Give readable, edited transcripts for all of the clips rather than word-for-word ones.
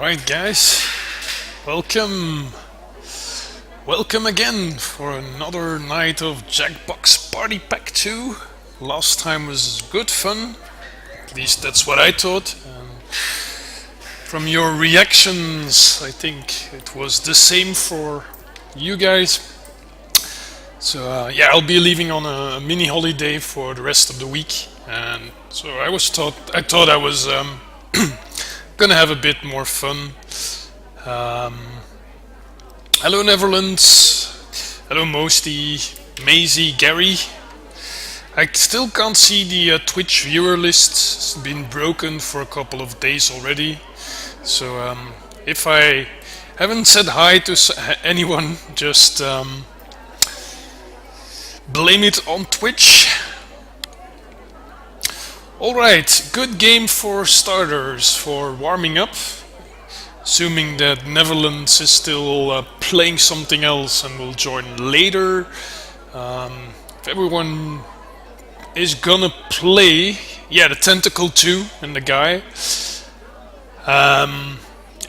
Alright guys, welcome again for another night of Jackbox Party Pack 2. Last time was good fun, at least that's what I thought. From your reactions, I think it was the same for you guys. So yeah, I'll be leaving on a mini holiday for the rest of the week, and so I thought I was gonna have a bit more fun. Hello Netherlands, hello Mosty, Maisie, Gary. I still can't see the Twitch viewer list. It's been broken for a couple of days already. So if I haven't said hi to anyone, just blame it on Twitch. Alright, good game for starters, for warming up. Assuming that Netherlands is still playing something else and will join later. If everyone is gonna play, yeah, the Tentacle 2 and the guy.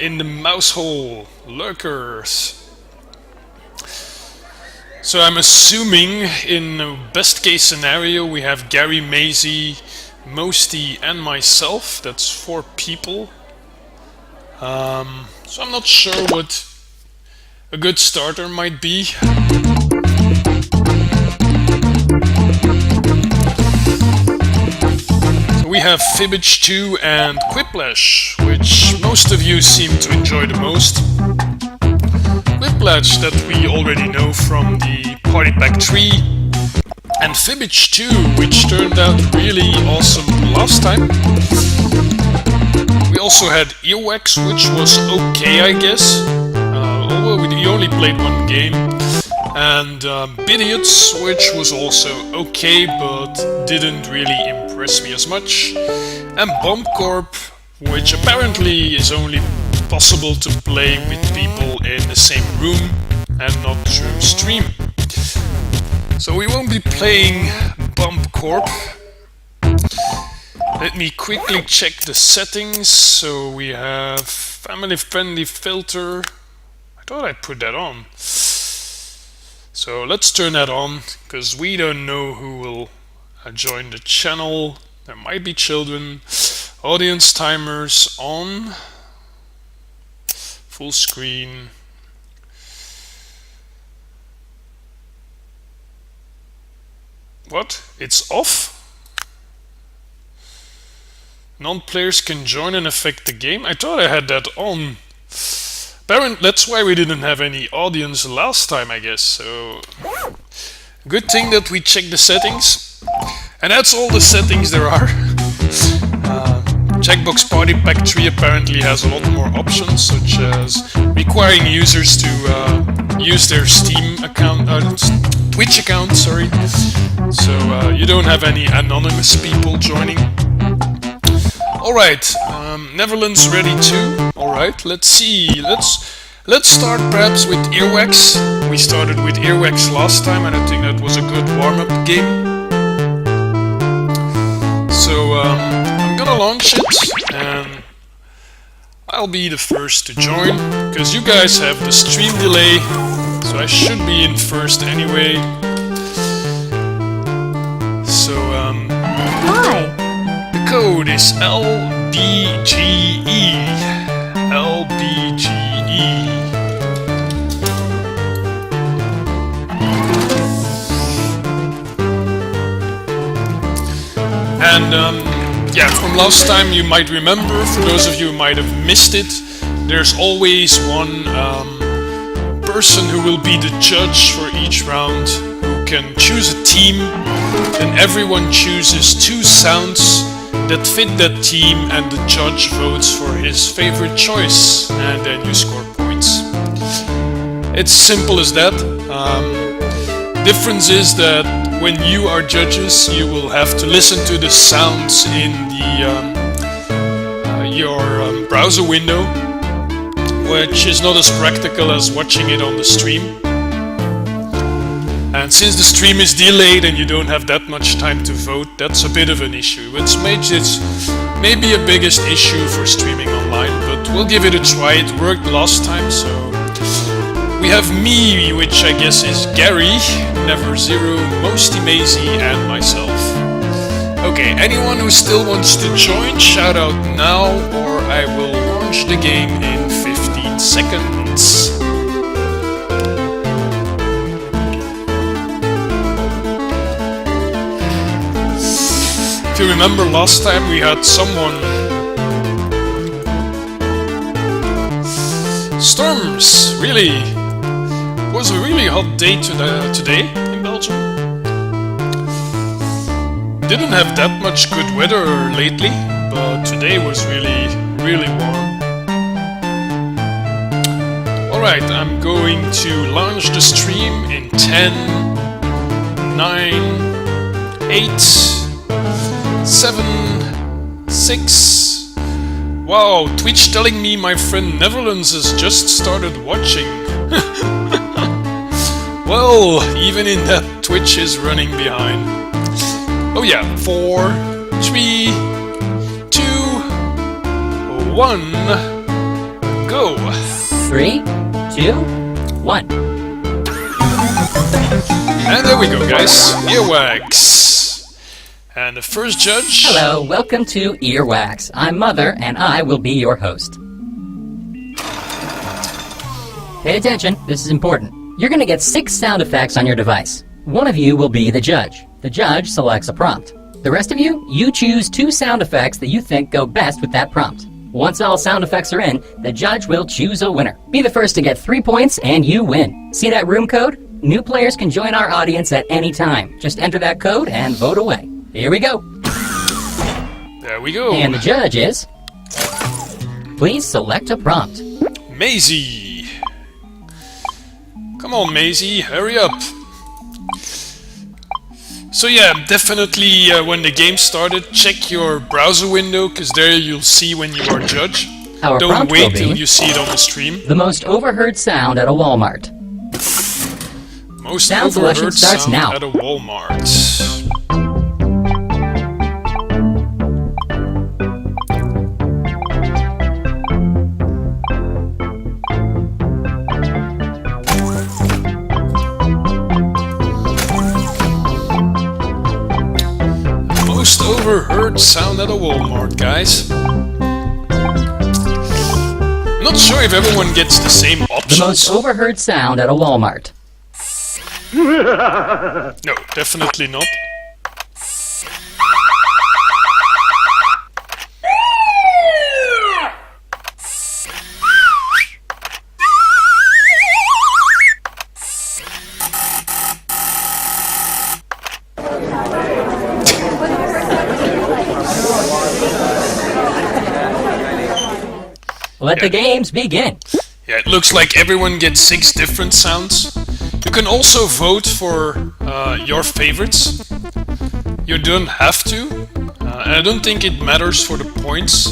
In the mouse hole, lurkers. So I'm assuming in the best case scenario we have Gary, Maisie, Mosty and myself. That's 4 people. So I'm not sure what a good starter might be. So we have Fibbage 2 and Quiplash, which most of you seem to enjoy the most. Quiplash that we already know from the Party Pack 3, and Fibbage 2, which turned out really awesome last time. We also had Earwax, which was okay, I guess, although we only played one game, and Bidiots, which was also okay, but didn't really impress me as much, and Bomb Corp, which apparently is only possible to play with people in the same room and not through stream. So we won't be playing Bomb Corp. Let me quickly check the settings. So we have family friendly filter. I thought I put that on. So let's turn that on, because we don't know who will join the channel. There might be children. Audience timers on. Full screen. What? It's off? Non-players can join and affect the game? I thought I had that on. Apparently, that's why we didn't have any audience last time, I guess. So, good thing that we checked the settings. And that's all the settings there are. Jackbox Party Pack 3 apparently has a lot more options, such as requiring users to use their Steam account, Twitch account, sorry. So you don't have any anonymous people joining. Alright, Netherlands ready too. Alright, let's see. Let's start perhaps with Earwax. We started with Earwax last time, and I think that was a good warm-up game. So I'm gonna launch it, and I'll be the first to join, because you guys have the stream delay, so I should be in first anyway. So Hi. the code is LBGE. LBGE. And yeah, from last time you might remember, for those of you who might have missed it, there's always one person who will be the judge for each round, who can choose a team, and everyone chooses 2 sounds that fit that team, and the judge votes for his favorite choice, and then you score points. It's simple as that. Difference is that when you are judges, you will have to listen to the sounds in the your browser window, which is not as practical as watching it on the stream. And since the stream is delayed and you don't have that much time to vote, that's a bit of an issue. Which makes it maybe a biggest issue for streaming online, but we'll give it a try. It worked last time, so we have me, which I guess is Gary, Never Zero, Mosty Maisie, and myself. Okay, anyone who still wants to join, shout out now, or I will launch the game in 15 seconds. If you remember last time we had someone... Storms! Really? It was a really hot day today in Belgium. Didn't have that much good weather lately, but today was really, really warm. Alright, I'm going to launch the stream in 10, 9, 8, 7, 6... Wow, Twitch telling me my friend Netherlands has just started watching. Well, even in that, Twitch is running behind. Oh yeah, 4, 3, 2, 1, go! 3, 2, 1. And there we go, guys. Earwax. And the first judge... Hello, welcome to Earwax. I'm Mother, and I will be your host. Pay attention, this is important. You're going to get 6 sound effects on your device. One of you will be the judge. The judge selects a prompt. The rest of you, you choose 2 sound effects that you think go best with that prompt. Once all sound effects are in, the judge will choose a winner. Be the first to get 3 points, and you win. See that room code? New players can join our audience at any time. Just enter that code and vote away. Here we go. There we go. And the judge is... Please select a prompt. Maisie. Come on, Maisie, hurry up. So yeah, definitely when the game started, check your browser window, because there you'll see when you are judge. Our Don't prompt wait will till be you see it on the stream. the most overheard sound at a Walmart. Most Sound selection overheard starts sound now. at a Walmart. Most overheard sound at a Walmart, guys. Not sure if everyone gets the same The options. most overheard sound at a Walmart. No, definitely not. Let the games begin. Yeah, it looks like everyone gets 6 different sounds. You can also vote for your favorites. You don't have to. And I don't think it matters for the points.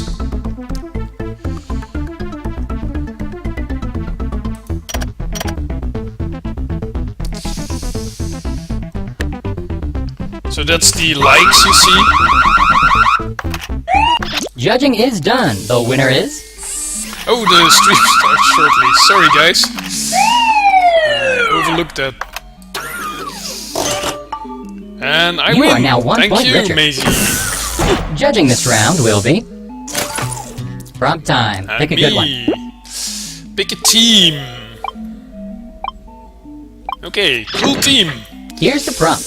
So that's the likes you see. Judging is done. The winner is... Oh, the stream starts shortly. Sorry, guys. Overlooked that. And I You win. are now 1 Thank point you, richer. Maisie. Judging this round will be... Prompt time. And Pick a good one. Pick a team. Okay, cool team. Here's the prompt.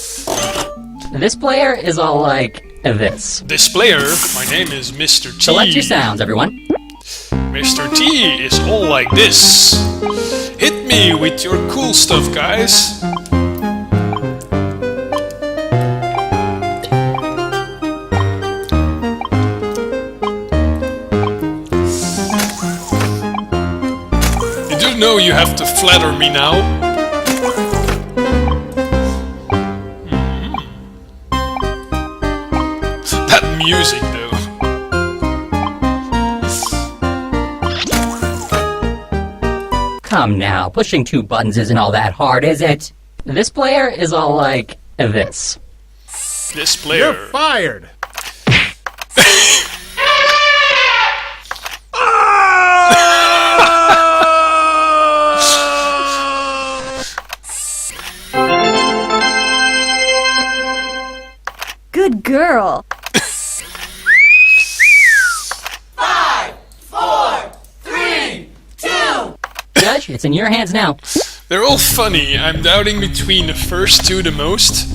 This player is all like this. This player, my name is Mr. T. Select your sounds, everyone. Mr. T is all like this. Hit me with your cool stuff, guys. You do know you have to flatter me now. That music, though. Come now, pushing 2 buttons isn't all that hard, is it? This player is all like this. This player. You're fired. Good girl. 5, 4, 3, 2. Judge, it's in your hands now. They're all funny. I'm doubting between the first two the most.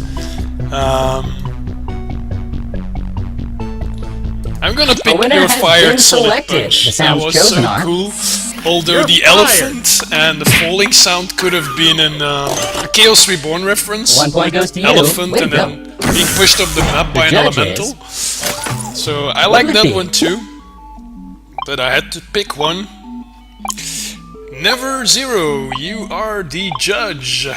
I'm gonna pick winner your has fired been solid selected. punch. The That sounds was chosen so are- cool. Although the elephant and the falling sound could have been a Chaos Reborn reference. 1 point goes to you. Elephant Way to and go. then being pushed off the map by an judges. elemental. So I What like would it that be? one too. But I had to pick one. Never Zero, you are the judge. I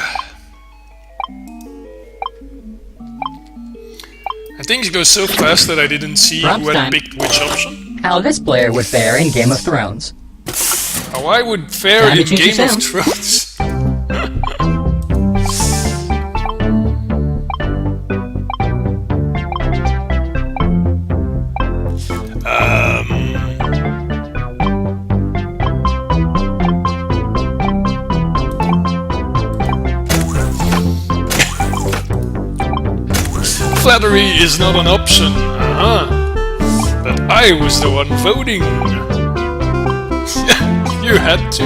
think it goes so fast that I didn't see Prompt who had time. picked which option. How this player would fare in Game of Thrones. How I would fare Time to in choose your Game of sound. Thrones. Flattery is not an option. But I was the one voting. You had to.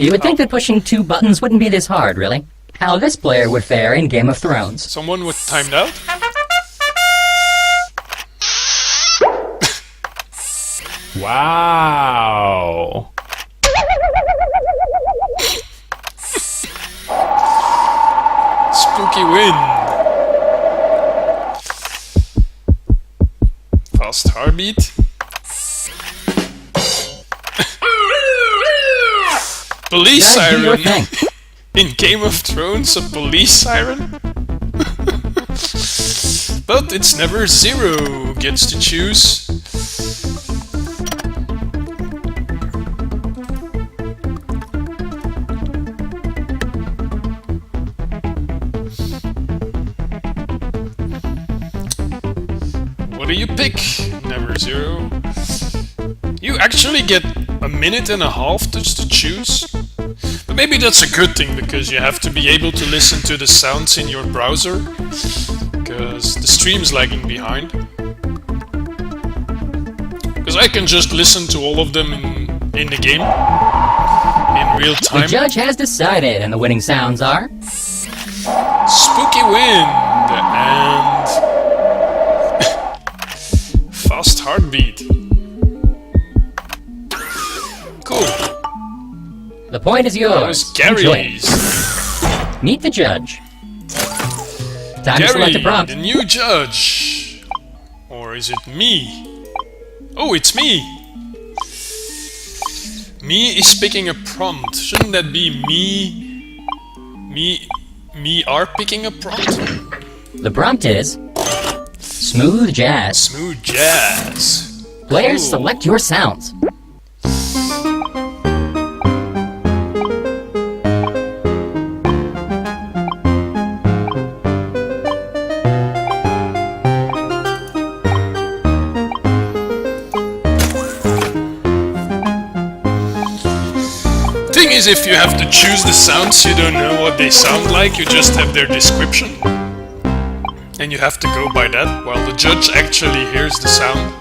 You would think that pushing 2 buttons wouldn't be this hard, really. How this player would fare in Game of Thrones. Someone with timed out? Wow. Spooky wind. Fast heartbeat. Police Judge, do your siren. thing. In Game of Thrones, a police siren? But it's never Zero gets to choose. What do you pick? Never Zero. You actually get a minute and a half just to choose. But maybe that's a good thing, because you have to be able to listen to the sounds in your browser, because the stream's lagging behind. Because I can just listen to all of them in the game, in real The time. judge has decided, and the winning sounds are... Spooky wind and fast heartbeat. Cool. The point is That yours. was Enjoy it. Gary's. Meet the judge. Time to select Gary, a prompt. the new judge. Or is it me? Oh, it's me. Me is picking a prompt. Shouldn't that be me are picking a prompt? The prompt is... Smooth Jazz. Smooth jazz. Players, Cool. select your sounds. Thing is, if you have to choose the sounds, you don't know what they sound like, you just have their description. And you have to go by that, while the judge actually hears the sound.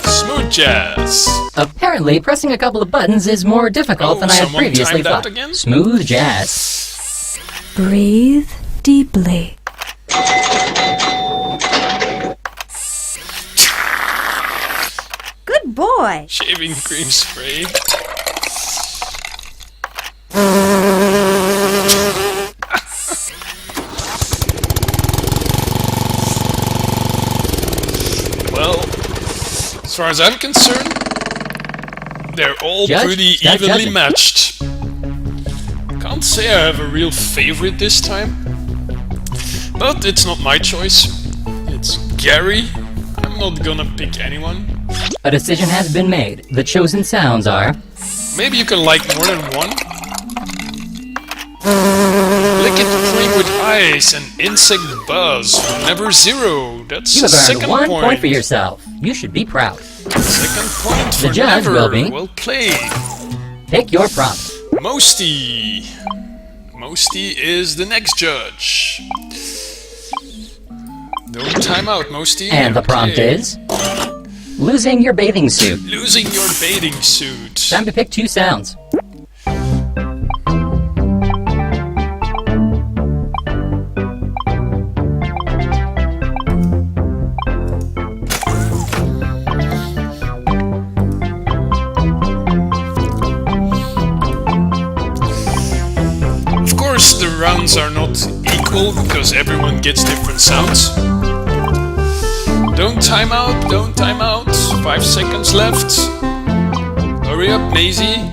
Smooth jazz. Apparently, pressing a couple of buttons is more difficult Oh, than I had someone previously timed out thought. again? Smooth Jazz. Breathe deeply. Good boy. Shaving cream spray. Well, as far as I'm concerned, they're all Judge, pretty start evenly judging. matched. Can't say I have a real favorite this time, but it's not my choice. It's Gary. I'm not gonna pick anyone. A decision has been made. The chosen sounds are... Maybe you can like more than one. Lick it clean with ice and insect buzz. Never Zero. That's You have earned second 1 point. point for yourself. You should be proud. Second point for The judge Never. will be- Well played. Pick your prompt. Mosty. Mosty is the next judge. Don't time out, Mosty. And the prompt Okay. is losing your bathing suit. Losing your bathing suit. Time to pick 2 sounds. Of course, the rounds are not equal because everyone gets different sounds. Don't time out, don't time out. 5 seconds left. Hurry up, Maisie. Ooh,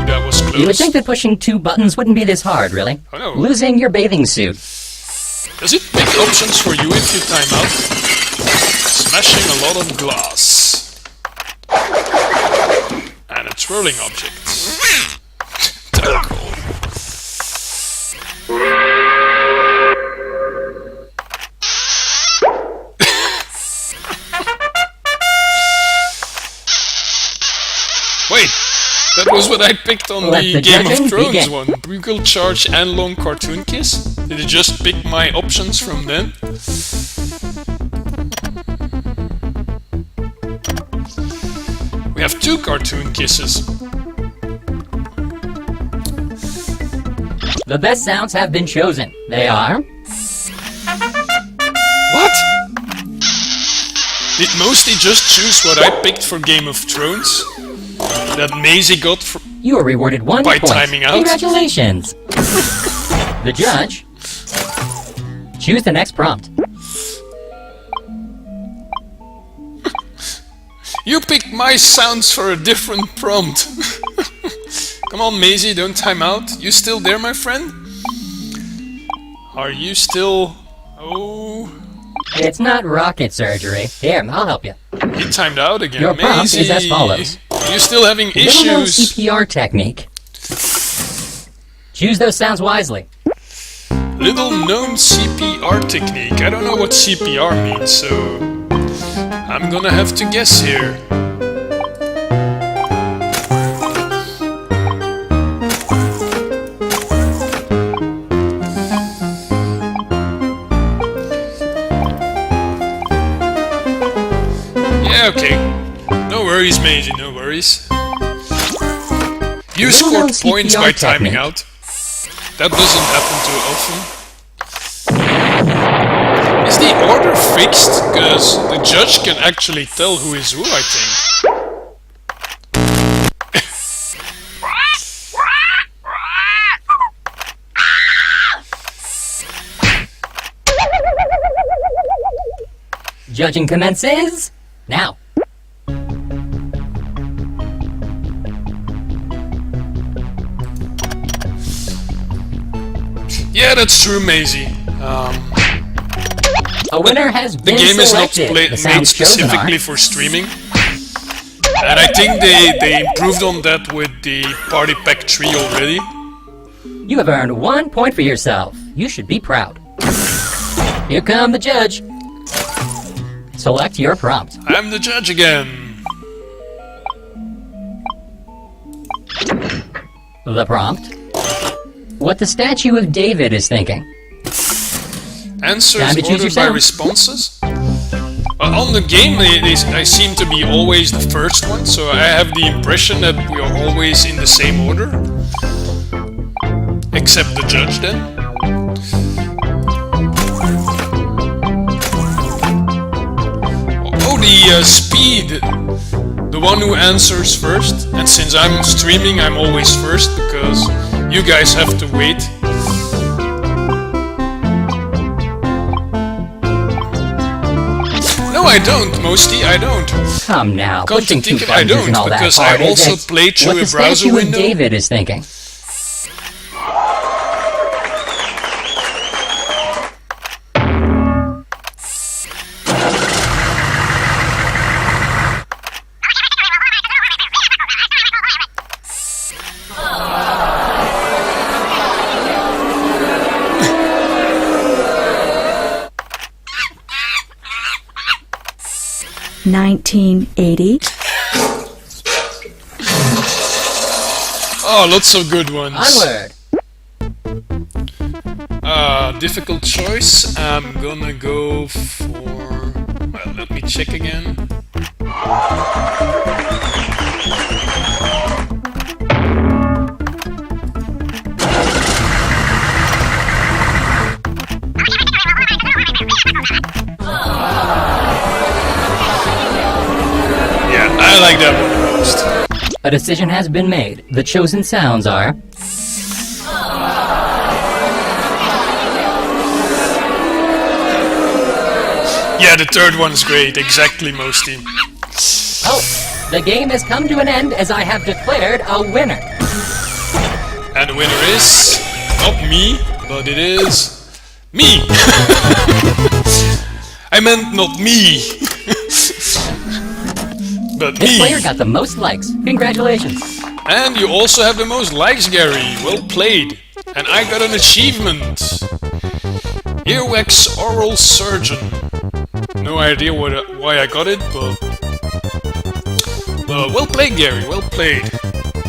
that was close. You would think that pushing 2 buttons wouldn't be this hard, really. Oh, no. Losing your bathing suit. Does it pick options for you if you time out? Smashing a lot of glass. And a twirling object. Tackle. Wait, that was what I picked on Let the the Game of judging Thrones begin. one. Bugle Charge and Long Cartoon Kiss? Did it just pick my options from then? We have 2 Cartoon Kisses. The best sounds have been chosen. They are What? Did Mosty just choose what I picked for Game of Thrones? That Maisie got for... you are rewarded 1 By point. timing out? Congratulations. The judge. Choose the next prompt. You picked my sounds for a different prompt. Come on, Maisie, don't time out. You still there, my friend? Are you still... Oh... It's not rocket surgery. Here, I'll help you. He timed out again. Your prompt Maisie, is as follows. you're still having Little known issues. CPR technique. Choose those sounds wisely. Little known CPR technique. I don't know what CPR means, so... I'm gonna have to guess here. Yeah, okay. No worries, Maisie, no worries. You Little known scored points CPR by timing technique. out. That doesn't happen too often. Is the order fixed? Because the judge can actually tell who is who, I think. Judging commences now. Yeah, that's true, Maisie. A winner has The been game is not selected. made The sounds chosen specifically are for streaming. And I think they improved on that with the Party Pack 3 already. You have earned 1 point for yourself. You should be proud. Here come the judge. Select your prompt. I'm the judge again. The prompt. What the statue of David is thinking. Answers Time to choose ordered your by sound. responses. On the game, I seem to be always the first one, so I have the impression that we are always in the same order. Except the judge, then. Oh, the speed. The one who answers first. And since I'm streaming, I'm always first, because you guys have to wait. No, I don't, Mosty, I don't. Come now, Come to pushing think 2 of it, I buttons isn't don't, all that because hard, I is also it? played through What a the browser statue window. of David is thinking. Oh, lots of good ones. Onward! Difficult choice. I'm gonna go for... Well, let me check again. Yeah, I like that one the most. A decision has been made. The chosen sounds are... Yeah, the third one's great. Exactly, Mosty. Oh, the game has come to an end as I have declared a winner. And the winner is... not me, but it is... me! I meant not me! But This me! player got the most likes. Congratulations. And you also have the most likes, Gary. Well played. And I got an achievement. Earwax Oral Surgeon. No idea why I got it, but... well played, Gary. Well played.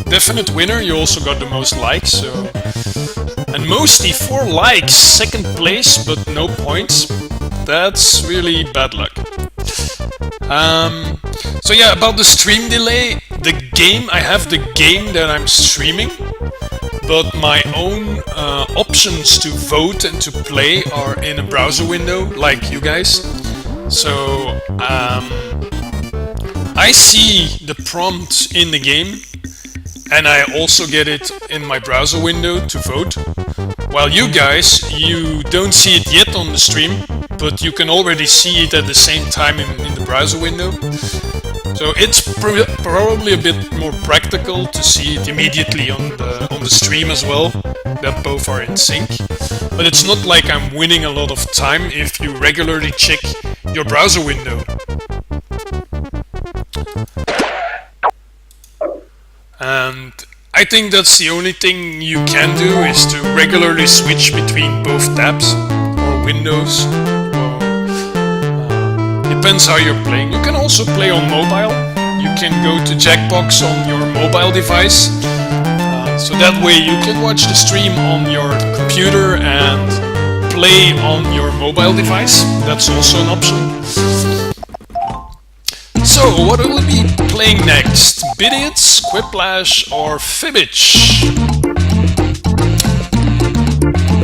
Definite winner. You also got the most likes, so... And Mosty, 4 likes. Second place, but no points. That's really bad luck. So yeah, about the stream delay, I have the game that I'm streaming, but my own options to vote and to play are in a browser window, like you guys. So I see the prompt in the game, and I also get it in my browser window to vote. While you guys, you don't see it yet on the stream, but you can already see it at the same time in the browser window. So it's probably a bit more practical to see it immediately on the stream as well, that both are in sync. But it's not like I'm winning a lot of time if you regularly check your browser window. And I think that's the only thing you can do, is to regularly switch between both tabs or windows. Depends how you're playing. You can also play on mobile. You can go to Jackbox on your mobile device. So that way you can watch the stream on your computer and play on your mobile device. That's also an option. So, what will we be playing next? Bidiots, Quiplash, or Fibbage?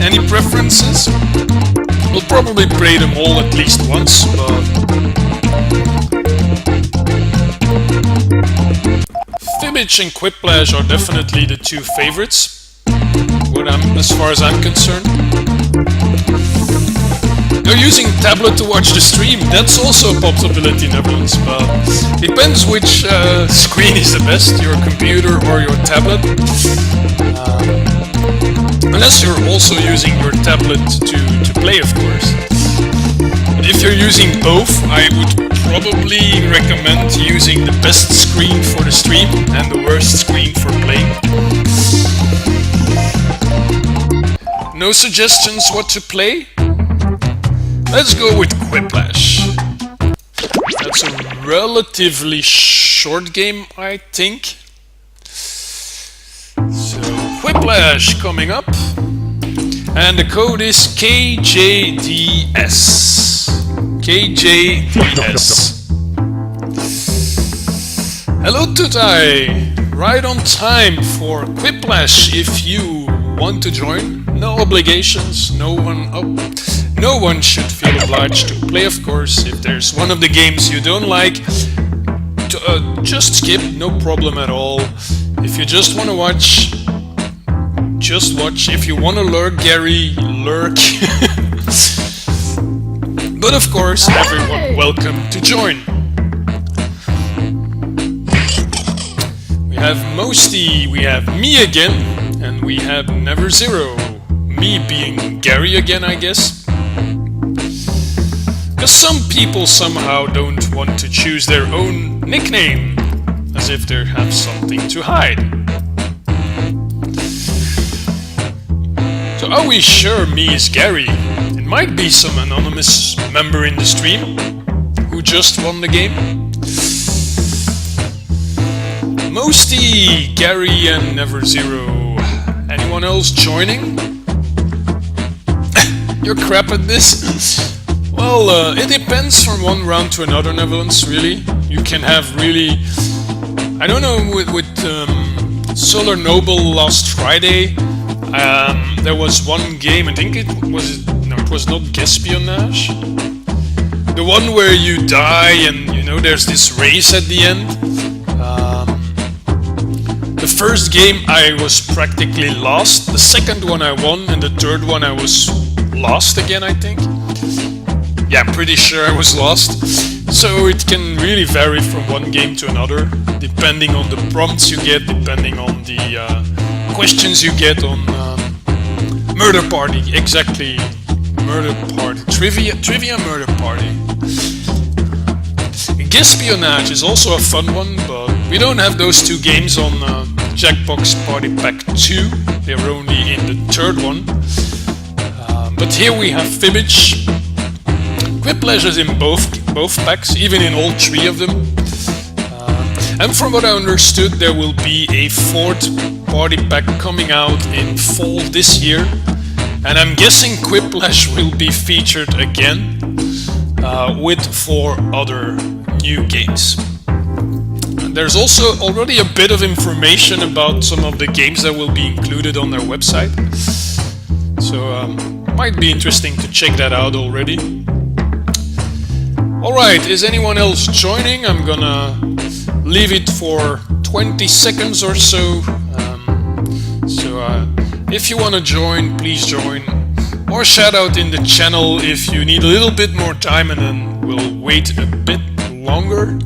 Any preferences? We'll probably play them all at least once, but... Fibbage and Quiplash are definitely the 2 favorites, as far as I'm concerned. You're using tablet to watch the stream, that's also a possibility, Netherlands, but depends which screen is the best, your computer or your tablet. Unless you're also using your tablet to play, of course. But if you're using both, I would probably recommend using the best screen for the stream and the worst screen for playing. No suggestions what to play? Let's go with Quiplash. That's a relatively short game, I think. So, Quiplash coming up. And the code is KJDS. KJDS. Hello Tutai! Right on time for Quiplash if you want to join. No obligations, no one should feel obliged to play, of course. If there's one of the games you don't like, just skip, no problem at all. If you just want to watch, just watch. If you want to lurk, Gary, lurk. But of course, everyone welcome to join. We have Mosty, we have me again, and we have Never Zero. Me being Gary again, I guess. Because some people somehow don't want to choose their own nickname, as if they have something to hide. So are we sure me is Gary? It might be some anonymous member in the stream who just won the game. Mosty, Gary, and Never Zero. Anyone else joining? You're crap at this? Well, it depends from one round to another, Netherlands, really. You can have really... I don't know, with Solar Noble last Friday, there was one game, I think it was not Gespionage. The one where you die and, you know, there's this race at the end. The first game I was practically lost, the second one I won, and the third one I was lost again, I think. Yeah, I'm pretty sure I was lost. So it can really vary from one game to another, depending on the prompts you get, depending on the questions you get on Murder Party, exactly. Murder Party. Trivia Murder Party. Gespionage is also a fun one, but we don't have those two games on Jackbox Party Pack 2. They're only in the third one. But here we have Fibbage. Quiplash is in both packs, even in all three of them. And from what I understood, there will be a fourth party pack coming out in fall this year. And I'm guessing Quiplash will be featured again with 4 other new games. And there's also already a bit of information about some of the games that will be included on their website. So might be interesting to check that out already. Alright, is anyone else joining? I'm gonna leave it for 20 seconds or so. If you wanna join, please join. Or shout out in the channel if you need a little bit more time, and then we'll wait a bit longer.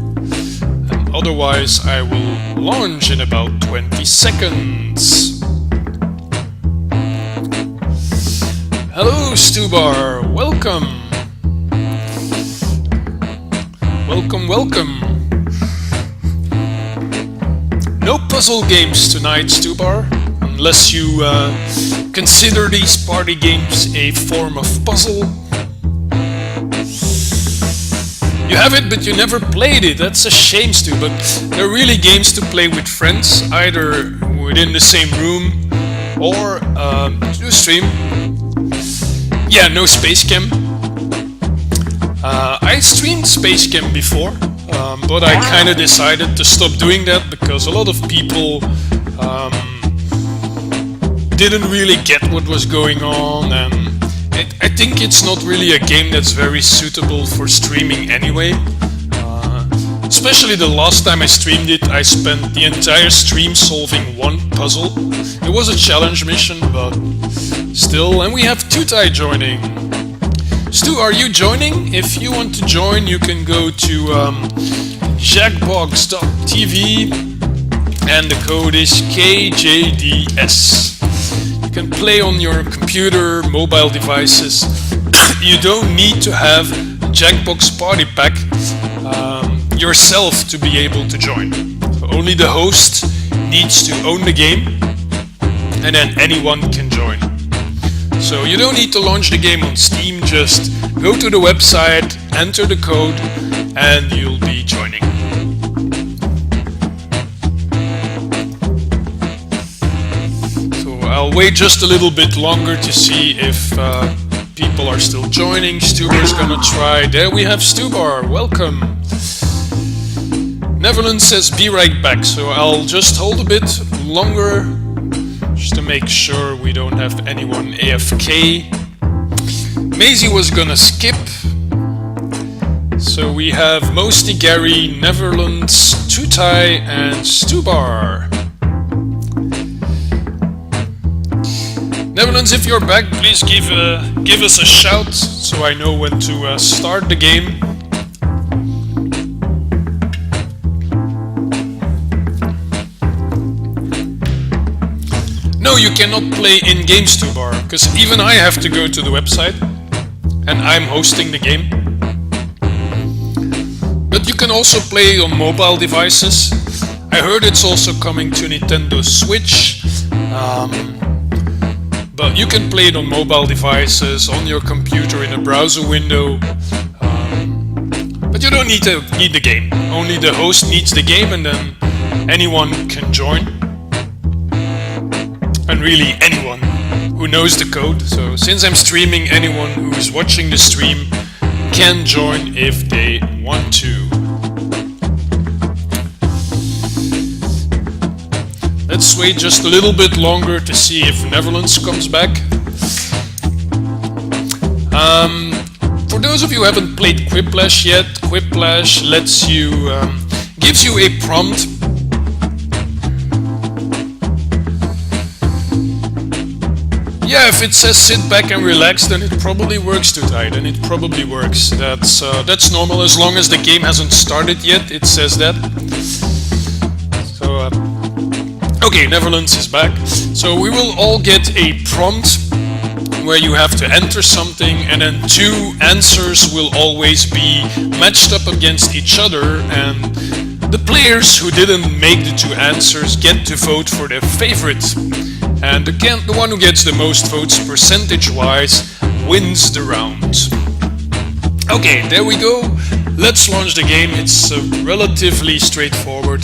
And otherwise, I will launch in about 20 seconds. Hello, Stubar, welcome. Welcome. No puzzle games tonight, Stubar, unless you consider these party games a form of puzzle. You have it, but you never played it. That's a shame, Stu, but they're really games to play with friends, either within the same room or to stream. Yeah, no Space Cam. I streamed Space Cam before, but I kind of decided to stop doing that because a lot of people didn't really get what was going on, and I think it's not really a game that's very suitable for streaming anyway. Especially the last time I streamed it, I spent the entire stream solving one puzzle. It was a challenge mission, but still, and we have Tutai joining. Stu, are you joining? If you want to join, you can go to jackbox.tv and the code is KJDS. You can play on your computer, mobile devices. You don't need to have Jackbox Party Pack yourself to be able to join. So only the host needs to own the game, and then anyone can join. So you don't need to launch the game on Steam, just go to the website, enter the code, and you'll be joining. So I'll wait just a little bit longer to see if people are still joining. Stubar's gonna try. There we have Stubar, welcome. Netherlands says be right back, so I'll just hold a bit longer just to make sure we don't have anyone AFK. Maisie was gonna skip. So we have Mosty, Gary, Netherlands, Tutai, and Stubar. Netherlands, if you're back, please give us a shout so I know when to start the game. No, you cannot play in games, Stubar, because even I have to go to the website, and I'm hosting the game. But you can also play on mobile devices. I heard it's also coming to Nintendo Switch. But you can play it on mobile devices, on your computer in a browser window. But you don't need the game. Only the host needs the game, and then anyone can join. And really anyone who knows the code. So since I'm streaming, anyone who is watching the stream can join if they want to. Let's wait just a little bit longer to see if Netherlands comes back. For those of you who haven't played Quiplash yet, Quiplash lets you, gives you a prompt. Yeah, if it says sit back and relax, then it probably works too tight, and it probably works. That's normal as long as the game hasn't started yet. It says that. So okay, Netherlands is back. So we will all get a prompt where you have to enter something, and then two answers will always be matched up against each other, and the players who didn't make the two answers get to vote for their favorite. And the one who gets the most votes percentage-wise wins the round. Okay, there we go. Let's launch the game. It's relatively straightforward.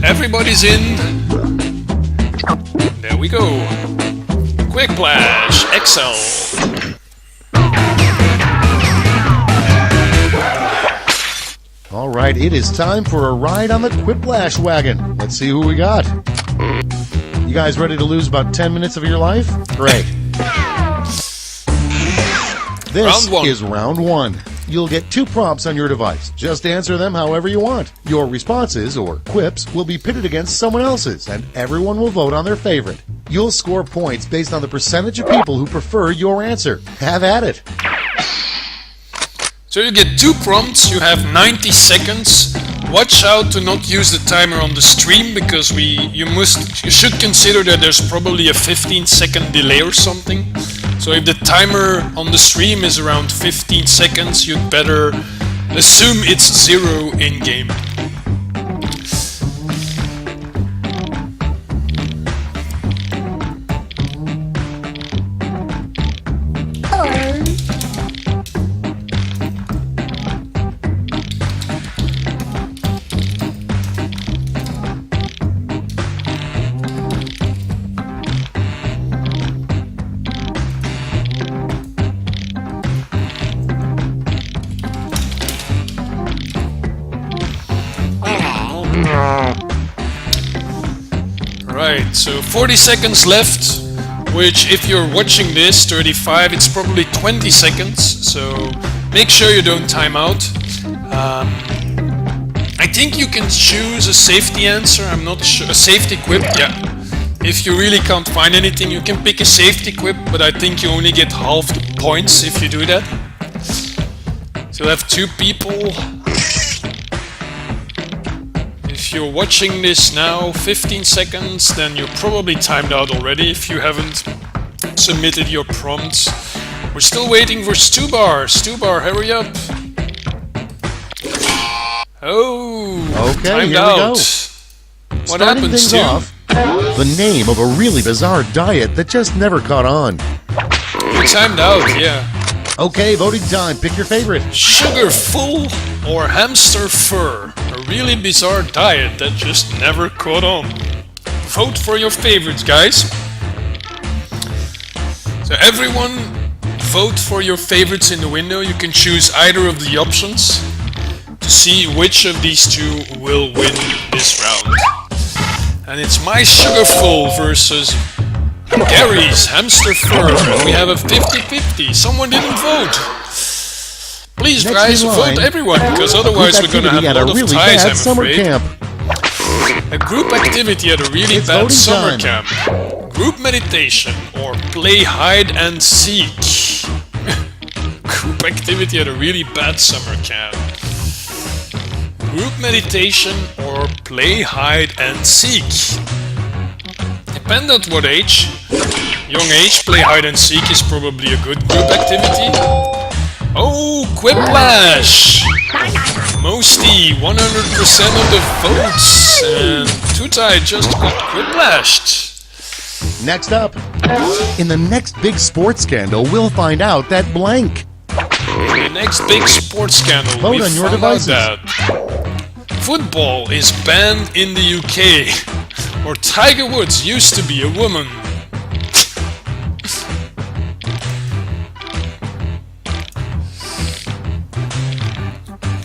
Everybody's in. There we go. Quiplash XL. Alright, it is time for a ride on the Quiplash wagon. Let's see who we got. You guys ready to lose about 10 minutes of your life? Great. This Round one. is round one. You'll get 2 prompts on your device. Just answer them however you want. Your responses, or quips, will be pitted against someone else's, and everyone will vote on their favorite. You'll score points based on the percentage of people who prefer your answer. Have at it. So you get 2 prompts, you have 90 seconds. Watch out to not use the timer on the stream, because you should consider that there's probably a 15-second delay or something. So if the timer on the stream is around 15 seconds, you'd better assume it's 0 in-game. Right, so 40 seconds left, which if you're watching this, 35, it's probably 20 seconds, so make sure you don't time out. I think you can choose a safety answer, I'm not sure, a safety quip, yeah. If you really can't find anything, you can pick a safety quip, but I think you only get half the points if you do that. So I have 2 people. If you're watching this now, 15 seconds, then you're probably timed out already if you haven't submitted your prompts. We're still waiting for Stubar. Stubar, hurry up. Oh, Okay, timed here we out. go. What Starting happened, things Stu? off, the name of a really bizarre diet that just never caught on. You timed out, yeah. Okay, voting time. Pick your favorite. Sugar full or hamster fur? A really bizarre diet that just never caught on. Vote for your favorites, guys. So everyone vote for your favorites in the window. You can choose either of the options to see which of these 2 will win this round. And it's my sugar full versus Gary's hamster fur. And we have a 50-50. Someone didn't vote. Please, Next guys, in line, vote everyone, because otherwise we're gonna have a at lot of really ties, bad I'm summer afraid. camp. A group activity at a really It's bad voting summer time. camp. Group meditation or play hide and seek. Group activity at a really bad summer camp. Group meditation or play hide and seek. Depend at what age. Young age, play hide and seek is probably a good group activity. Oh, Quiplash! Mosty, 100% of the votes, and Tutai just got Quiplashed. Next up, in the next big sports scandal, we'll find out that blank. The next big sports scandal, Vote we on your found out devices. that Football is banned in the UK. Or Tiger Woods used to be a woman.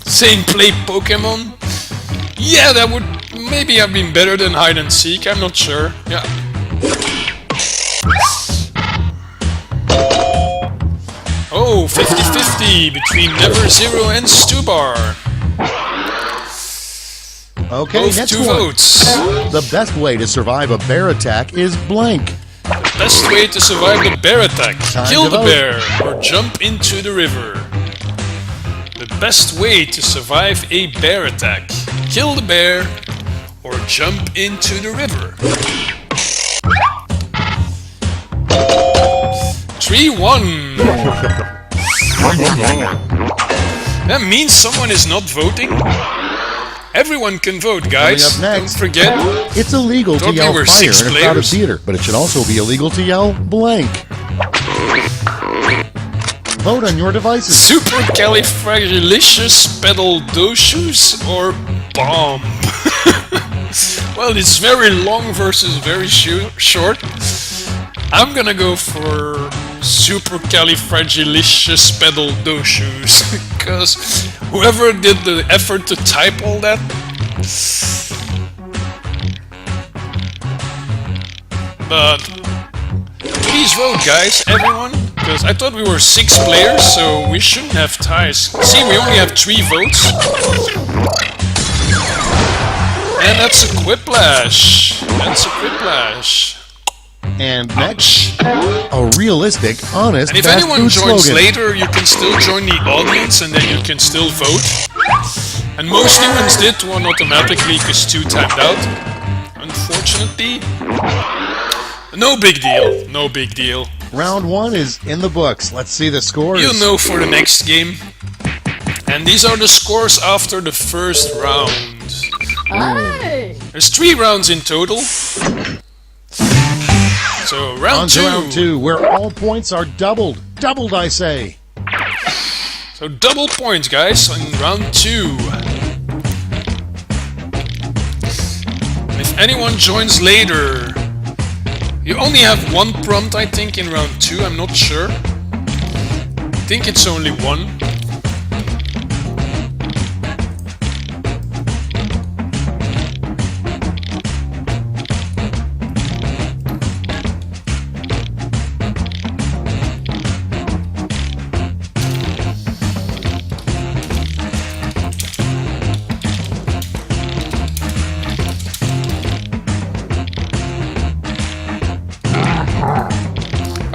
Saying play Pokemon? Yeah, that would maybe have been better than hide and seek, I'm not sure. Yeah. Oh, 50-50 between Never Zero and Stubar. Okay, Both next 2 one. votes. The best way to survive a bear attack is blank. Best way to survive the bear attack. Time Kill to the vote. bear or jump into the river. The best way to survive a bear attack. Kill the bear or jump into the river. 3-1. That means someone is not voting? Everyone can vote, guys. Coming up next. Don't forget. It's illegal to Thought we yell were fire 6 in a crowded players. theater, but it should also be illegal to yell blank. Vote on your devices. Supercalifragilisticexpialidocious or bomb? Well, it's very long versus very short. I'm gonna go for supercalifragilisticexpialidocious because whoever did the effort to type all that. But please vote, guys, everyone, because I thought we were 6 players, so we shouldn't have ties. See, we only have 3 votes. And that's a Quiplash. That's a Quiplash. And next, a realistic, honest And if fast anyone food joins slogan. later, you can still join the audience and then you can still vote. And most humans did one automatically because 2 timed out. Unfortunately. No big deal. No big deal. Round 1 is in the books. Let's see the scores. You'll know for the next game. And these are the scores after the first round. There's 3 rounds in total. So On round to 2. round 2, where all points are doubled. Doubled, I say. So double points, guys, in round 2. If anyone joins later, you only have 1 prompt, I think, in round 2. I'm not sure. I think it's only 1.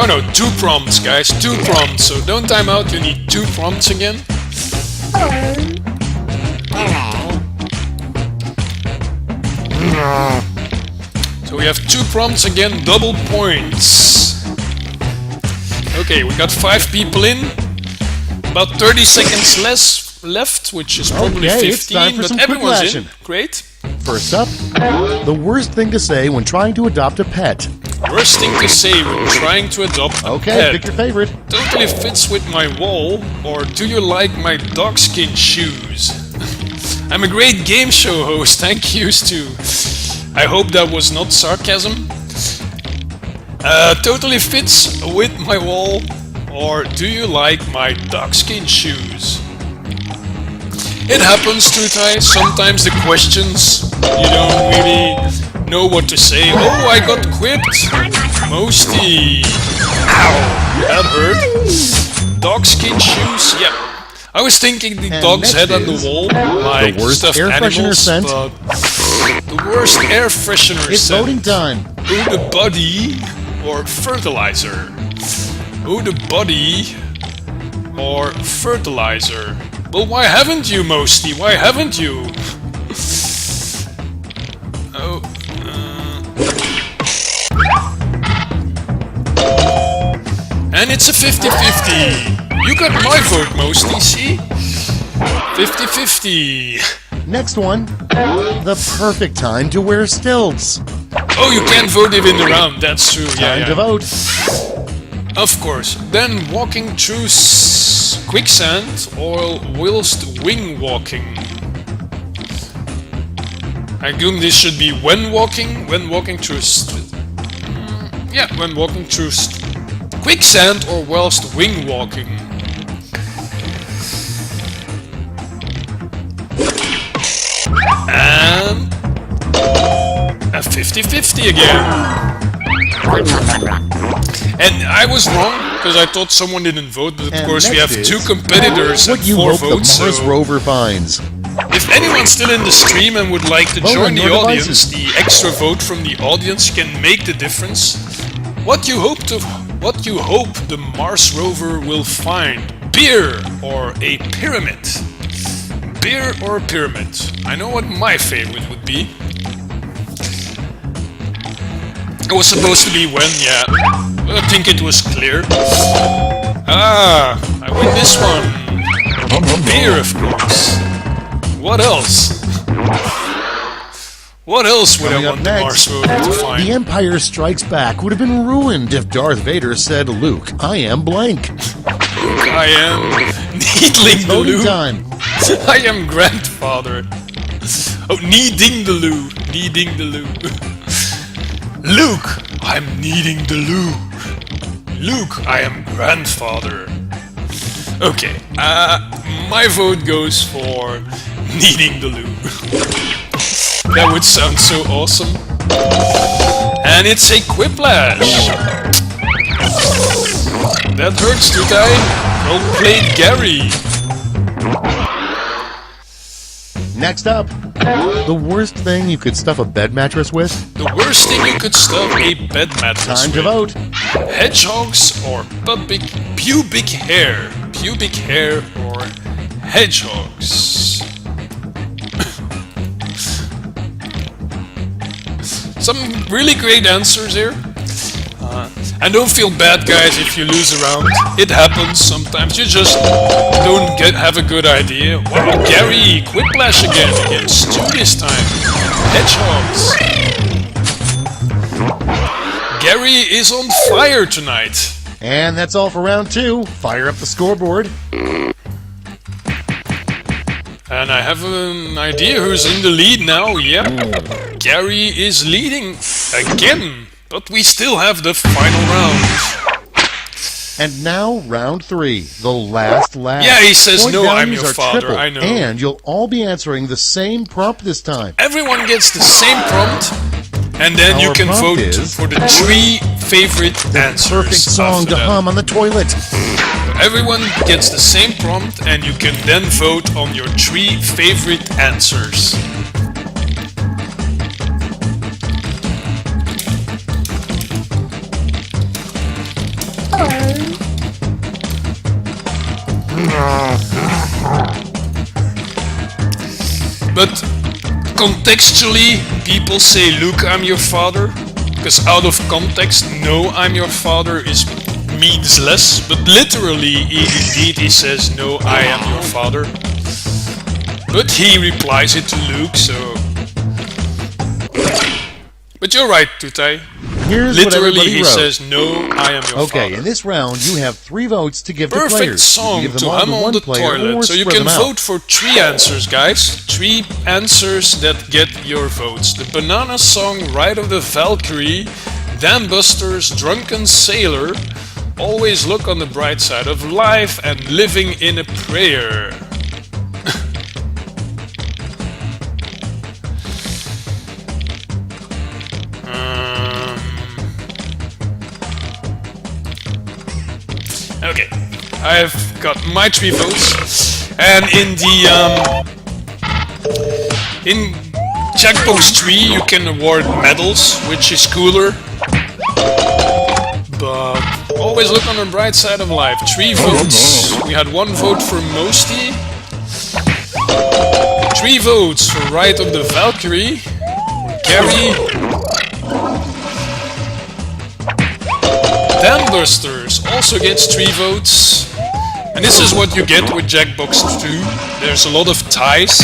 Oh no, 2 prompts, guys, 2 prompts. So don't time out, you need 2 prompts again. So we have 2 prompts again, double points. Okay, we got 5 people in. About 30 seconds left, which is probably Okay, it's time 15, for but some everyone's quick in. action. Great. First up, the worst thing to say when trying to adopt a pet. Worst thing to say when trying to adopt a Okay, pet. pick your favorite. Totally fits with my wall, or do you like my dog skin shoes? I'm a great game show host, thank you, Stu. I hope that was not sarcasm. Totally fits with my wall, or do you like my dog skin shoes? It happens, Trutai. Sometimes the questions, you don't really know what to say. Oh, I got quipped. Mosty. Ow, that hurt. Dog skin shoes, yeah. I was thinking the And dog's next head on the is wall, like worst stuffed air freshener animals, scent. but the worst air freshener It's scent. voting time. Who the body or fertilizer? Who the body or fertilizer? Well, why haven't you, Mosty? Why haven't you? Oh. And it's a 50-50. You got my vote, Mosty, see? 50-50. Next one, the perfect time to wear stilts. Oh, you can't vote it in the round, that's true. Time to vote. Of course. Then walking through quicksand or whilst wing walking. I assume this should be when walking through when walking through quicksand or whilst wing walking. And a 50-50 again. And I was wrong, because I thought someone didn't vote, but of And course we have next two is competitors and what you 4 hope votes, the Mars so rover finds. if anyone's still in the stream and would like to Vote join on the your audience, devices. the extra vote from the audience can make the difference. What you hope the Mars rover will find? Beer or a pyramid? Beer or a pyramid? I know what my favorite would be. It was supposed to be when, yeah. I think it was clear. Ah, I win this one. Beer, of course. What else? What else would Coming I up want the Mars next, rover to find? The Empire Strikes Back would have been ruined if Darth Vader said, "Luke, I am blank." I am needling the Voting loo. time. I am grandfather. Oh, kneading the loo. Kneading the loo. Luke, I'm kneading the loo. Luke, I am grandfather. Okay, my vote goes for kneading the loo. That would sound so awesome. And it's a quiplash. That hurts, Tutai. Well played, Gary. Next up, the worst thing you could stuff a bed mattress with? The worst thing you could stuff a bed mattress Time to with. vote. Hedgehogs or pubic hair? Pubic hair or hedgehogs? Some really great answers here. And don't feel bad, guys, if you lose a round. It happens sometimes. You just don't have a good idea. Wow, Gary, quiplash again against Stu this time. Hedgehogs. Gary is on fire tonight. And that's all for round 2. Fire up the scoreboard. And I have an idea who's in the lead now. Yep. Gary is leading again. But we still have the final round. And now round 3, the last lap. Yeah, he says, Point "No, I'm values your are father." triple, I know. And you'll all be answering the same prompt this time. Everyone gets the same prompt, and then you Our can prompt vote is for the 3 favorite answers. Perfect song after to that. hum on the toilet. Everyone gets the same prompt, and you can then vote on your 3 favorite answers. But contextually, people say, "Luke, I'm your father," because out of context, "No, I'm your father" means less. But literally, indeed, he says, "No, I am your father." But he replies it to Luke, so. But you're right, Tutai. Here's what Literally, everybody he wrote. says, "No, I am your Okay, father." in this round, you have 3 votes to give to Perfect players. You song can give them to all hum on one the player toilet. or So you spread can them out. vote for 3 answers, guys. 3 answers that get your votes. The Banana Song, Ride of the Valkyrie, Dam Busters, Drunken Sailor, Always Look on the Bright Side of Life, and Living in a Prayer. Okay, I've got my 3 votes, and in Jackbox 3 you can award medals, which is cooler. But always look on the bright side of life. 3 votes. We had 1 vote for Mosty. 3 votes for Ride of the Valkyrie. Gary. Dambusters also gets 3 votes. And this is what you get with Jackbox 2. There's a lot of ties.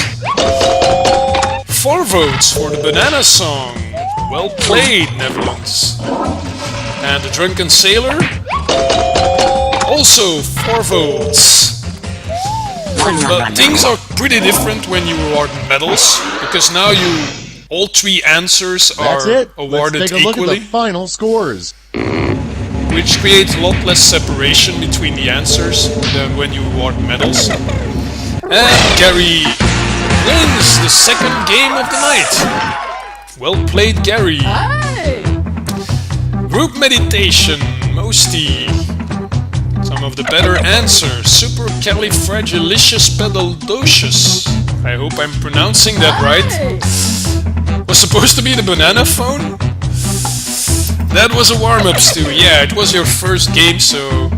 4 votes for the Banana Song. Well played, Netherlands. And the Drunken Sailor. Also 4 votes. But things are pretty different when you award medals, because now you All 3 answers That's are it. awarded Let's take a look equally, at the final scores. which creates a lot less separation between the answers than when you award medals. And Gary wins the second game of the night. Well played, Gary. Group meditation, Mosty. Some of the better answers. Supercalifragilisticexpialidocious. I hope I'm pronouncing that right. Was supposed to be the banana phone? That was a warm-up, Stu. Yeah, it was your first game, so...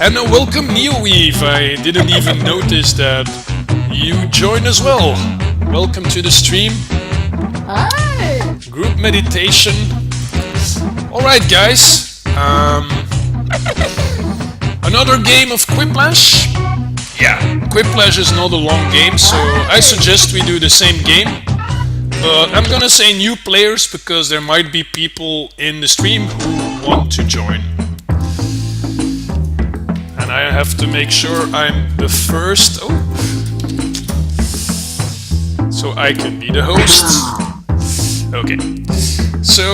And welcome, Neoweave. I didn't even notice that you joined as well. Welcome to the stream. Hi! Group meditation. Alright, guys. Another game of Quiplash. Yeah, Quiplash is not a long game, so I suggest we do the same game. But I'm gonna say new players because there might be people in the stream who want to join. And I have to make sure I'm the first. Oh. So I can be the host. Okay. So,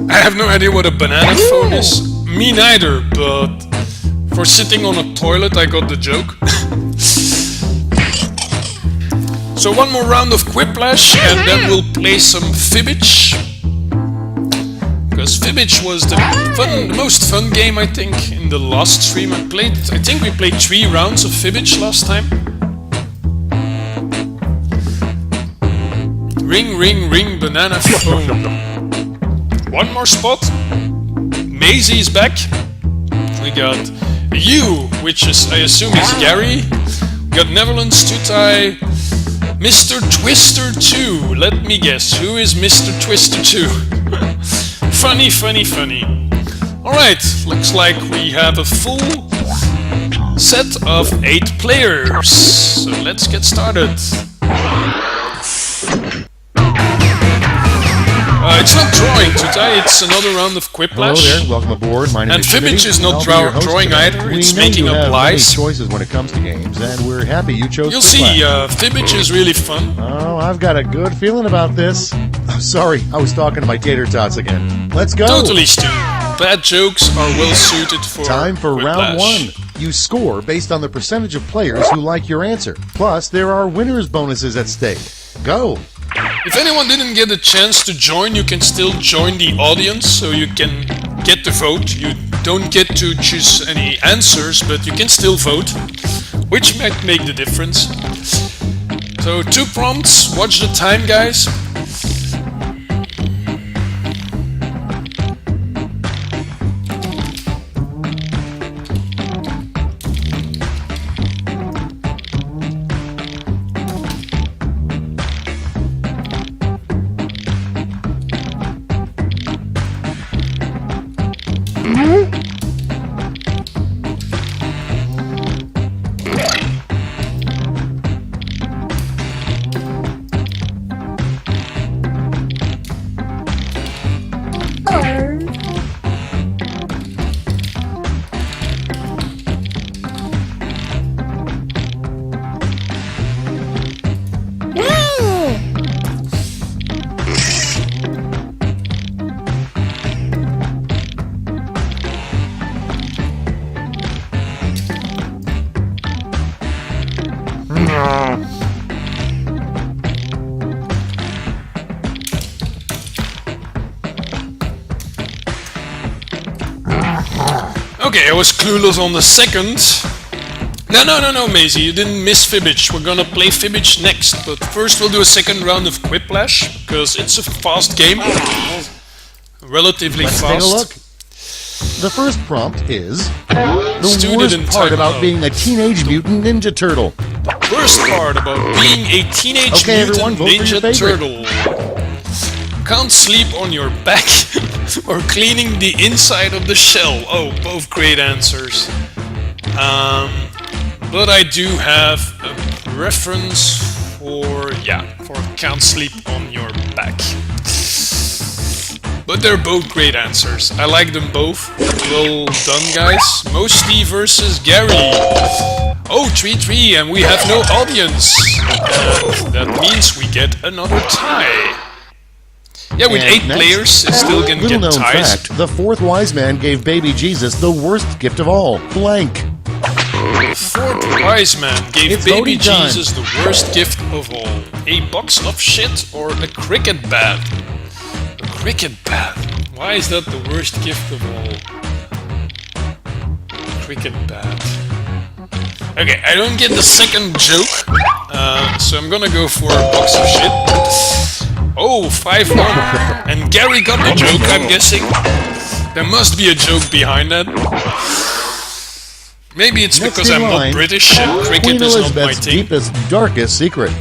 I have no idea what a banana phone is. Me neither, but for sitting on a toilet I got the joke. So one more round of Quiplash and then we'll play some Fibbage. Because Fibbage was the most fun game I think in the last stream I played. I think we played 3 rounds of Fibbage last time. Ring, ring, ring, banana phone. One more spot. Maisie is back. We got you, which is I assume is Gary. We got Netherlands Tutai. Mr. Twister 2. Let me guess, who is Mr. Twister 2? Funny, funny, funny. Alright, looks like we have a full set of 8 players. So let's get started. It's not drawing, Tutai, it's another round of Quiplash. Hello there, welcome aboard. My name And is Fibbage Jimmy, is not and I'll be your host drawing today. either, We it's know making you up have many lies. choices when it comes to games, and we're happy you chose You'll Quiplash. see, Fibbage is really fun. Oh, I've got a good feeling about this. Oh, sorry, I was talking to my tater tots again. Let's go. Totally, Stu. Bad jokes are well suited for Time for round Quiplash. 1. You score based on the percentage of players who like your answer. Plus, there are winners bonuses at stake. Go. If anyone didn't get a chance to join, you can still join the audience, so you can get to vote. You don't get to choose any answers, but you can still vote, which might make the difference. So 2 prompts, watch the time, guys. Okay, I was clueless on the second. No, Maisie, you didn't miss Fibbage. We're gonna play Fibbage next, but first we'll do a second round of Quiplash, because it's a fast game. Relatively Let's fast. take a look. The first prompt is the Stu worst didn't part type about out. being a Teenage Mutant Ninja Turtle. First part about being a teenage Okay, everyone, mutant vote for your ninja favorite. turtle. Can't sleep on your back or cleaning the inside of the shell. Oh, both great answers. But I do have a reference for can't sleep on your back. But they're both great answers. I like them both. Well done, guys. Mosty versus Gary. Oh, 3-3, and we have no audience. And that means we get another tie. Yeah, with And 8 next, players, it's still gonna little get known ties. fact, the fourth wise man gave baby Jesus the worst gift of all, blank. The fourth wise man gave It's baby voting time. Jesus the worst gift of all. A box of shit or a cricket bat? A cricket bat. Why is that the worst gift of all? Cricket bat. Okay, I don't get the second joke, so I'm gonna go for a box of shit. Oh, 5-1. And Gary got the joke, I'm guessing. There must be a joke behind that. Maybe it's Next because in I'm not line, British and cricket Queen is not my Elizabeth's thing. deepest, darkest secret.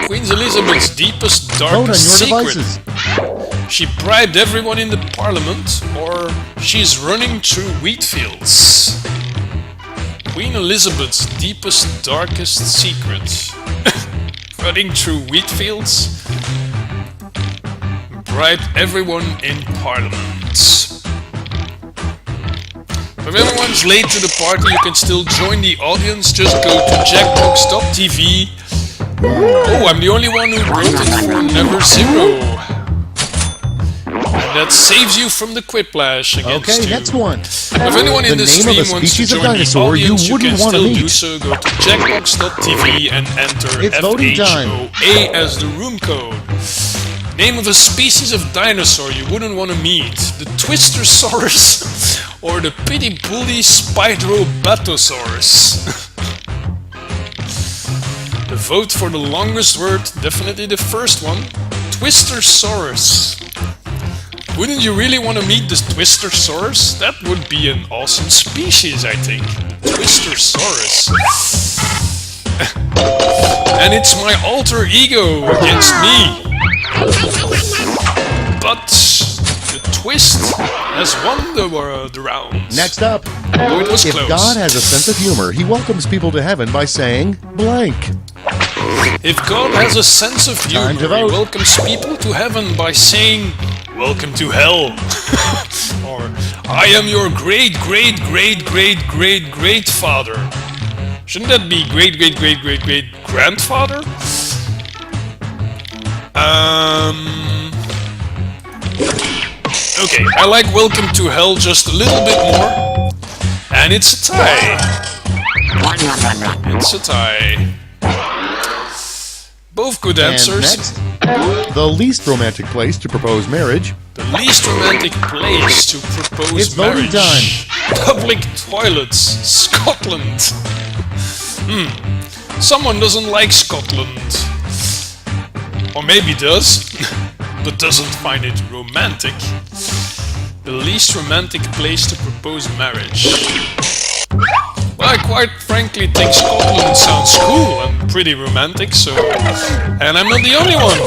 Queen Elizabeth's deepest, Vote on your darkest secret. devices. She bribed everyone in the parliament, or she's running through wheat fields. Queen Elizabeth's deepest, darkest secret. Running through wheat fields. Bribed everyone in parliament. If everyone's late to the party, you can still join the audience. Just go to jackbox.tv. Oh, I'm the only one who wrote it for Never Zero. And that saves you from the quiplash against Okay, you. next one. If anyone in The the name of a stream wants to species of join the dinosaur you audience, you wouldn't can wanna still do meet. so. Go to jackbox.tv and enter It's voting time. FHOA as the room code. Name of a species of dinosaur you wouldn't want to meet. The Twistosaurus or the Pitty-Pully Spidrobatosaurus. The vote for the longest word, definitely the first one. Twistosaurus. Wouldn't you really want to meet the Twistosaurus? That would be an awesome species, I think. Twistosaurus. And it's my alter ego against me. But the twist has won the round. Next up, Oh, it was if close. God has a sense of humor, he welcomes people to heaven by saying blank. If God has a sense of humor, Time to he vote. welcomes people to heaven by saying, "Welcome to hell." Or, "I am your great father." Shouldn't that be great grandfather? Okay, I like Welcome to Hell just a little bit more. And it's a tie. It's a tie. Both good And answers. next, the least romantic place to propose marriage. The least romantic place to propose It's voting marriage. Public toilets, Scotland. Someone doesn't like Scotland. Or maybe does, but doesn't find it romantic. The least romantic place to propose marriage. Well, I quite frankly think Scotland sounds cool and pretty romantic, so... And I'm not the only one!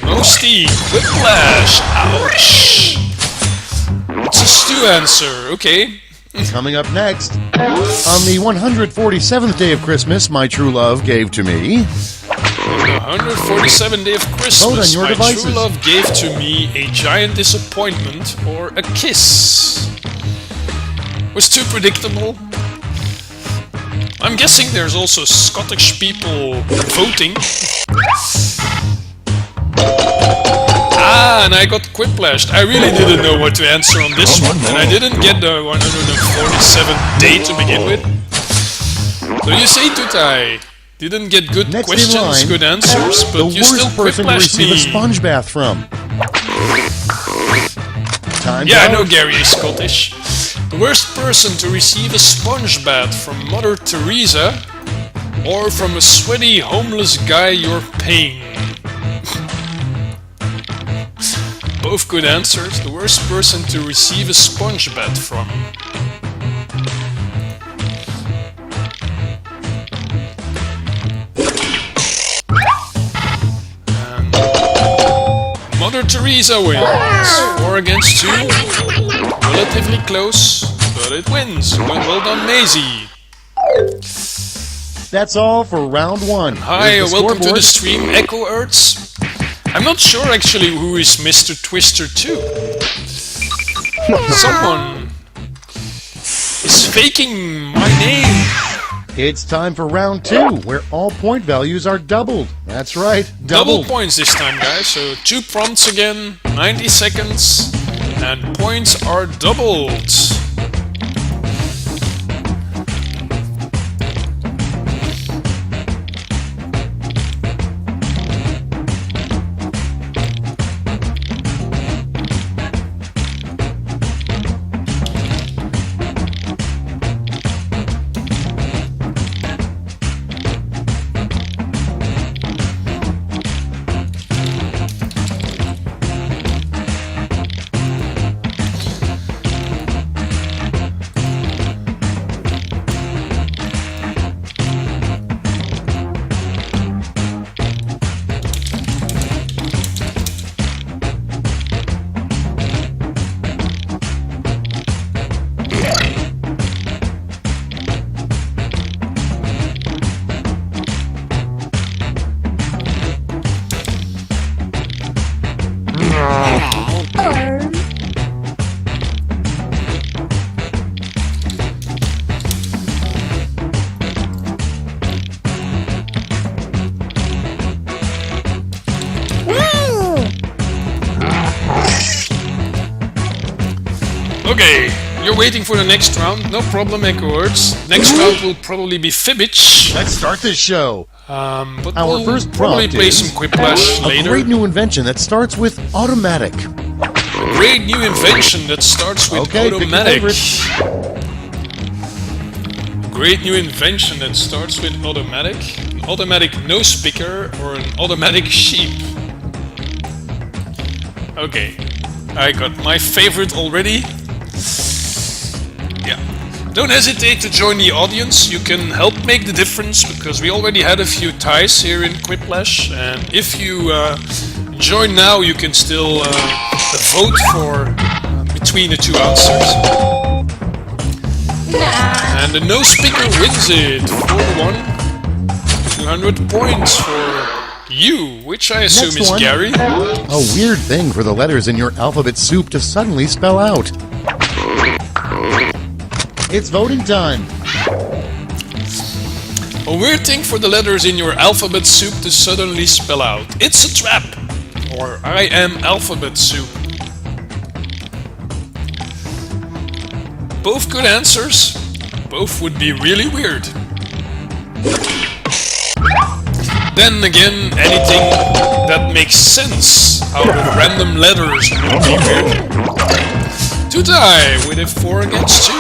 No Steve, whiplash, ouch! It's a stew answer, okay. Coming up next, on the 147th day of Christmas, my true love gave to me. On the 147th day of Vote on Christmas, your my devices. true love gave to me a giant disappointment or a kiss. Was too predictable. I'm guessing there's also Scottish people voting. And I got quiplashed. I really didn't know what to answer on this one, and I didn't get the 147th day to begin with. So you see, Tutai, didn't get good Next in questions, line, good answers, the but you still worst person to quiplashed receive me. a sponge bath from. Time Yeah, to I know vote. Gary is Scottish. The worst person to receive a sponge bath from Mother Teresa or from a sweaty homeless guy you're paying. Both good answers. The worst person to receive a sponge bath from. And Mother Teresa wins. 4 against 2. Relatively close, but it wins. Well done, Maisie. That's all for round one. Hi, Here's the welcome to the scoreboard. stream, Echo Earths. I'm not sure actually who is Mr. Twister 2. Someone is faking my name. It's time for round 2, where all point values are doubled. That's right, Double doubled. points this time, guys. So 2 prompts again, 90 seconds, and points are doubled. Okay, you're waiting for the next round. No problem, Echo Words. Next round will probably be Fibbage. Let's start this show. But Our we'll first probably prompt play is some Quiplash a later. great new invention that starts with automatic. A great new invention that starts with Okay, pick your automatic. favorite. A great new invention that starts with automatic. An automatic nose picker or an automatic sheep. Okay, I got my favorite already. Yeah. Don't hesitate to join the audience. You can help make the difference because we already had a few ties here in Quiplash, and if you join now, you can still vote for between the two answers. And the nose picker wins it 4-1. 200 points for you, which I assume Next is one. Gary. A weird thing for the letters in your alphabet soup to suddenly spell out. It's voting time. A weird thing for the letters in your alphabet soup to suddenly spell out. It's a trap! Or I am alphabet soup. Both good answers. Both would be really weird. Then again, anything that makes sense out of random letters would be weird. To die with a 4 against 2.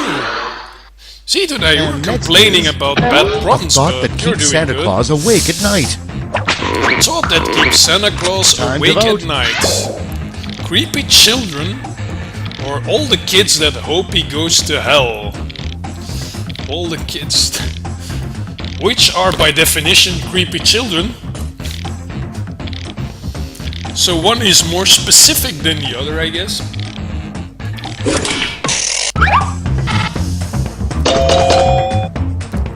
See, today you were And next complaining is about bad A prompts, thought but that you're keeps doing Santa good. Claus awake at night. A thought that keeps Santa Claus Time to awake vote. at night. Creepy children, or all the kids that hope he goes to hell. All the kids, which are by definition creepy children. So one is more specific than the other, I guess.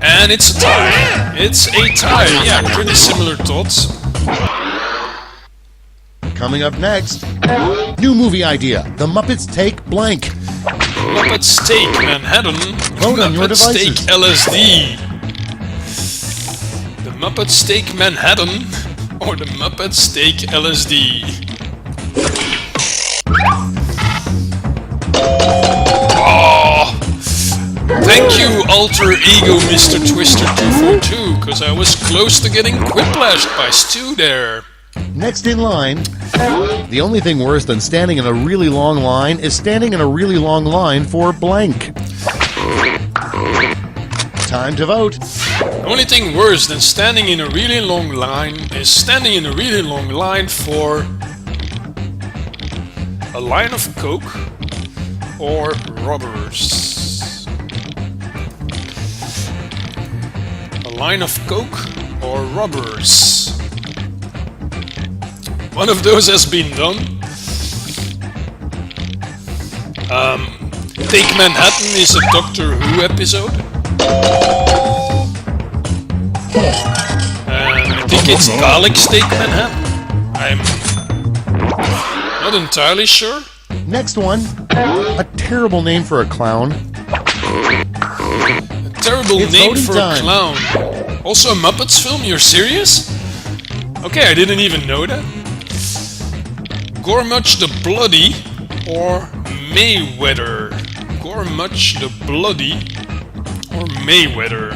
And it's a tie. It's a tie. Yeah, pretty similar thoughts. Coming up next, new movie idea. The Muppets take blank. Muppets Take Manhattan. Vote on your Muppets Take devices. LSD. The Muppets Take Manhattan or the Muppets Take LSD. Oh, thank you, Alter Ego Mr. Twister 242, because I was close to getting quiplashed by Stu there. Next in line, the only thing worse than standing in a really long line is standing in a really long line for blank. Time to vote. The only thing worse than standing in a really long line is standing in a really long line for a line of Coke or rubbers. A line of Coke or rubbers. One of those has been done. Take Manhattan is a Doctor Who episode. I think it's Daleks Take Manhattan. I'm not entirely sure. Next one, a terrible name for a clown. A terrible It's name voting for time. a clown. Also a Muppets film? You're serious? Okay, I didn't even know that. Gormuch the Bloody or Mayweather? Gormuch the Bloody or Mayweather?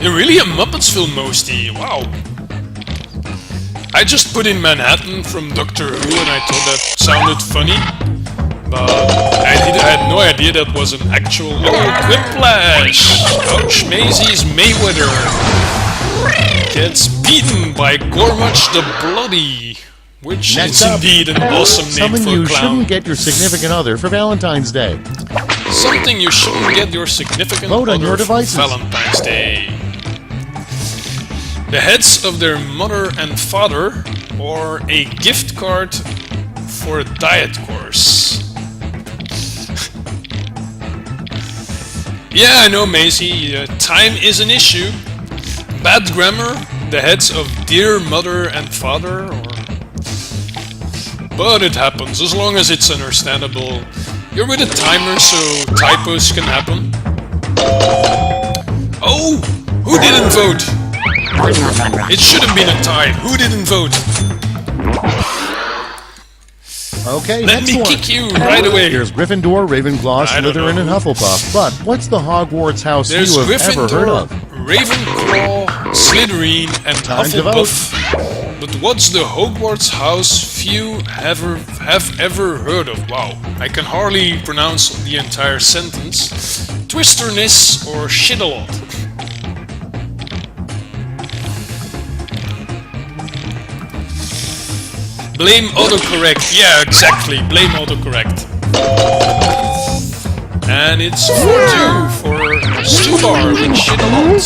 You're really a Muppets film, Mosty. Wow. I just put in Manhattan from Doctor Who and I thought that sounded funny. But I had no idea that was an actual... Oh, Whiplash! Ouch, Maisie's Mayweather gets beaten by Gormuch the Bloody. Which Next is up, indeed an awesome name something for you a clown. shouldn't get your significant other for Valentine's Day. Something you shouldn't get your significant Vote on other your for devices. Valentine's Day. The heads of their mother and father, or a gift card for a diet course. Yeah, I know, Maisie. Time is an issue. Bad grammar. The heads of dear mother and father, or... But it happens, as long as it's understandable. You're with a timer, so typos can happen. Oh! Who didn't vote? It should have been a tie. Who didn't vote? Okay, Let next me one. kick you right away. Here's Gryffindor, Ravenclaw, I don't Slytherin, know. and Hufflepuff. But what's the Hogwarts house There's you have ever heard Gryffindor, of? Ravenclaw, Slytherin, and Time to Hufflepuff. But what's the Hogwarts house few have ever heard of? Wow, I can hardly pronounce the entire sentence. Twisterness or Shit-a-lot? Blame autocorrect. Yeah, exactly. Blame autocorrect. And it's 4-2 for Stubar with Shit-a-lot.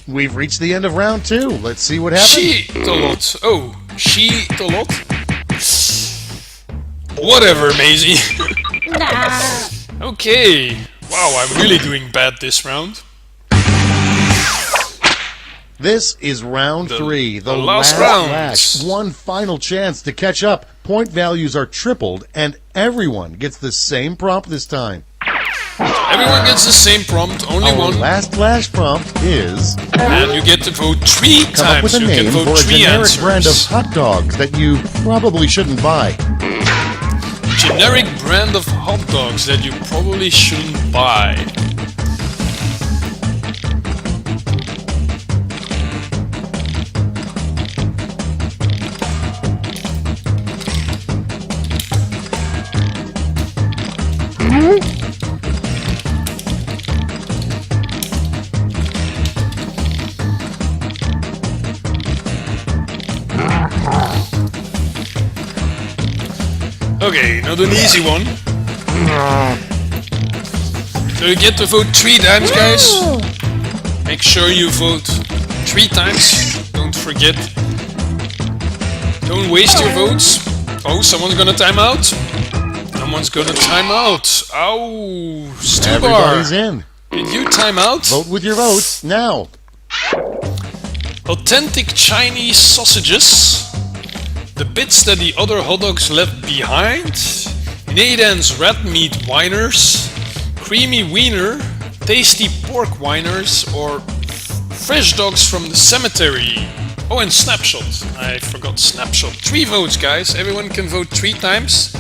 We've reached the end of round 2. Let's see what happens. Shit-a-lot. Oh, Shit-a-lot? Whatever, Maisie. Okay. Wow, I'm really doing bad this round. This is round 3, the last last round. match. One final chance to catch up. Point values are tripled, and everyone gets the same prompt this time. Everyone gets the same prompt, only Our one. last flash prompt is And you get to vote 3 come up times. with a You can name vote for a 3 generic answers. brand of hot dogs that you probably shouldn't buy. Generic brand of hot dogs that you probably shouldn't buy. Okay, not an easy one. So you get to vote 3 times, guys. Make sure you vote 3 times. Don't forget. Don't waste your votes. Oh, someone's gonna time out. Someone's gonna time out. Ow, Everybody's Stubar. in. Did you time out? Vote with your votes now. Authentic Chinese sausages. The bits that the other hot dogs left behind. Nathan's red meat whiners. Creamy wiener. Tasty pork whiners. Or fresh dogs from the cemetery. Oh, and Snapshot. I forgot Snapshot. 3 votes, guys. Everyone can vote 3 times.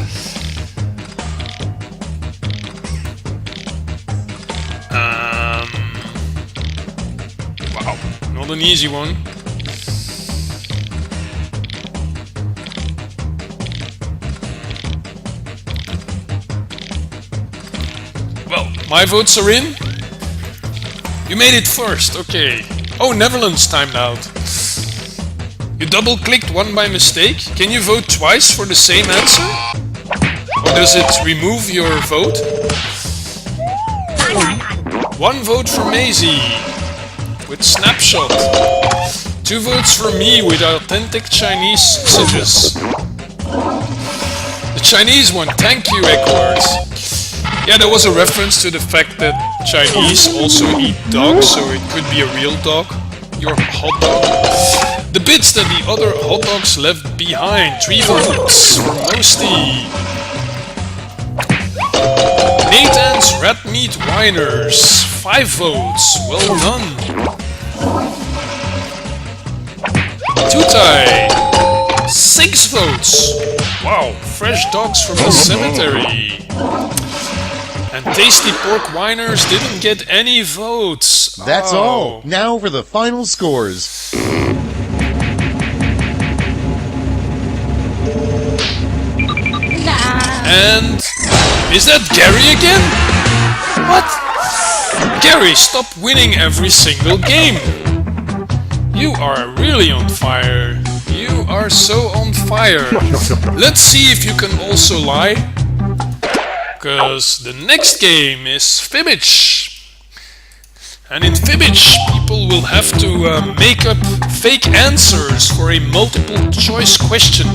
Wow, not an easy one. Well, my votes are in. You made it first, okay. Oh, Netherlands timed out. You double-clicked one by mistake. Can you vote twice for the same answer? Or does it remove your vote? 1 vote for Maisie with Snapshot. 2 votes for me with Authentic Chinese sausages. The Chinese one, thank you, Eckwards. Yeah, there was a reference to the fact that Chinese also eat dogs, so it could be a real dog. Your hot dog. The bits that the other hot dogs left behind. 3 votes for Mosty. Nathan's Red Meat Whiners. 5 votes. Well done. Tutai. 6 votes. Wow, fresh dogs from the cemetery. And Tasty Pork Whiners didn't get any votes. That's all. Now for the final scores. And is that Gary again? What? Gary, stop winning every single game. You are really on fire. You are so on fire. Let's see if you can also lie. Because the next game is Fibbage. And in Fibbage, people will have to make up fake answers for a multiple choice question.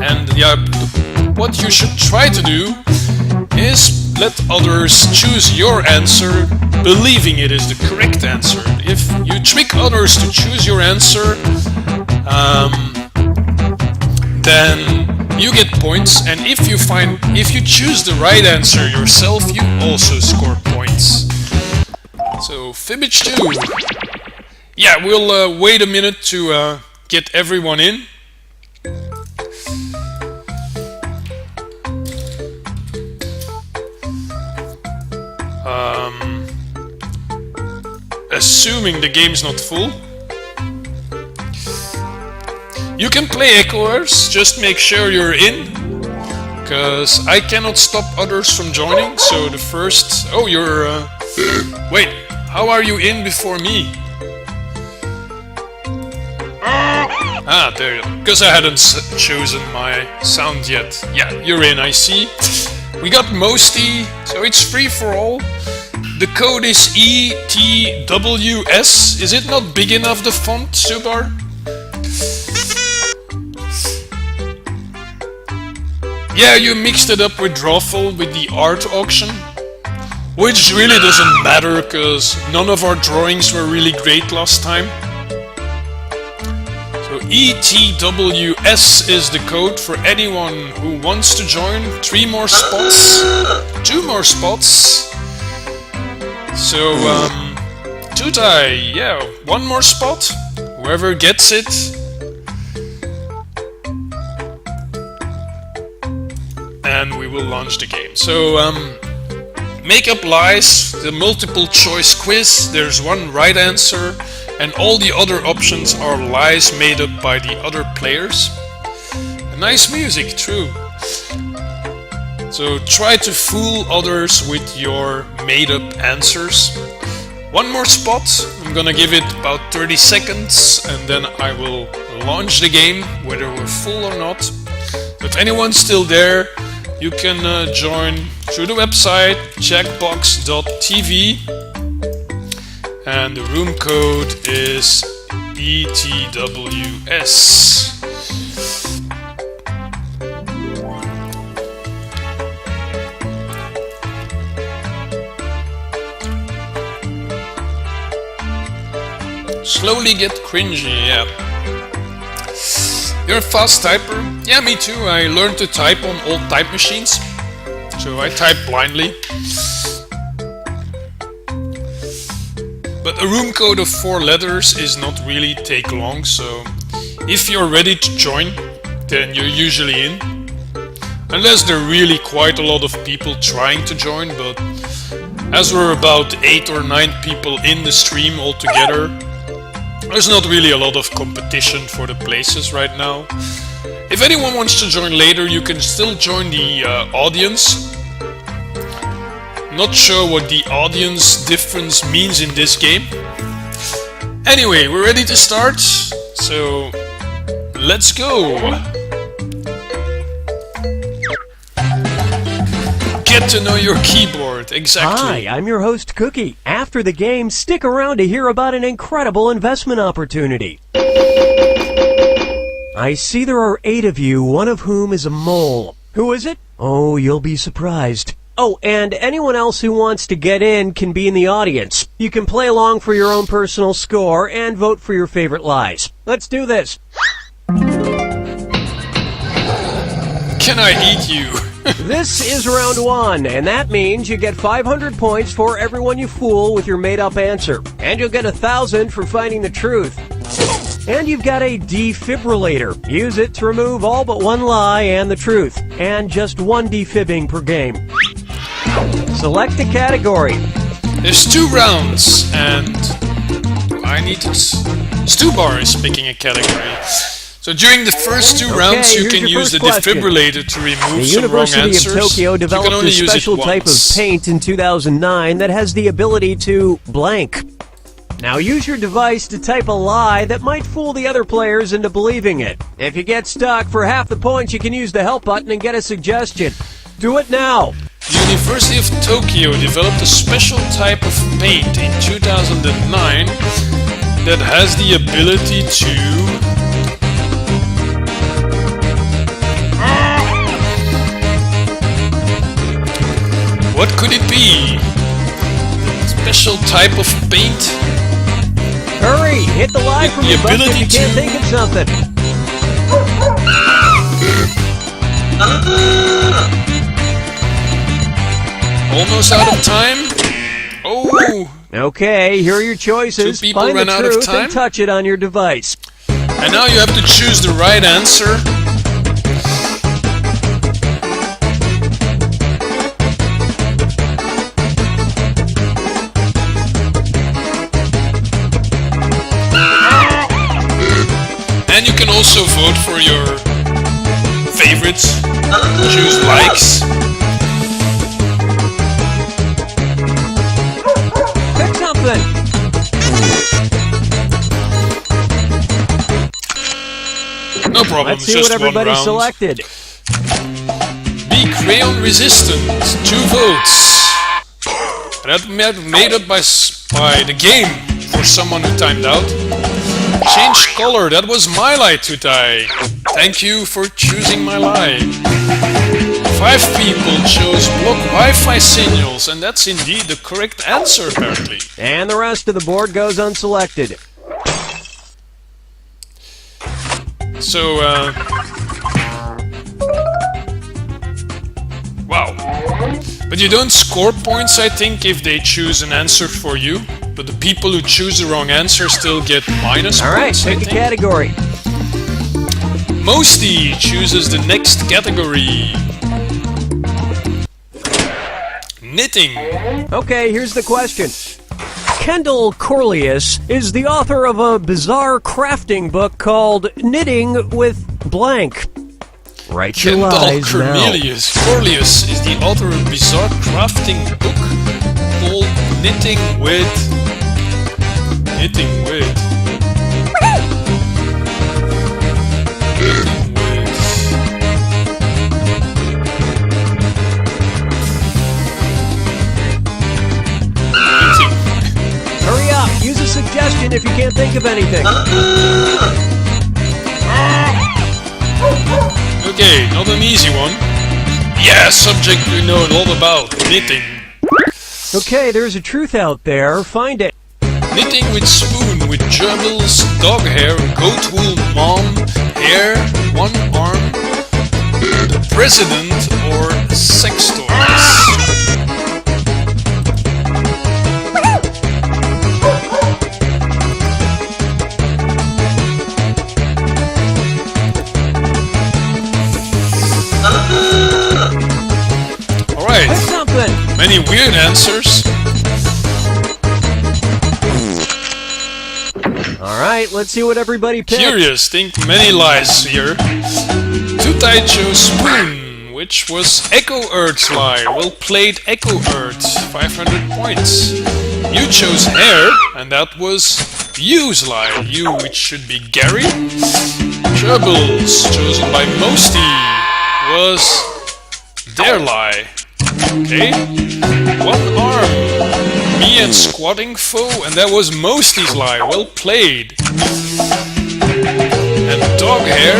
And yeah, what you should try to do is let others choose your answer, believing it is the correct answer. If you trick others to choose your answer, then you get points, and if you choose the right answer yourself, you also score points. So Fibbage 2. Yeah, we'll wait a minute to get everyone in. Assuming the game's not full. You can play Echoers, just make sure you're in, because I cannot stop others from joining, so the first... Oh, you're... Wait, how are you in before me? Ah, there you go, because I hadn't chosen my sound yet. Yeah, you're in, I see. We got Mosty, so it's free for all. The code is ETWS. Is it not big enough, the font, Subar? Yeah, you mixed it up with Drawful with the art auction, which really doesn't matter because none of our drawings were really great last time. So ETWS is the code for anyone who wants to join. 3 more spots, 2 more spots. So Tutai, yeah, 1 more spot. Whoever gets it. And we will launch the game. So, make up lies, the multiple choice quiz, there's 1 right answer, and all the other options are lies made up by the other players. Nice music, true. So try to fool others with your made up answers. 1 more spot, I'm gonna give it about 30 seconds, and then I will launch the game, whether we're full or not. If anyone's still there, you can join through the website jackbox.tv, and the room code is ETWS. Slowly get cringy, yeah. You're a fast typer? Yeah, me too. I learned to type on old type machines, so I type blindly. But a room code of 4 letters is not really take long, so if you're ready to join, then you're usually in. Unless there are really quite a lot of people trying to join, but as we're about 8 or 9 people in the stream altogether, there's not really a lot of competition for the places right now. If anyone wants to join later, you can still join the audience. Not sure what the audience difference means in this game. Anyway, we're ready to start, so let's go! Get to know your keyboard, exactly. Hi, I'm your host, Cookie. After the game, stick around to hear about an incredible investment opportunity. I see there are 8 of you, one of whom is a mole. Who is it? Oh, you'll be surprised. Oh, and anyone else who wants to get in can be in the audience. You can play along for your own personal score and vote for your favorite lies. Let's do this. Can I eat you? This is round 1, and that means you get 500 points for everyone you fool with your made-up answer. And you'll get 1,000 for finding the truth. And you've got a defibrillator. Use it to remove all but one lie and the truth. And just one defibbing per game. Select a category. There's 2 rounds, and I need to... Stu Bar is picking a category. So during the first 2 rounds, you here's can your use the first question. defibrillator to remove The some wrong University answers. of Tokyo You can developed only a use it special type of once. paint in 2009 that has the ability to blank. Now use your device to type a lie that might fool the other players into believing it. If you get stuck, for half the points you can use the help button and get a suggestion. Do it now. The University of Tokyo developed a special type of paint in 2009 that has the ability to... What could it be? Special type of paint? Hurry, hit the lie from The your button if ability you can't to- think of something. Almost out of time? Oh! Okay, here are your choices. 2 people Find ran the out of truth time? and touch it on your device. And now you have to choose the right answer. And you can also vote for your favorites. Choose likes. Pick something. No problem, Let's see just what one everybody round. selected. Be crayon resistant. 2 votes. That made up by the game for someone who timed out. Change color. That was my lie to die. Thank you for choosing my lie. 5 people chose block Wi-Fi signals, and that's indeed the correct answer apparently. And the rest of the board goes unselected. So, wow. But you don't score points, I think, if they choose an answer for you. But the people who choose the wrong answer still get minus All right, points, I pick a think. category. Mosty chooses the next category. Knitting. Okay, here's the question. Kendall Corlius is the author of a bizarre crafting book called Knitting with Blank. Write your Kendall lies now. Corlius is the author of a bizarre crafting book called Knitting with... Knitting with... Hurry up, use a suggestion if you can't think of anything. Okay, not an easy one. Yeah, subject we know a lot about. Knitting. Okay, there's a truth out there. Find it. Knitting with spoon with gerbils, dog hair, goat wool, mom, hair, one arm, the president, or sex toys. Alright, Pick something. many weird answers. All right, let's see what everybody picked. Curious, think many lies here. Tutai chose spoon, which was Echo Earth's lie. Well played, Echo Earth. 500 points. You chose hair, and that was Yu's lie. You, which should be Gary. Troubles, chosen by Mosty, was their lie. Okay. One arm. Me and squatting foe, and that was Mosty's lie. Well played. And dog hair,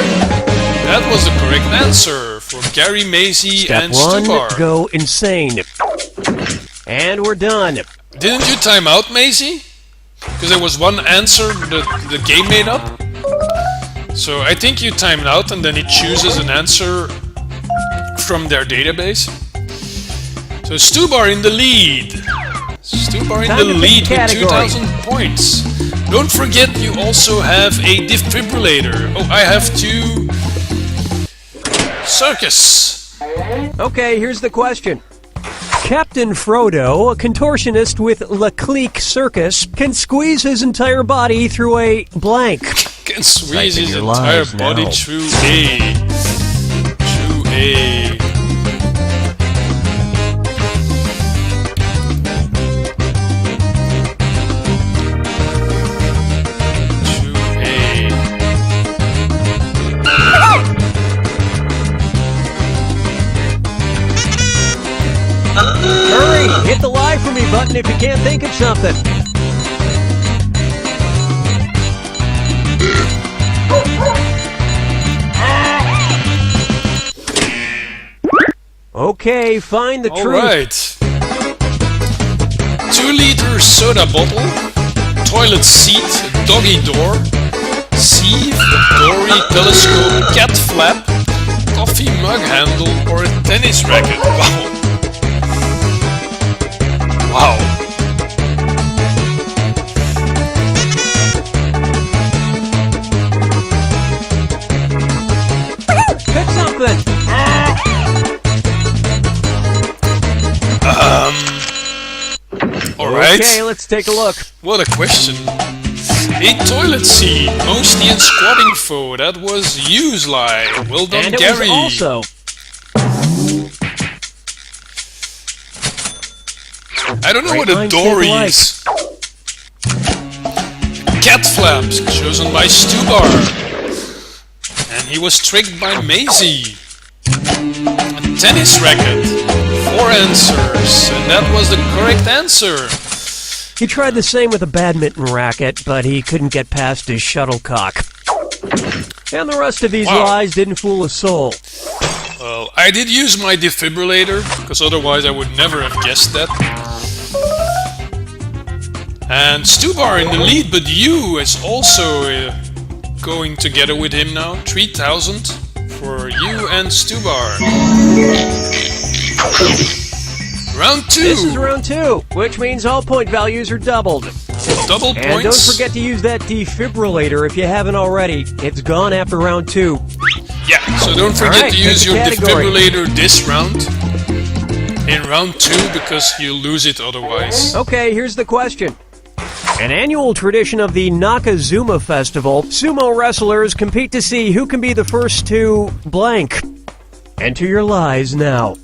that was the correct answer. for Gary, Maisie, Step and 1, Stubar. go insane. And we're done. Didn't you time out, Maisie? Because there was one answer that the game made up. So I think you timed out and then it chooses an answer from their database. So Stubar in the lead. Stubar in Time the to pick lead with category. 2,000 points. Don't forget you also have a defibrillator. Oh, I have 2 circus. Okay, here's the question. Captain Frodo, a contortionist with La Clique Circus, can squeeze his entire body through a blank. Can squeeze Type in his your entire lies body now. through a Hurry, hit the lie for me button if you can't think of something. Okay, find the truth. Alright. 2-liter soda bottle, toilet seat, doggy door, sieve, dory, telescope, cat flap, coffee mug handle, or a tennis racket. Wow. Wow. Pick something. Alright. Okay, let's take a look. What a question. A toilet seat, mostly in squatting foe. That was Uselie. Well done, And it Gary. was also I don't know Great what a minds think dory alike. is. Cat flaps, chosen by Stubar. And he was tricked by Maisie. A tennis racket. 4 answers, and that was the correct answer. He tried the same with a badminton racket, but he couldn't get past his shuttlecock. And the rest of these Wow. lies didn't fool a soul. Well, I did use my defibrillator, because otherwise I would never have guessed that. And Stubar in the lead, but you is also going together with him now. 3,000 for you and Stubar. Round 2. This is round 2, which means all point values are doubled. Double And points. don't forget to use that defibrillator if you haven't already. It's gone after round 2. Yeah, so don't forget Alright, to use pick a your category. defibrillator this round. In round 2, because you'll lose it otherwise. Okay, here's the question. An annual tradition of the Nakazuma Festival, sumo wrestlers compete to see who can be the first to blank. Enter your lies now.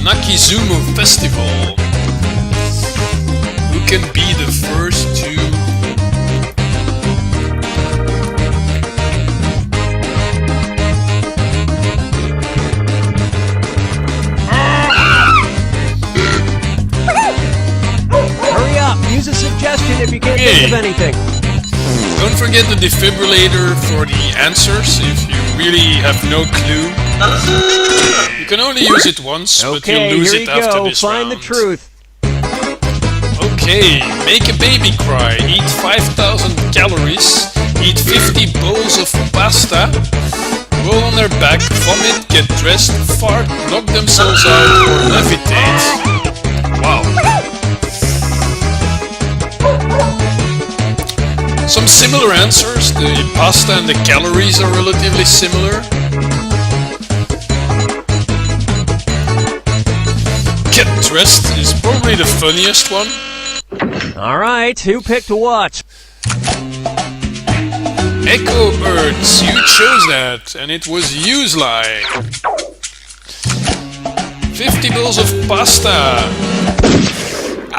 Nakizumo Festival. Who can be the first to... Hurry up, use a suggestion if you can't Okay. think of anything. Don't forget the defibrillator for the answers if you really have no clue. You can only use it once, but Okay, you'll lose here it you after go. this Find round. the truth. Okay, make a baby cry, eat 5,000 calories, eat 50 bowls of pasta, roll on their back, vomit, get dressed, fart, knock themselves out, or levitate. Wow. Some similar answers, the pasta and the calories are relatively similar. Get dressed is probably the funniest one. All right, who picked what? Echo Birds, you chose that, and it was Uselie. 50 bowls of pasta.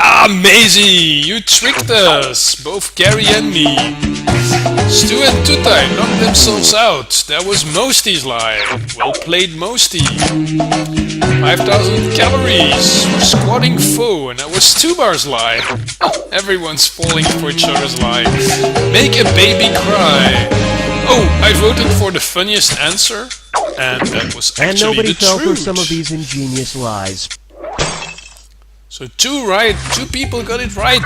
Ah, Maisie, you tricked us, both Gary and me. Stu and Tutai knocked themselves out. That was Mosty's lie. Well played, Mosty. 5,000 calories for squatting foe, and that was Stubar's lie. Everyone's falling for each other's lie. Make a baby cry. Oh, I voted for the funniest answer, and that was actually And nobody the fell for truth. some of these ingenious lies. So two people got it right.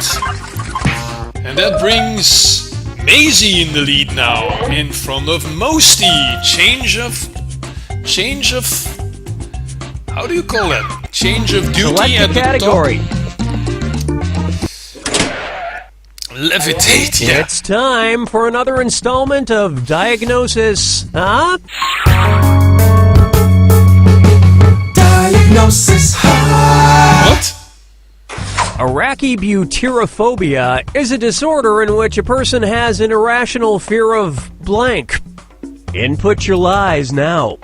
And that brings Maisie in the lead now, in front of Mosty. Change of, how do you call that? Change of duty Select at a the category. top. Levitate, yeah. It's time for another installment of Diagnosis, huh? Diagnosis What? Arachibutyrophobia is a disorder in which a person has an irrational fear of blank. Input your lies now.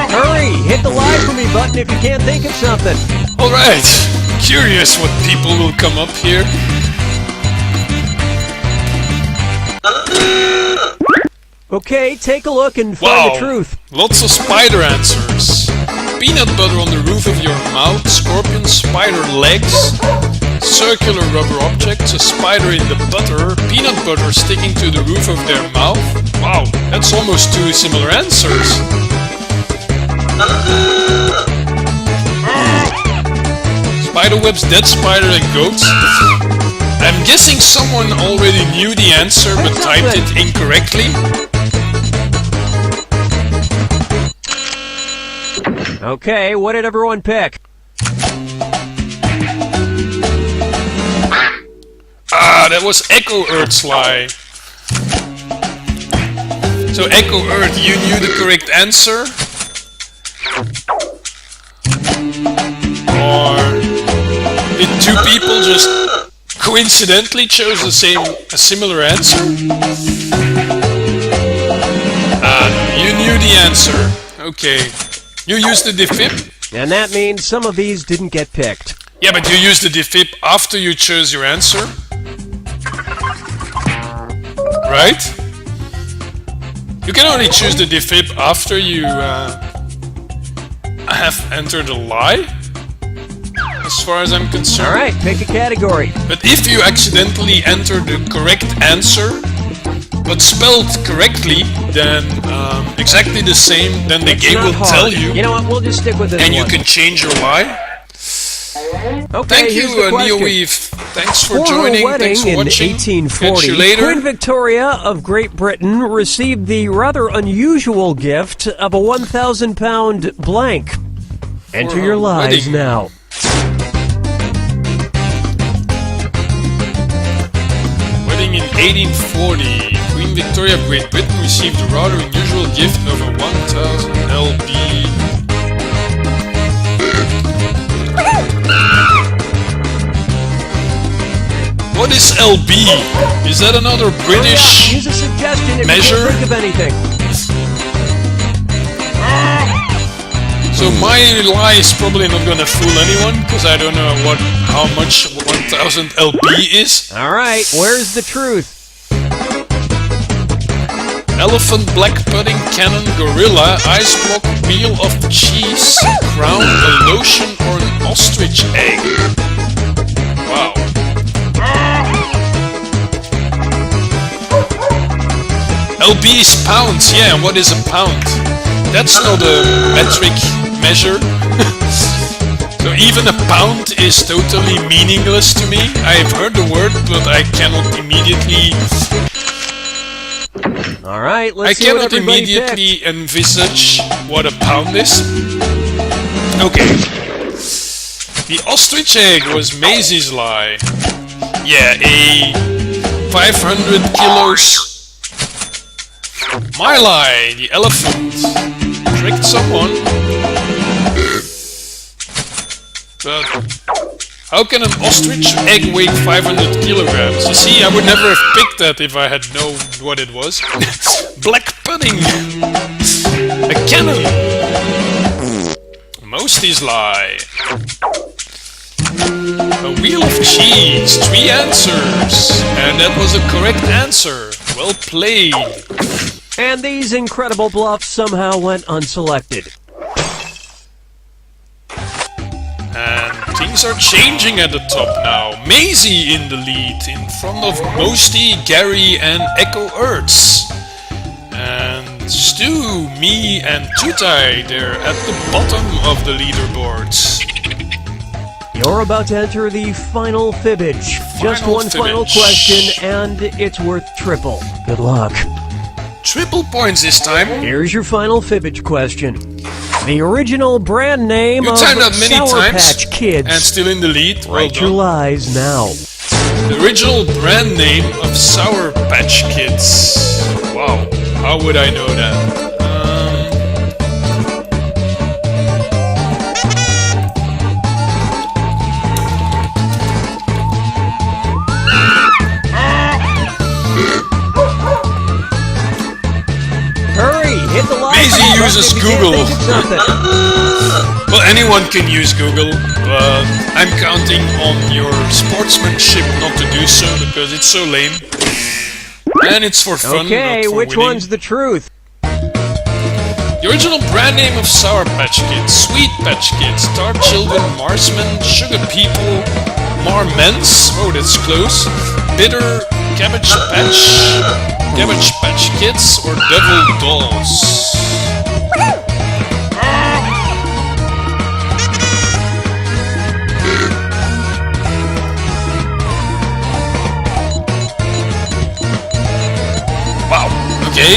Hurry, hit the lie for me button if you can't think of something. Alright. Curious what people will come up here. Okay, take a look and find the truth. Lots of spider answers. Peanut butter on the roof of your mouth, scorpion spider legs, circular rubber objects, a spider in the butter, peanut butter sticking to the roof of their mouth. Wow, that's almost two similar answers. Spider webs, dead spider and goats. I'm guessing someone already knew the answer but typed it incorrectly. Okay, what did everyone pick? Ah, that was Echo Earth's lie. So Echo Earth, you knew the correct answer? Or did two people just coincidentally chose a similar answer? Ah, you knew the answer. Okay. You used the defib? And that means some of these didn't get picked. Yeah, but you used the defib after you chose your answer. Right? You can only choose the defib after you have entered a lie, as far as I'm concerned. Alright, pick a category. But if you accidentally enter the correct answer, but spelled correctly, then exactly the same, then the game will tell you, You know what, we'll just stick with this and you one. can change your lie. Okay, Thank here's you, the question. NeoWeave. Thanks for For her joining. wedding Thanks for in watching. 1840, Catch you later. Queen Victoria of Great Britain received the rather unusual gift of a 1,000-pound blank. Enter her your lies wedding. now. Wedding in 1840. Queen Victoria of Great Britain received a rather unusual gift of a 1,000 LB. What is LB? Is that another British? Use a suggestion if measure? you can't think of anything. So my lie is probably not gonna fool anyone, because I don't know how much 1,000 LB is. Alright, where's the truth? Elephant, black pudding, cannon, gorilla, ice block, wheel of cheese, crown, a lotion, or an ostrich egg. Wow. LB is pounds, yeah, and what is a pound? That's not a metric measure. So even a pound is totally meaningless to me. I've heard the word, but I cannot immediately... Alright, I let's see what cannot everybody picked. immediately envisage what a pound is. Okay. The ostrich egg was Maisie's lie. Yeah, a 500 kilos. My lie, the elephant tricked someone. But how can an ostrich egg weigh 500 kilograms? You see, I would never have picked that if I had known what it was. Black pudding! A cannon! Mosty's lie. A wheel of cheese, 3 answers. And that was the correct answer. Well played. And these incredible bluffs somehow went unselected. And things are changing at the top now. Maisie in the lead, in front of Mosty, Gary, and Echo Ertz. And Stu, me, and Tutai, they're at the bottom of the leaderboards. You're about to enter the final fibbage. Just one final fibbage. question, and it's worth triple. Good luck. Triple points this time. Here's your final fibbage question. The original brand name You of timed out many Sour times Patch Kids. and still in the lead. Well Write your done. lies now. The original brand name of Sour Patch Kids. Wow, how would I know that? Hurry, hit the like Maisie button uses if you can't Google. think of something. Well, anyone can use Google, but I'm counting on your sportsmanship not to do so because it's so lame. And it's for fun, Okay, not for which winning. one's the truth? The original brand name of Sour Patch Kids, Sweet Patch Kids, Star Children, Marsmen, Sugar People, Marments, oh that's close, Bitter, Cabbage Patch Kids, or Devil Dolls. Wow, okay.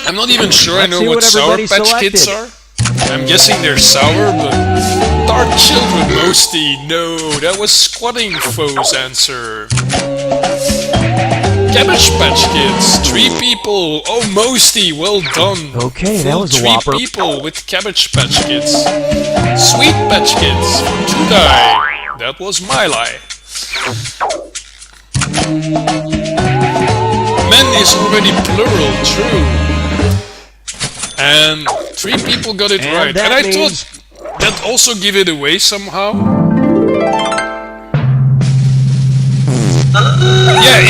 I'm not even sure I Let's know see what what Sour everybody Patch Kids are. I'm guessing they're sour, but Dark Children, Mosty. No, that was Squatting Foes answer. Cabbage Patch Kids, 3 people. Oh, Mosty, well done. Okay, that Full was a 3 whopper. people with Cabbage Patch Kids. Sweet Patch Kids, Tudai. That was my lie. Men is already plural, true. And 3 people got it And right. that And I means- thought that also give it away somehow. Yeah,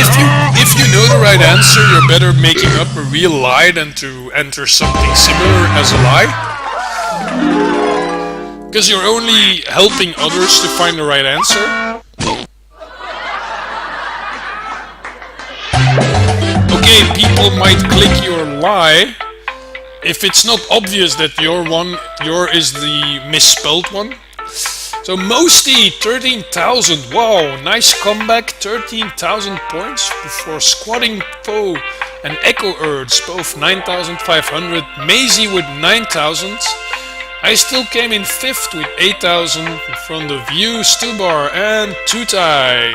if you know the right answer, you're better making up a real lie than to enter something similar as a lie. Because you're only helping others to find the right answer. Okay, people might click your lie if it's not obvious that your is the misspelled one. So Mosty, 13,000. Wow, nice comeback. 13,000 points for Squatting Foe and Echo Urge, both 9,500. Maisie with 9,000. I still came in 5th with 8,000 in front of you, Stubar and Tutai.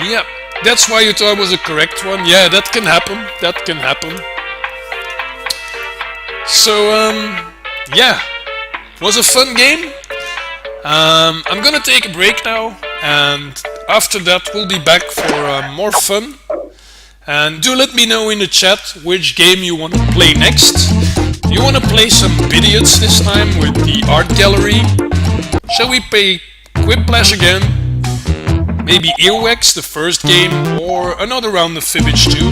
Yep, that's why you thought it was the correct one. Yeah, that can happen. That can happen. So, yeah, it was a fun game. I'm gonna take a break now, and after that we'll be back for more fun. And do let me know in the chat which game you want to play next. Do you want to play some Bidiots this time with the art gallery? Shall we play Quiplash again? Maybe Earwax, the first game, or another round of Fibbage 2?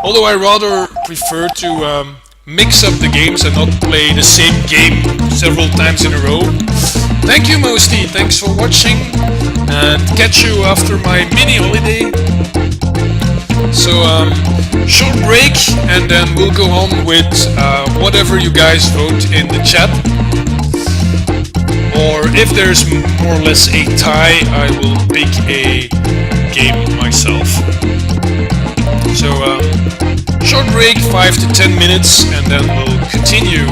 Although I rather prefer to mix up the games and not play the same game several times in a row. Thank you, Mosty. Thanks for watching, and catch you after my mini holiday. So, short break, and then we'll go on with whatever you guys vote in the chat. Or if there's more or less a tie, I will pick a game myself. So, short break, 5 to 10 minutes, and then we'll continue.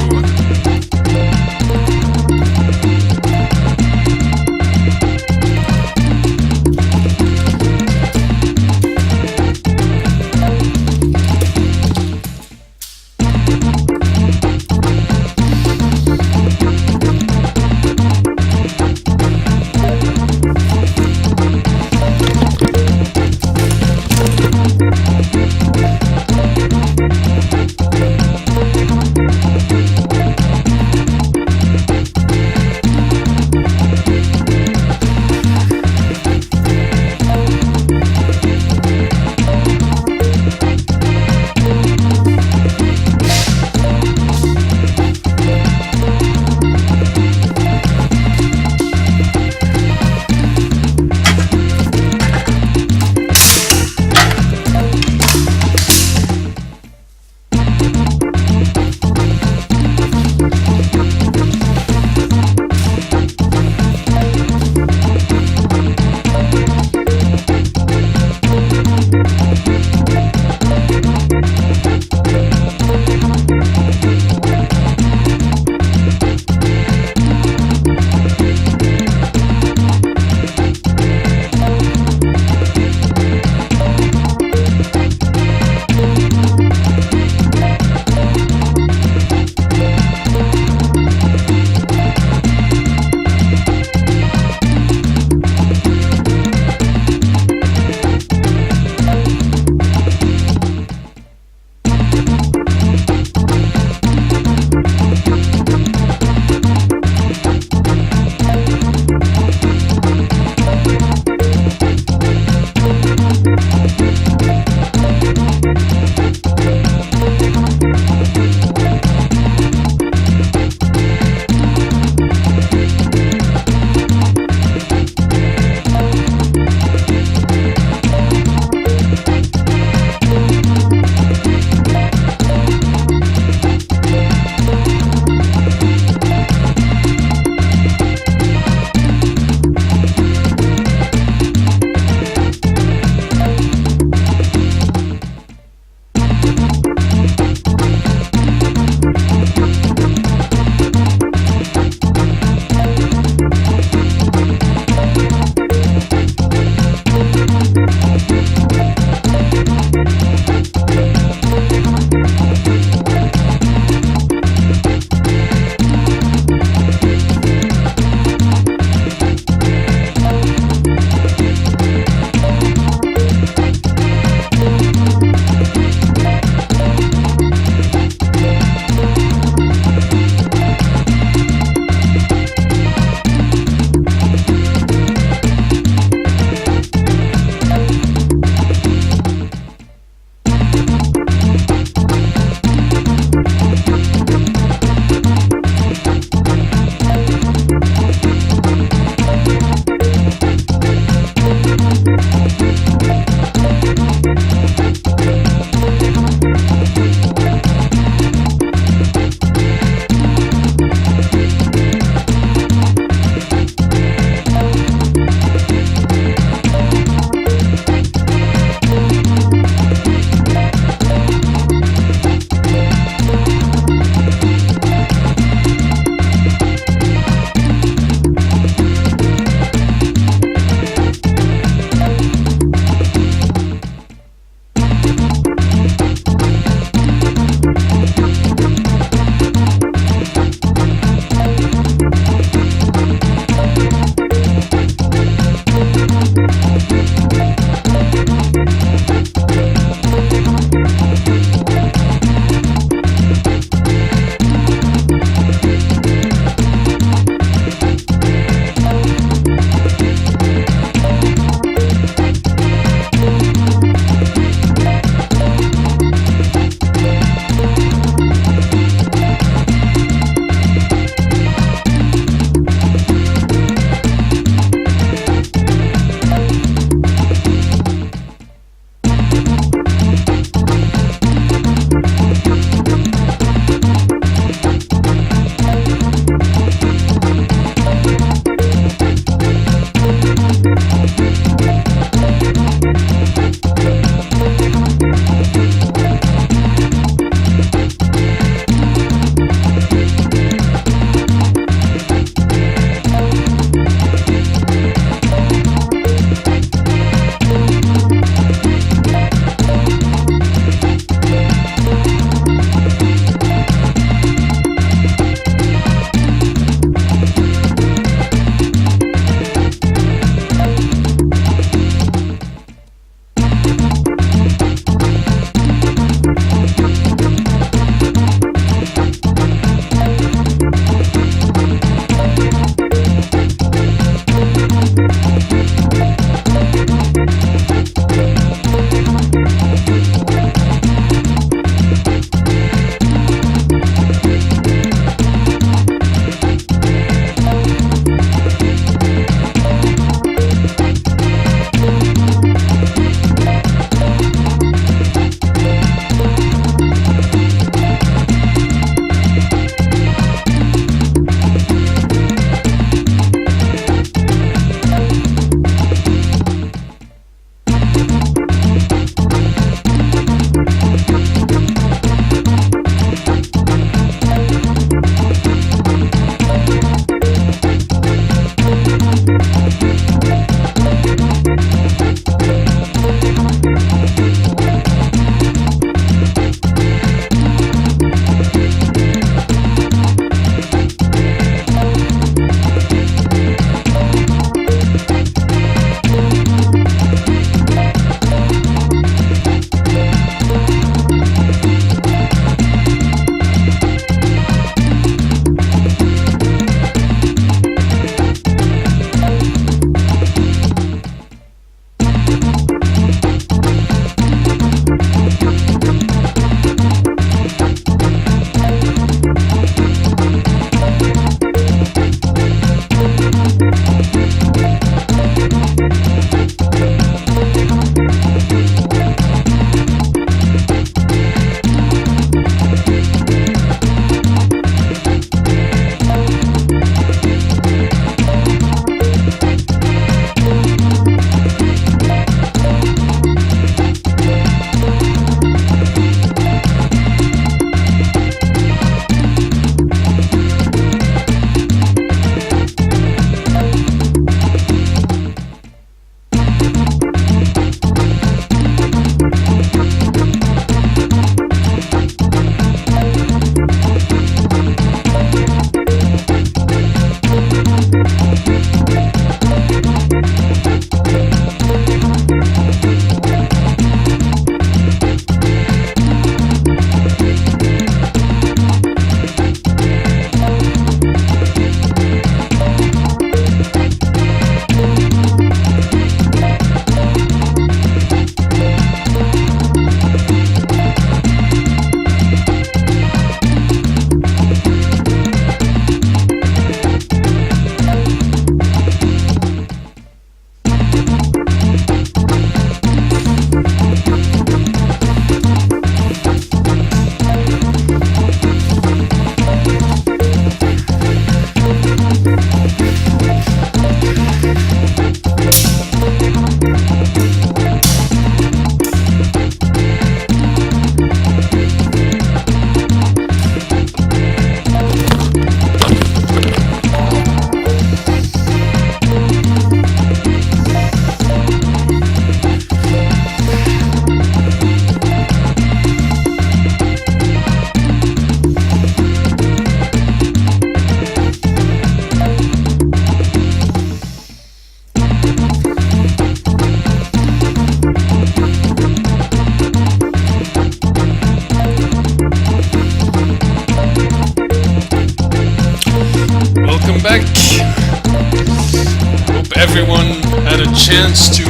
everyone had a chance to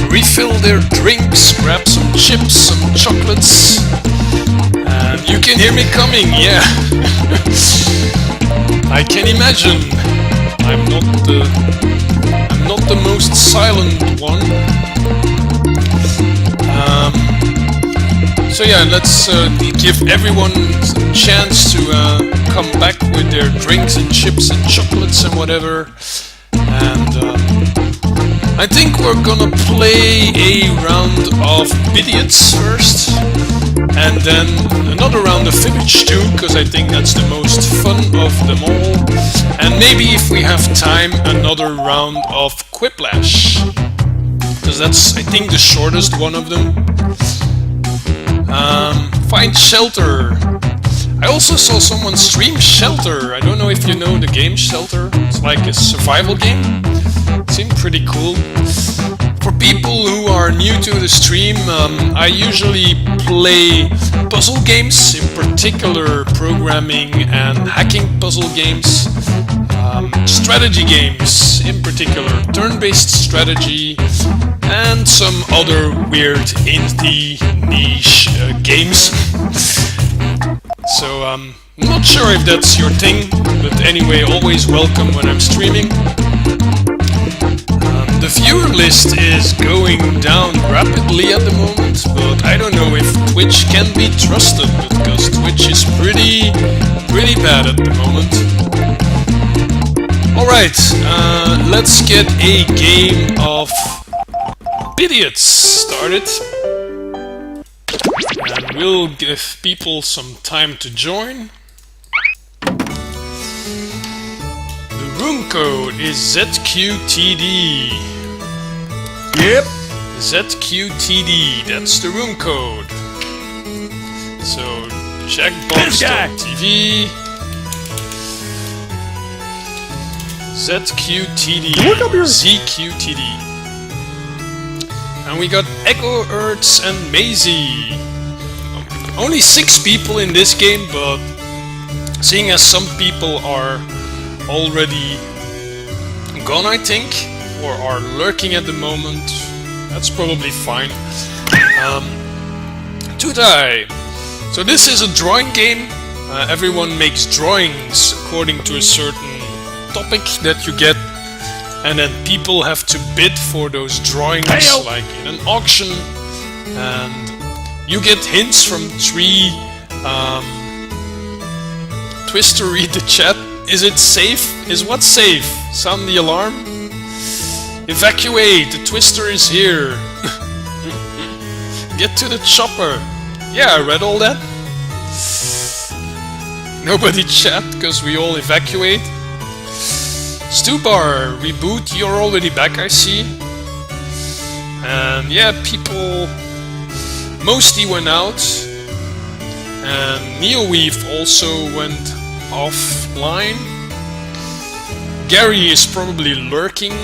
refill their drinks, grab some chips, some chocolates. And you can hear me coming, yeah. I can imagine. I'm not the most silent one. So yeah, let's give everyone a chance to come back with their drinks and chips and chocolates and whatever. And I think we're gonna play a round of Bidiots first, and then another round of Fibbage too, because I think that's the most fun of them all. And maybe if we have time, another round of Quiplash, because that's, I think, the shortest one of them. Find Shelter. I also saw someone stream Shelter. I don't know if you know the game Shelter. It's like a survival game. It seemed pretty cool. For people who are new to the stream, I usually play puzzle games, in particular programming and hacking puzzle games. Strategy games, in particular turn-based strategy, and some other weird indie niche games. So I'm not sure if that's your thing, but anyway, always welcome when I'm streaming. The viewer list is going down rapidly at the moment, but I don't know if Twitch can be trusted, because Twitch is pretty bad at the moment. Alright, let's get a game of Bidiots started. And we'll give people some time to join. The room code is ZQTD. Yep, ZQTD, that's the room code. So, Jackbox.tv. ZQTD, ZQTD. And we got Echo Earths and Maisie. Only 6 people in this game, but seeing as some people are already gone, I think, or are lurking at the moment, that's probably fine. Tudai. So this is a drawing game. Everyone makes drawings according to a certain topic that you get, and then people have to bid for those drawings, like in an auction, and you get hints from 3. Twister, read the chat. Is it safe? Is what safe? Sound the alarm? Evacuate, the Twister is here. Get to the chopper. Yeah, I read all that. Nobody chat, because we all evacuate. Stubar, reboot, you're already back, I see. And yeah, people mostly went out. And NeoWeave also went offline. Gary is probably lurking.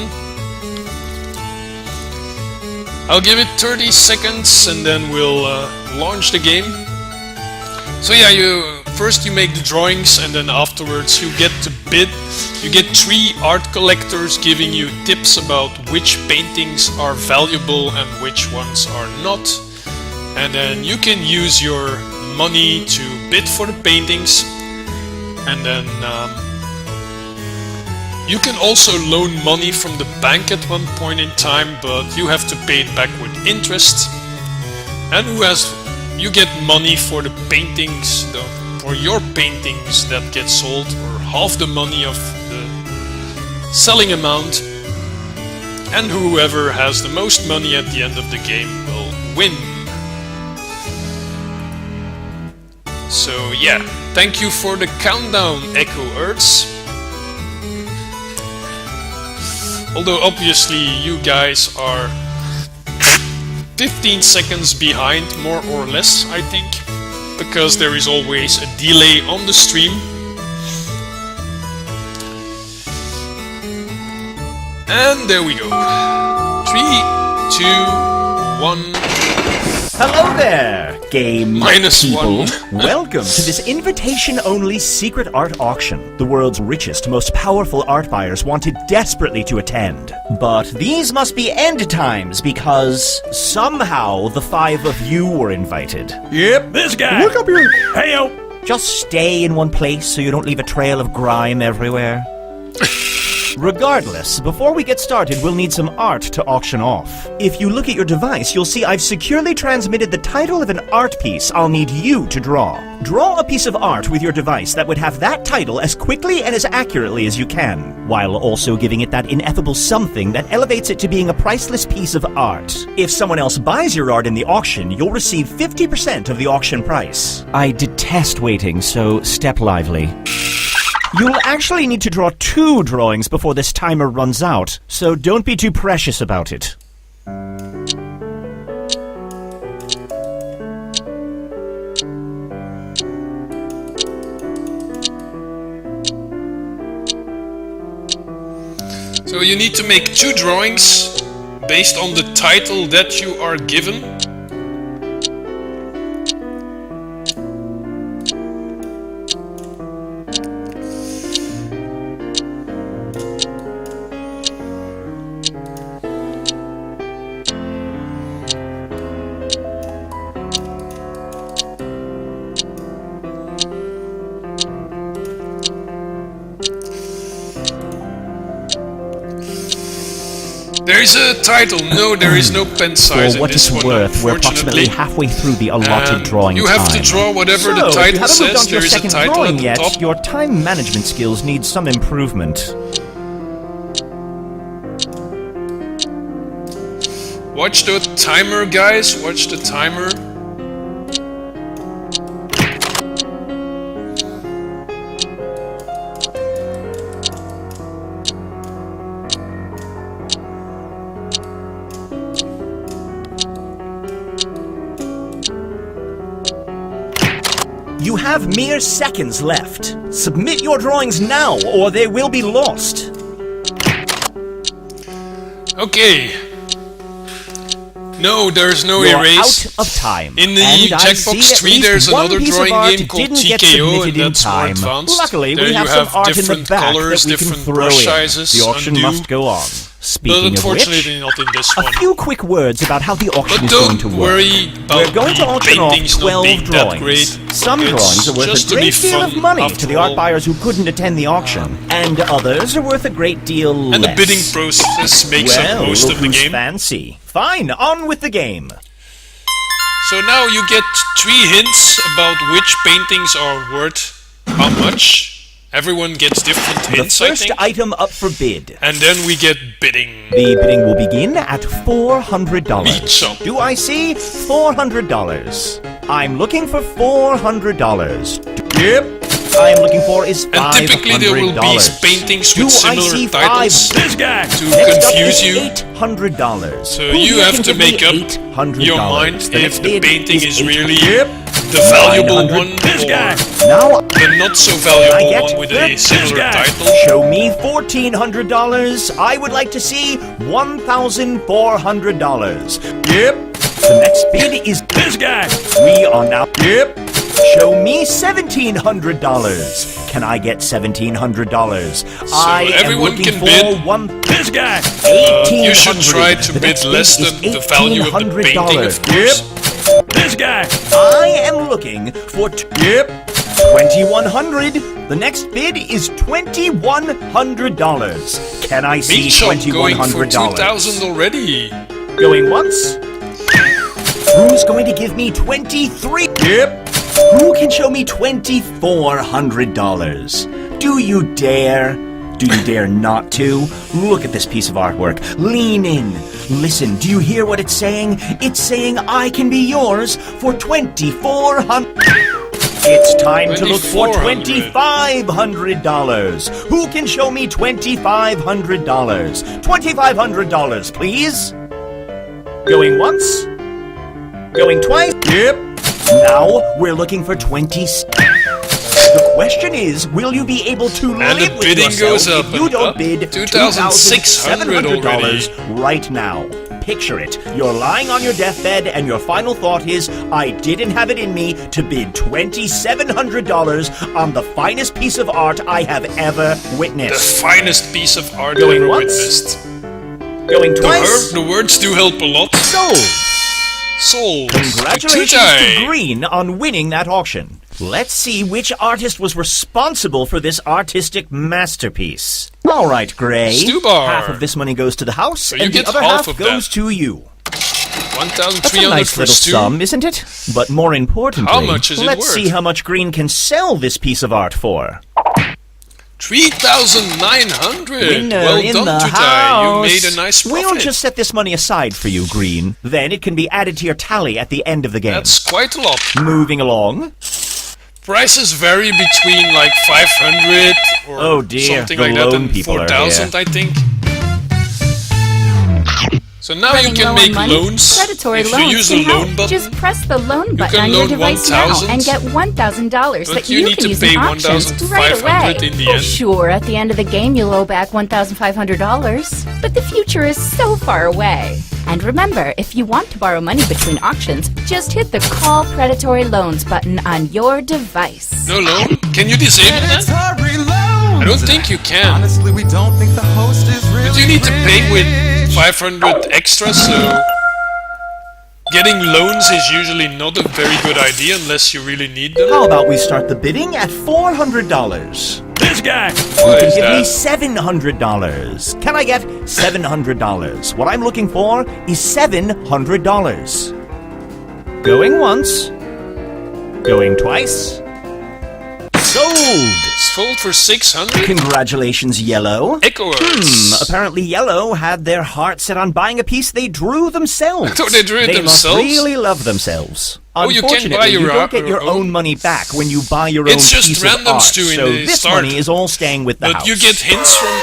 I'll give it 30 seconds and then we'll launch the game. So yeah, first you make the drawings, and then afterwards you get to bid. You get 3 art collectors giving you tips about which paintings are valuable and which ones are not. And then you can use your money to bid for the paintings. And then you can also loan money from the bank at one point in time, but you have to pay it back with interest. And you get money for the paintings, for your paintings that get sold, or half the money of the selling amount. And whoever has the most money at the end of the game will win. So yeah, thank you for the countdown, Echo Earths. Although obviously you guys are 15 seconds behind, more or less, I think, because there is always a delay on the stream. And there we go. 3, 2, 1. Hello there, game -1. people. Welcome to this invitation-only secret art auction. The world's richest, most powerful art buyers wanted desperately to attend. But these must be end times because somehow the 5 of you were invited. Yep, this guy. Look up here. Hey-o. Just stay in one place so you don't leave a trail of grime everywhere. Regardless, before we get started, we'll need some art to auction off. If you look at your device, you'll see I've securely transmitted the title of an art piece I'll need you to draw. Draw a piece of art with your device that would have that title as quickly and as accurately as you can, while also giving it that ineffable something that elevates it to being a priceless piece of art. If someone else buys your art in the auction, you'll receive 50% of the auction price. I detest waiting, so step lively. You'll actually need to draw 2 drawings before this timer runs out, so don't be too precious about it. So you need to make 2 drawings based on the title that you are given. There is a title. No, there is no pen size For what in this it's one, worth, we're approximately unfortunately. halfway through the allotted drawing You have time. to draw whatever So, the if you title haven't moved on says. to your There is a second title at drawing the yet, top. your time management skills need some improvement. Watch the timer, guys. Watch the timer. You have mere seconds left. Submit your drawings now, or they will be lost. Okay. No, there's no You're erase. out of time. In the And I Jackbox see at 3, least there's one another piece of drawing art game called didn't get TKO, and submitted in that's more time. advanced. Luckily, There we you have some art in the different back colors, that we can different throw brush in. sizes, The auction undo. must go on. But Speaking of which, unfortunately not in this a one. few quick words about how the auction But is going to don't work. worry about We're going to the auction off paintings not 12 being that drawings. great. Some It's drawings are worth just a to be great deal of fun money after to the art all. buyers who couldn't attend the auction, and others are worth a great deal less. And the bidding process makes up Well, most look of the who's game. fancy. Fine, on with the game. So now you get 3 hints about which paintings are worth how much. Everyone gets different The hints, I first think. item up for bid. And then we get bidding. The bidding will begin at $400. Meat shop. Do I see $400? I'm looking for $400. Yep. I am looking for is $500. And typically there will be paintings Do with I similar see titles This guy. to Next up confuse is you. $800. So Who you here have can to give me make up $800? your mind The if next the bid painting is really Yep. the valuable 900. one This guy. or Now the not so I valuable get one with a this similar guy. title. show me $1,400. I would like to see $1,400. Yep. The next bid is This guy. we are now. Yep. Show me $1,700. Can I get $1,700? I am everyone looking can for bid. This guy. You should try to The bid next less bid than is the value of the painting, of course. This guy. I am looking for $2,100. The next bid is $2,100. Can I see Meat shop going for $2,100? 2,000 already. Going once? Who's going to give me 23? Yep. Who can show me $2,400? Do you dare? Do you dare not to? Look at this piece of artwork. Lean in. Listen, do you hear what it's saying? It's saying I can be yours for $2,400. It's time to look for $2,500. Who can show me $2,500? $2,500, please. Going once? Going twice? Yep. Now we're looking for 20. The question is, will you be able to And live the with bidding yourself goes up if you and don't up. bid $2,600 $2,700 right now? picture it. You're lying on your deathbed and your final thought is, I didn't have it in me to bid $2,700 on the finest piece of art I have ever The witnessed. finest piece of art Going ever once. witnessed. Going twice. The words do help a lot. Sold. Sold. Congratulations to Tutai. Green on winning that auction. Let's see which artist was responsible for this artistic masterpiece. All right, Gray. Stubar. Half of this money goes to the house, So you and the get other half half of goes that. to you. 1,300 That's a nice for little Stu. sum, isn't it? But more importantly, How much is it let's worth? see how much Green can sell this piece of art for. 3,900. Winner Well in done, the Tutai. house. You made a nice profit. We'll just set this money aside for you, Green. Then it can be added to your tally at the end of the game. That's quite a lot. Moving along. Prices vary between like 500 or Oh dear, something the like that loan and people are 4,000, I think. So now Running you can low on make money? loans. Predatory If loans you use can the loan help. button, Just press the loan button can on your loan device now 1,000, and get $1,000 but that you you need can to use pay in auctions right 1,500 away. in the end. Sure, at the end of the game you'll owe back $1,500, but the future is so far away. And remember, if you want to borrow money between auctions, just hit the Call Predatory Loans button on your device. no loan? Can you disable that? I don't think you can. Honestly, we don't think the host is really But you need to pay with 500 extra, so getting loans is usually not a very good idea unless you really need them. How about we start the bidding at $400? This guy. What You is can give me that? $700. Can I get $700? What I'm looking for is $700. Going once. Going twice. Sold! Sold for 600? Congratulations, Yellow. Echo Arts. Apparently Yellow had their heart set on buying a piece they drew themselves. I thought they drew it They themselves? must really love themselves. Oh, you can buy Unfortunately, your you don't get your your own own. money back when you buy your It's own just piece random, of art. Stu, in So the this start. money is all staying with the But house. you get hints from an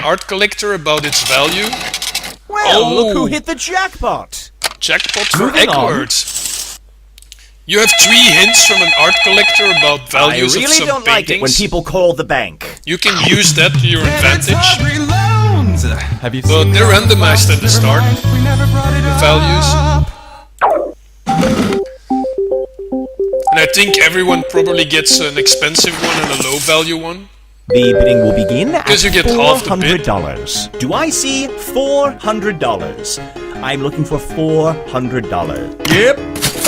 art collector about its value. Well, Oh. look who hit the jackpot. Jackpot for Moving Echo on. Arts. You have 3 hints from an art collector about I values of really some don't like it when paintings. people call the bank. You can use that to your advantage. Predatory loans. Have you But seen they're all the randomized at the thoughts? start. Never mind, we never brought it up. Values. And I think everyone probably gets an expensive one and a low value one. The bidding will begin at Because you get half the bid. $400. Do I see $400? I'm looking for $400. Yep.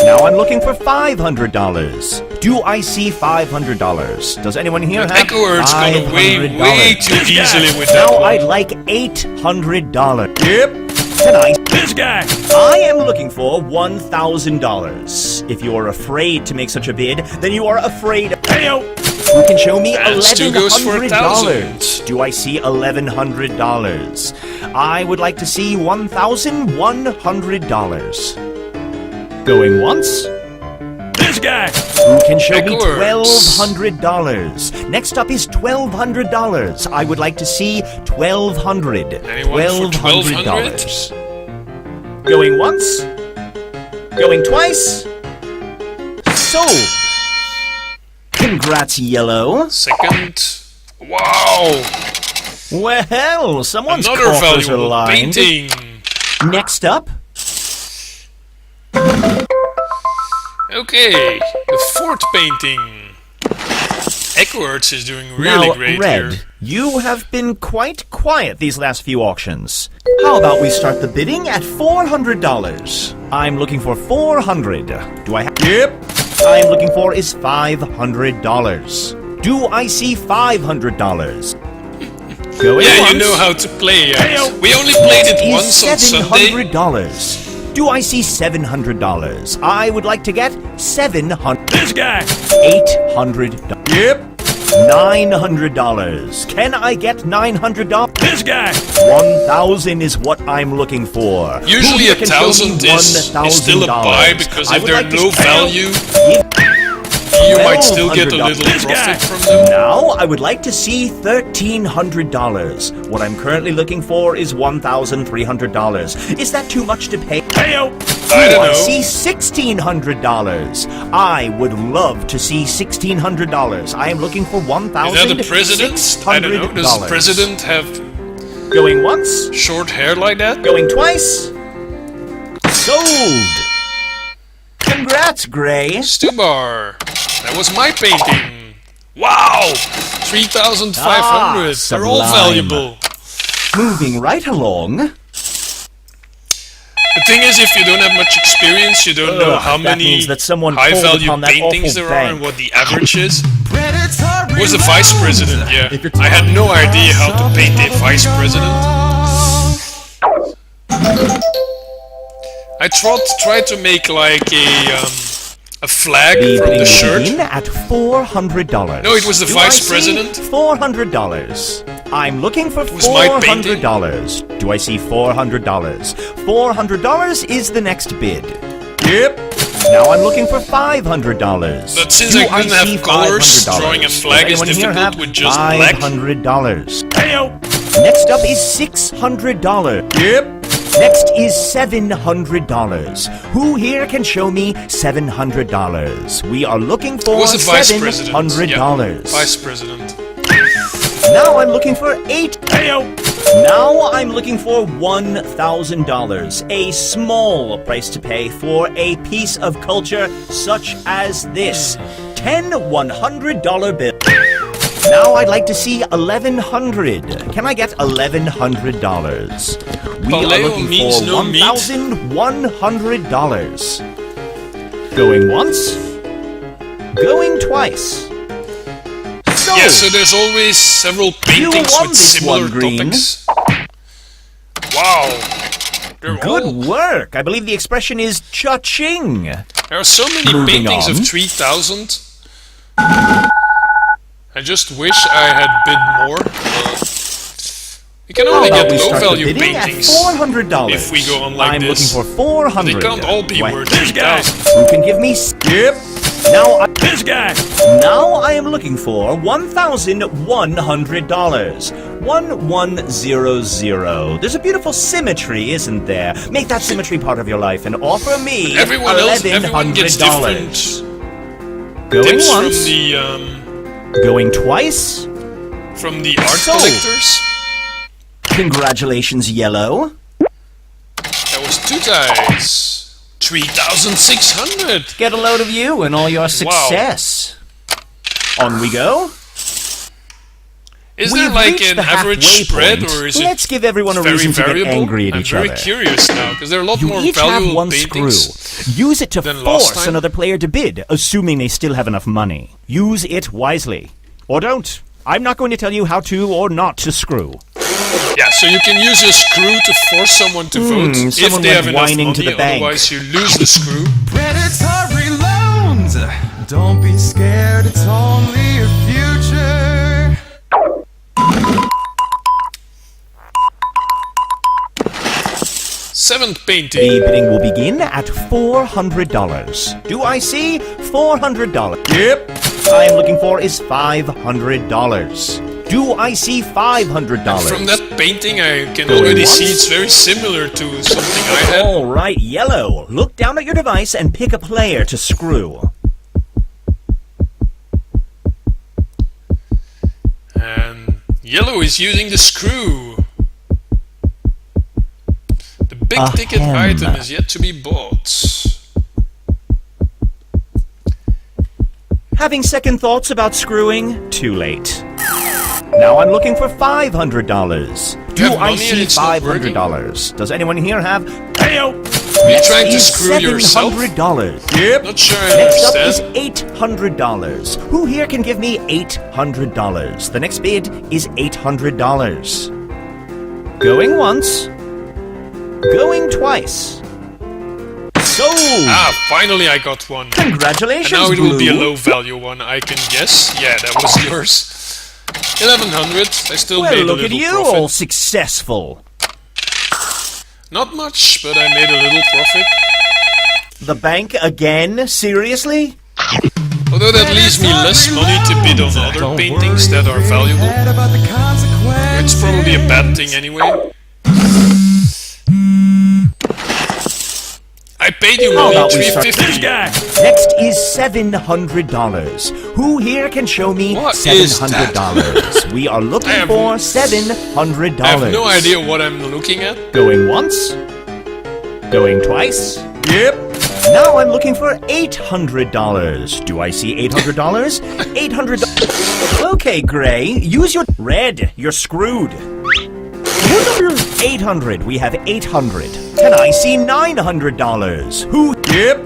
Now I'm looking for $500. Do I see $500? Does anyone here But have Echo Arts got away $500? way too easily with that Now one. I'd like $800. Yep. Can I? This guy. I am looking for $1,000. If you are afraid to make such a bid, then you are afraid. Heyo. You can show me And Stu goes for $1,100. Do I see $1,100? I would like to see $1,100. Going once. This guy. Who can show me Echo Arts. $1,200? Next up is $1,200. I would like to see $1,200. Anyone for $1,200. Going once. Going twice. Sold. Congrats, Yellow. Second. Wow! Well, someone's Another coffers are valuable lined. painting. Next up, Okay, the fourth painting. Echo Arts is doing really now, great Red, here. you have been quite quiet these last few auctions. How about we start the bidding at $400? I'm looking for $400. Do I have? Yep. I'm looking for is $500. Do I see $500? Going Yeah, once. you know how to play. We only played it Is once on Sunday. $700. Do I see $700? I would like to get $700. This guy. $800. Yep. $900. Can I get $900? This guy. 1,000 is what I'm looking for. Usually Who a can show me thousand is still a buy $1,000? because I if would they're like to low spend- value, Give- you might still get a $1,200. little This guy. profit from them. Now, I would like to see $1,300. What I'm currently looking for is $1,300. Is that too much to pay? Heyo. I don't I know. see $1,600. I would love to see $1,600. I am looking for Is that the president? I don't know. Does the $1,600. president have Going once. Short hair like that? Going twice. Sold. Congrats, Gray. Stubar. That was my painting. Wow! 3,500. They're all sublime. valuable. Moving right along. The thing is, if you don't have much experience, you don't know how that many means that someone called high-value upon that paintings awful there are bank. and what the average is. Predatory Was a vice loans. president, yeah. If you're I had no talking idea how to about paint a something vice president. I tried to make like a flag The from bidding the will shirt. begin at $400. No, it was the Do vice I see? president. $400. I'm looking for was my painting. $400. Do I see $400? $400 is the next bid. Yep. Now I'm looking for $500. But since Do I didn't have see colors, $500? drawing a flag Does is anyone here difficult have with just black. $500. Next up is $600. Yep. Next is $700. Who here can show me $700? We are looking It for was the vice president. $700. Yeah, vice president. Now I'm looking for Now I'm looking for $1,000. A small price to pay for a piece of culture such as this. 10 $100 bill. Now I'd like to see $1,100. Can I get $1,100? We are Paleo looking means for no meat. $1,100. Going once. Going twice. So, Yeah, so there's always several paintings won with this similar one, Green. topics. Wow. They're good all, work. I believe the expression is cha-ching. there are so many Moving paintings on. of 3,000. I just wish I had bid more. You can only How about get we start the low-value bidding at paintings. $400? if we go on like I'm this. looking for $400. They can't all be Wait, worth This guy. 3,000. Who can give me skip? This guy. Now I am looking for $1,100. 1100. There's a beautiful symmetry, isn't there? Make that symmetry part of your life and offer me Everyone gets different Going tips from once. Going twice. the art So- collectors. Congratulations, Yellow. That was 2 ties. 3,600. Get a load of you and all your success. On we go. Is We've there like reached an the average halfway spread, point. or is Let's it give everyone a very reason to variable? get angry at I'm each very other. curious now because there are a lot You more each have valuable one paintings. screw. Use it to than last force time. another player to bid, assuming they still have enough money. Use it wisely. Or don't. I'm not going to tell you how to or not to screw. Yeah, so you can use a screw to force someone to vote if someone they went have enough whining money. to the bank. Otherwise, you lose the screw. Predatory loans. Don't be scared, it's only your future. Seventh painting. The bidding will begin at $400. Do I see $400? Yep. I am looking for is $500. Do I see $500? From that painting, I can Going already once. see it's very similar to something I had. All right, Yellow. Look down at your device and pick a player to screw. And yellow is using the screw. The big A ticket hem. item is yet to be bought. Having second thoughts about screwing? Too late. Now I'm looking for $500. Do have I money and see it's not $500? Does anyone here have? Are you trying to Is screw yourself? $700. Yep. Not sure I Next up is understand. $800. Who here can give me $800? The next bid is $800. Going once. Going twice. Sold. Ah, finally I got one. And Congratulations, now it will be a Blue. low value one, I can guess. Yeah, that was yours. 1,100. I still Well, made a look at little you, profit. all successful. Not much, but I made a little profit. The bank again? Seriously? Although that leaves me less money to bid on other paintings that are valuable. About the consequences. It's probably a bad thing anyway. I I paid you How money, about we start- $350. This guy. Next is $700. Who here can show me What is $700? We are looking I have- for $700. I have no idea what I'm looking at. Going once. Going twice. Yep. Now I'm looking for $800. Do I see $800? $800. Okay, Gray, use your red. You're screwed. 800. We have 800. Can I see $900? Who? Yep.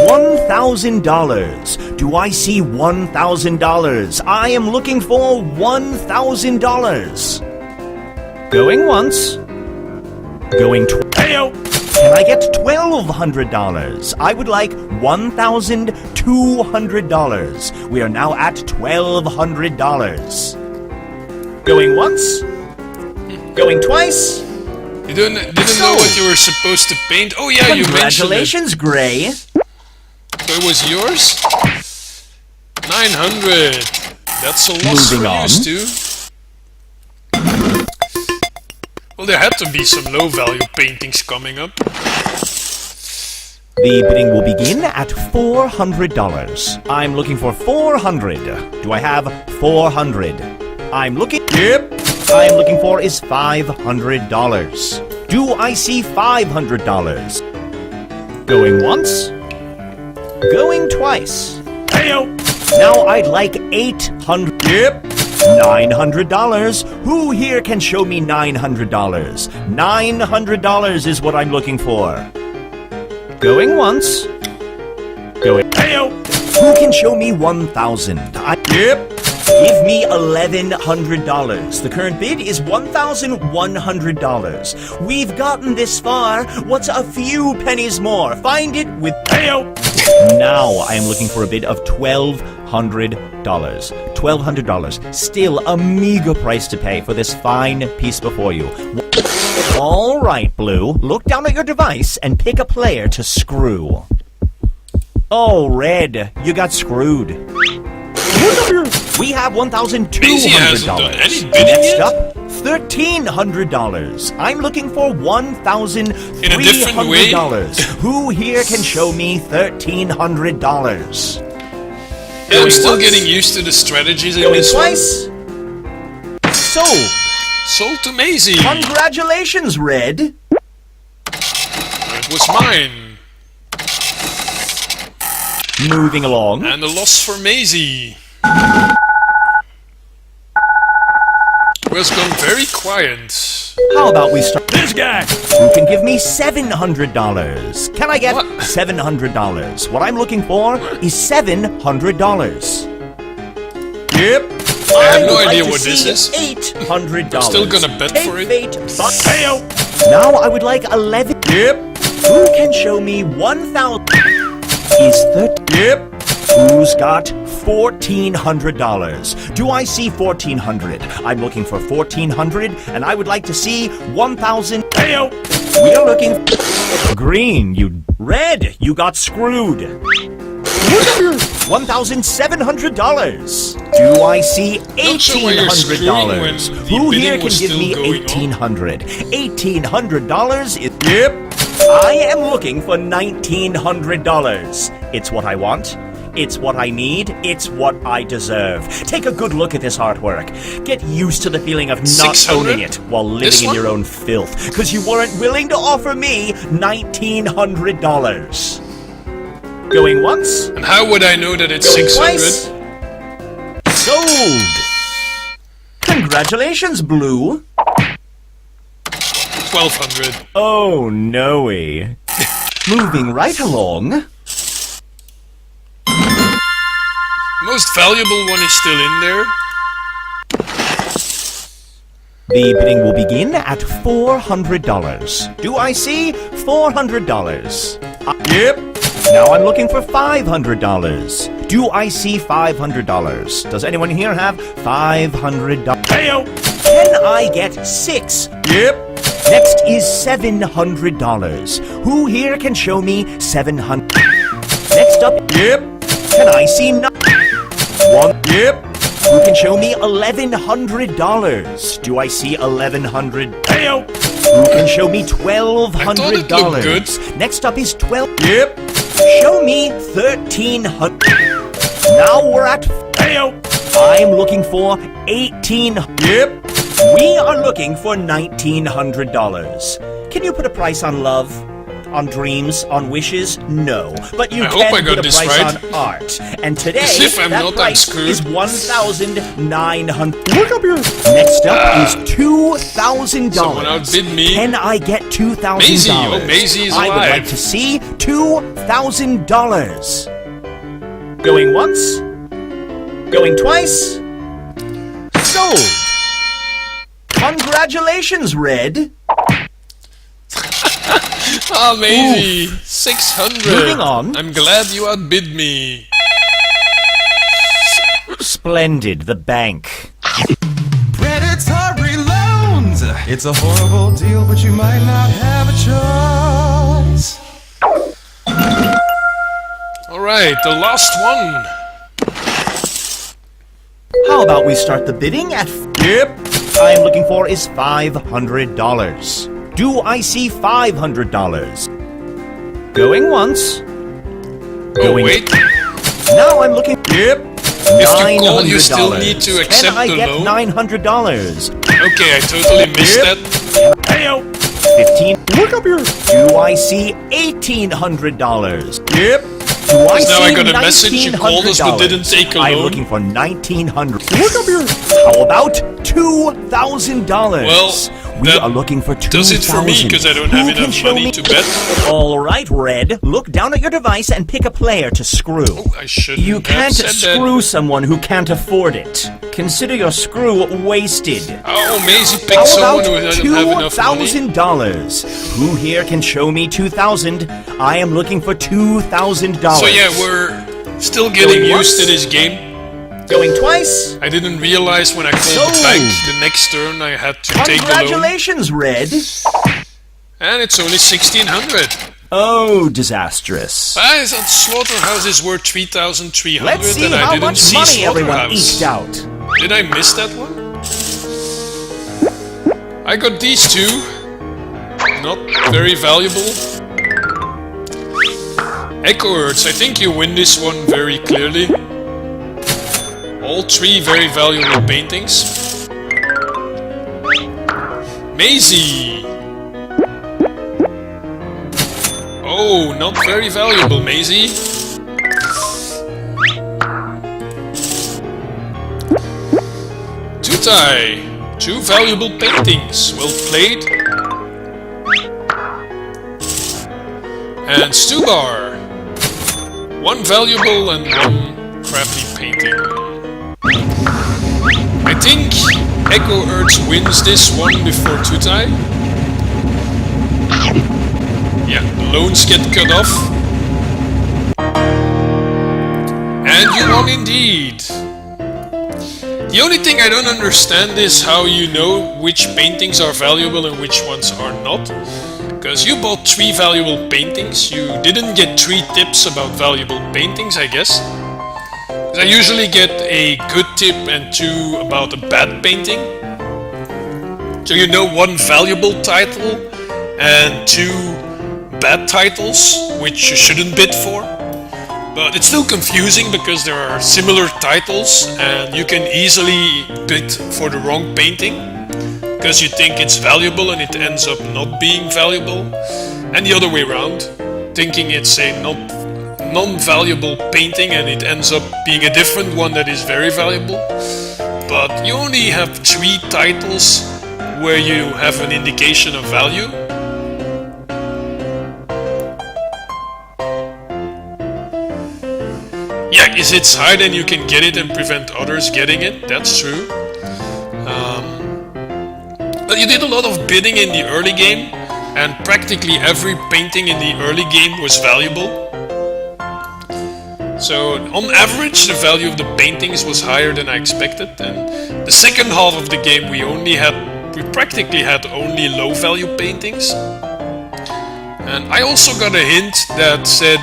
$1,000. Do I see $1,000? I am looking for $1,000. Going once. Going twice. Heyo. Can I get $1,200? I would like $1,200. We are now at $1,200. Going once. Going twice. You didn't know what you were supposed to paint? Oh yeah, you mentioned it. Congratulations, Gray. So it was yours? 900. That's a loss Moving for on. you, Stu. Well, there had to be some low-value paintings coming up. The bidding will begin at $400. I'm looking for 400. Do I have 400? I'm looking. Yep. I'm looking for is $500. Do I see $500? Going once. Going twice. Heyo. Now I'd like 800. Yep. $900. Who here can show me $900? $900 is what I'm looking for. Going once. Going. Heyo. Who can show me 1,000? Yep. Give me $1,100. The current bid is $1,100. We've gotten this far. What's a few pennies more? Find it with. Heyo. Now I am looking for a bid of $1,200. $1,200. Still a meager price to pay for this fine piece before you. All right, Blue. Look down at your device and pick a player to screw. Oh, Red, you got screwed. We have $1,200. Maisie hasn't done any bidding Next yet? up, $1,300. I'm looking for $1,300. In a different way? Who here can show me $1,300? Yeah, I'm still getting used to the strategies in Going this one. twice. Sold. Sold to Maisie. Congratulations, Red. It was mine. Moving along. And a loss for Maisie. It was gone very quiet. How about we start? This guy. Who can give me $700? Can I get What? $700? What I'm looking for is $700. Yep. I have no would idea like to what this see is. $800. I'm still gonna bet Take for it. fate, but Heyo. now I would like 11. Yep. Who can show me 1,000? Is 30. Yep. Who's got $1,400? Do I see 1,400? I'm looking for 1,400, and I would like to see 1,000. Heyo. We are looking. Green, you. Red, you got screwed. $1,700. Do I see Not sure why you're screwing when $1,800? the Who bidding here can was give still me going on? $1,800? $1,800 is. Yep. I am looking for $1,900. It's what I want. It's what I need. It's what I deserve. Take a good look at this artwork. Get used to the feeling of not 600? owning it while This living in one? your own filth. Because you weren't willing to offer me $1,900. Going once. And how would I know that it's Going 600? twice. Sold. Congratulations, Blue. 1200. Oh, no-y. Moving right along. Most valuable one is still in there. The bidding will begin at $400. Do I see $400? Yep. Now I'm looking for $500. Do I see $500? Does anyone here have $500? Heyo. Can I get 6? Yep. Next is $700. Who here can show me $700? Next up, yep. Can I see 1? Yep. Who can show me $1,100? Do I see $1,100? Heyo. Who can show me I thought it looked $1,200? good. Next up is 12. Yep. Show me 1,300. Now we're at. Heyo. I'm looking for 18. Yep. We are looking for $1,900. Can you put a price on love? On dreams? On wishes? No. But you I hope I can got put a this price right. on art. And today, As if I'm that not, I'm price screwed. is $1,900. Look up here. Next up is $2,000. Someone outbid me. Can I get $2,000? Maisie, oh, Maisie is I would alive. like to see $2,000. Going once. Going twice. Sold. Congratulations, Red. Ah, Maisie, 600. Moving on. I'm glad you outbid me. Splendid, the bank. Predatory loans. It's a horrible deal, but you might not have a choice. Alright, the last one. How about we start the bidding at... Yep. I'm looking for is $500. Do I see $500? Going once. Oh, Going wait. Now I'm looking... Yep. If you call, you still need to accept Can I the get loan? $900? Okay, I totally missed Yep. that. Heyo. 15. Look up here. Do I see $1,800? Yep. Do I Now see I got a message, you called us but didn't take a I'm loan. looking for $1,900. Look up here. How about $2,000? Well, we that are looking for $2,000. does it for me, because I don't have Who can enough show money me- to bet. All right, Red. Look down at your device and pick a player to screw. Oh, I shouldn't You have can't said screw that. someone who can't afford it. Consider your screw wasted. Oh, Maisie How picked someone about who doesn't have enough money. $2,000? Who here can show me $2,000? I am looking for $2,000. So yeah, we're still getting Going used to once. this game. Going twice. I didn't realize when I called the Sold. bank the next turn I had to take the loan. Congratulations, Red. And it's only 1,600. Oh, disastrous. I thought Slaughterhouse is worth 3,300 Let's see and I how didn't much see money everyone Slaughterhouse. eked out. Did I miss that one? I got these two. Not very valuable. Echo Earths, I think you win this one very clearly. All three very valuable paintings. Maisie! Oh, not very valuable, Maisie. Tutai! Two valuable paintings. Well played. And Stubar. One valuable and one crappy painting. I think Echo Earths wins this one before Tutai. Yeah, the loans get cut off. And you won indeed. The only thing I don't understand is how you know which paintings are valuable and which ones are not. Because you bought 3 valuable paintings, you didn't get 3 tips about valuable paintings, I guess. 'Cause I usually get a good tip and 2 about a bad painting. So you know 1 valuable title and 2 bad titles, which you shouldn't bid for. But it's still confusing because there are similar titles and you can easily bid for the wrong painting because you think it's valuable and it ends up not being valuable, and the other way around, thinking it's a non-valuable painting and it ends up being a different one that is very valuable. But you only have 3 titles where you have an indication of value. Yeah, is it's high and you can get it and prevent others getting it, that's true. But you did a lot of bidding in the early game, and practically every painting in the early game was valuable. So on average the value of the paintings was higher than I expected, and the second half of the game we practically had only low value paintings. And I also got a hint that said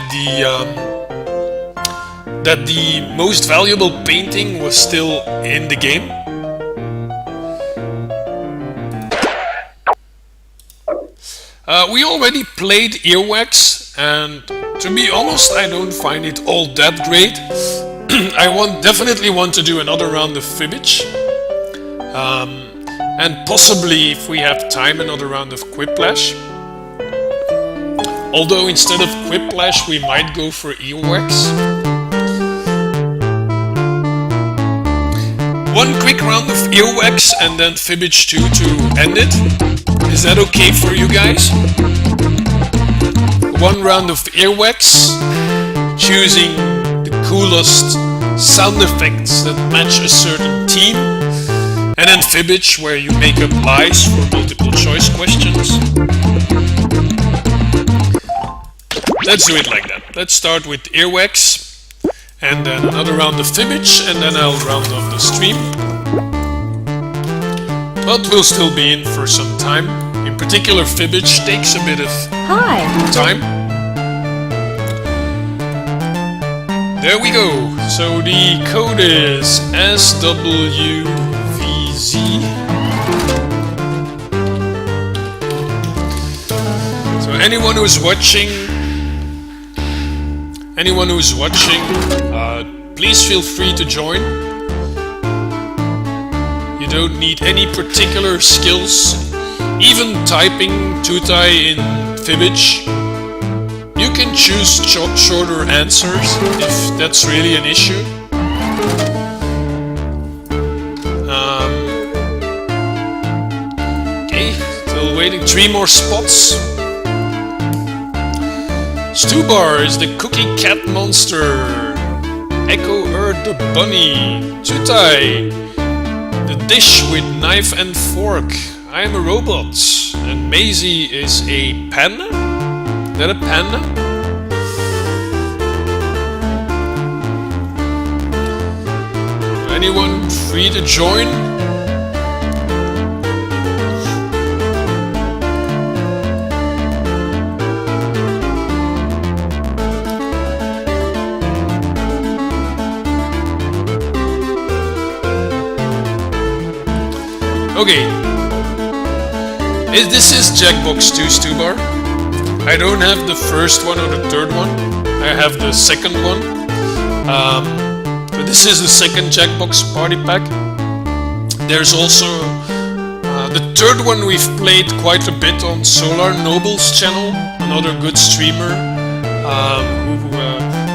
that the most valuable painting was still in the game. We already played Earwax, and to be honest, I don't find it all that great. I definitely want to do another round of Fibbage. And possibly, if we have time, another round of Quiplash. Although instead of Quiplash, we might go for Earwax. One quick round of Earwax and then Fibbage 2 to end it. Is that okay for you guys? One round of Earwax, choosing the coolest sound effects that match a certain team. And then Fibbage, where you make up lies for multiple choice questions. Let's do it like that. Let's start with Earwax. And then another round of Fibbage, and then I'll round off the stream. But we'll still be in for some time. In particular, Fibbage takes a bit of time. There we go. So the code is SWVZ. So anyone who's watching, please feel free to join. You don't need any particular skills. Even typing Tutai in Fibbage, you can choose shorter answers if that's really an issue. Okay, still waiting. 3 more spots. Stubar is the cookie cat monster. Echo the bunny. Tutai, the dish with knife and fork. I am a robot. And Maisie is a panda? Is that a panda? Anyone free to join? Okay. This is Jackbox 2 Stubar. I don't have the first one or the third one. I have the second one. This is the second Jackbox Party Pack. There's also the third one we've played quite a bit on Solar Noble's channel, another good streamer who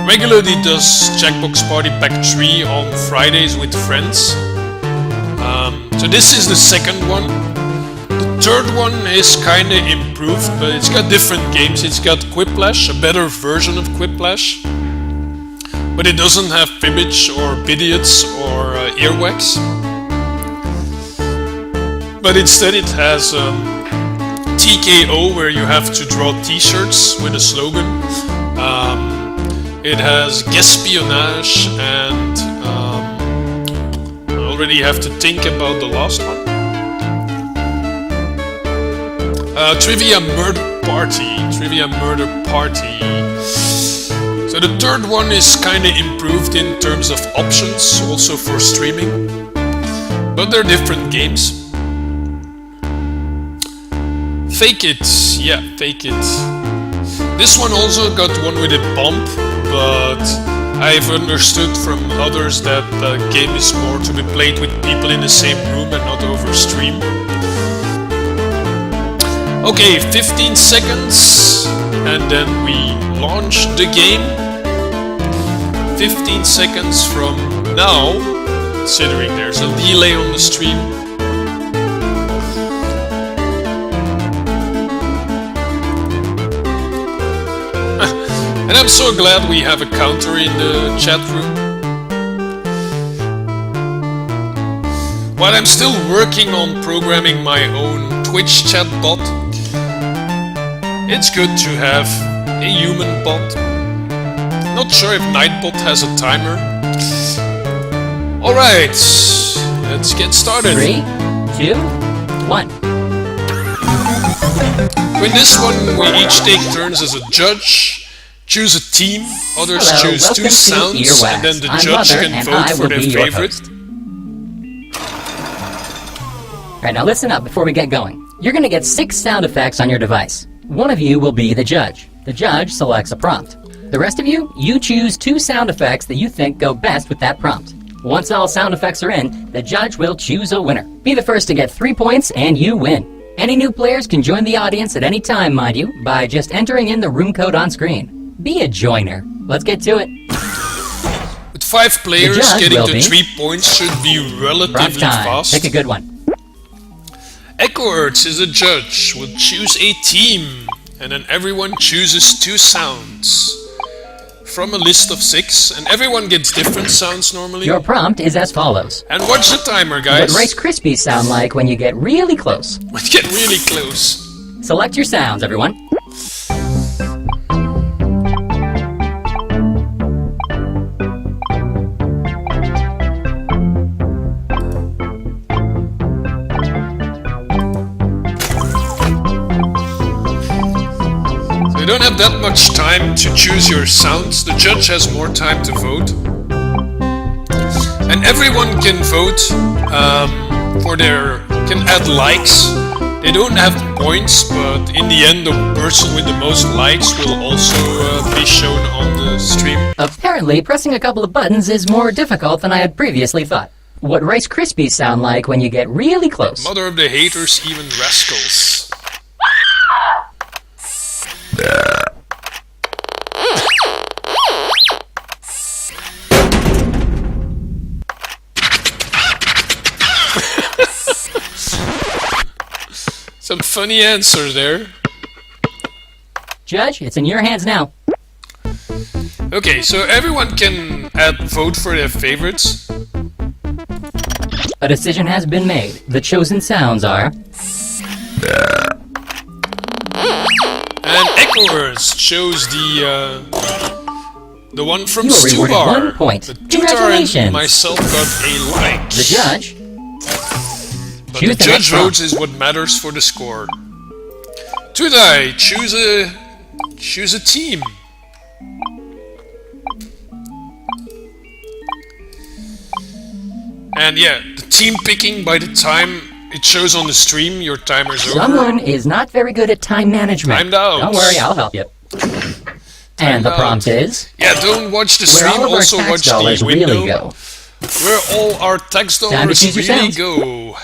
regularly does Jackbox Party Pack 3 on Fridays with friends. So this is the second one. The third one is kinda improved, but it's got different games. It's got Quiplash, a better version of Quiplash. But it doesn't have Fibbage or Bidiots or Earwax. But instead it has TKO, where you have to draw t-shirts with a slogan. It has Guespionage, and I already have to think about the last one. Trivia Murder Party. So the third one is kinda improved in terms of options, also for streaming. But they're different games. Fake It, yeah, Fake It. This one also got one with a bump, but I've understood from others that the game is more to be played with people in the same room and not over stream. Okay, 15 seconds, and then we launch the game. 15 seconds from now, considering there's a delay on the stream. And I'm so glad we have a counter in the chat room. While I'm still working on programming my own Twitch chat bot, it's good to have a human bot. Not sure if Nightbot has a timer. Alright, let's get started. 3, 2, 1. In this one, we each take turns as a judge, choose a team, others Hello, choose welcome 2 to sounds, Earwax. and then the I'm judge Mother, can and vote I for will their be your favorite. host. Alright, now listen up before we get going. You're gonna get 6 sound effects on your device. One of you will be the judge. The judge selects a prompt. The rest of you, you choose 2 sound effects that you think go best with that prompt. Once all sound effects are in, the judge will choose a winner. Be the first to get 3 points and you win. Any new players can join the audience at any time, mind you, by just entering in the room code on screen. Be a joiner. Let's get to it. With 5 players, judge getting will to be- 3 points should be Prompt relatively time. fast. Pick a good one. Echo Earths is a judge, will choose a team, and then everyone chooses 2 sounds from a list of 6, and everyone gets different sounds normally. Your prompt is as follows. And watch the timer, What guys. Rice Krispies sound like when you get really close? Let's get really close. Select your sounds, everyone. So you don't have that much time to choose your sounds. The judge has more time to vote. And everyone can vote can add likes. They don't have points, but in the end the person with the most likes will also be shown on the stream. Apparently, pressing a couple of buttons is more difficult than I had previously thought. What Rice Krispies sound like when you get really close? Mother of the haters, even rascals. Some funny answer there. Judge, it's in your hands now. Okay, so everyone can vote for their favorites. A decision has been made. The chosen sounds are... And Echo Earth chose the one from You are rewarded Stubar. 1 point. But Tutar Congratulations. and myself got a like. The judge... But choose the the next judge votes is what matters for the score. Tudai, choose a team. And yeah, the team picking by the time it shows on the stream, your timer's over. Someone is not very good at time management. Timed out. Don't worry, I'll help you. And the out. prompt is... Yeah, don't watch the Where stream, all of our also tax watch dollars the window. really go. Where all our tax Time to dollars choose your really sounds. go.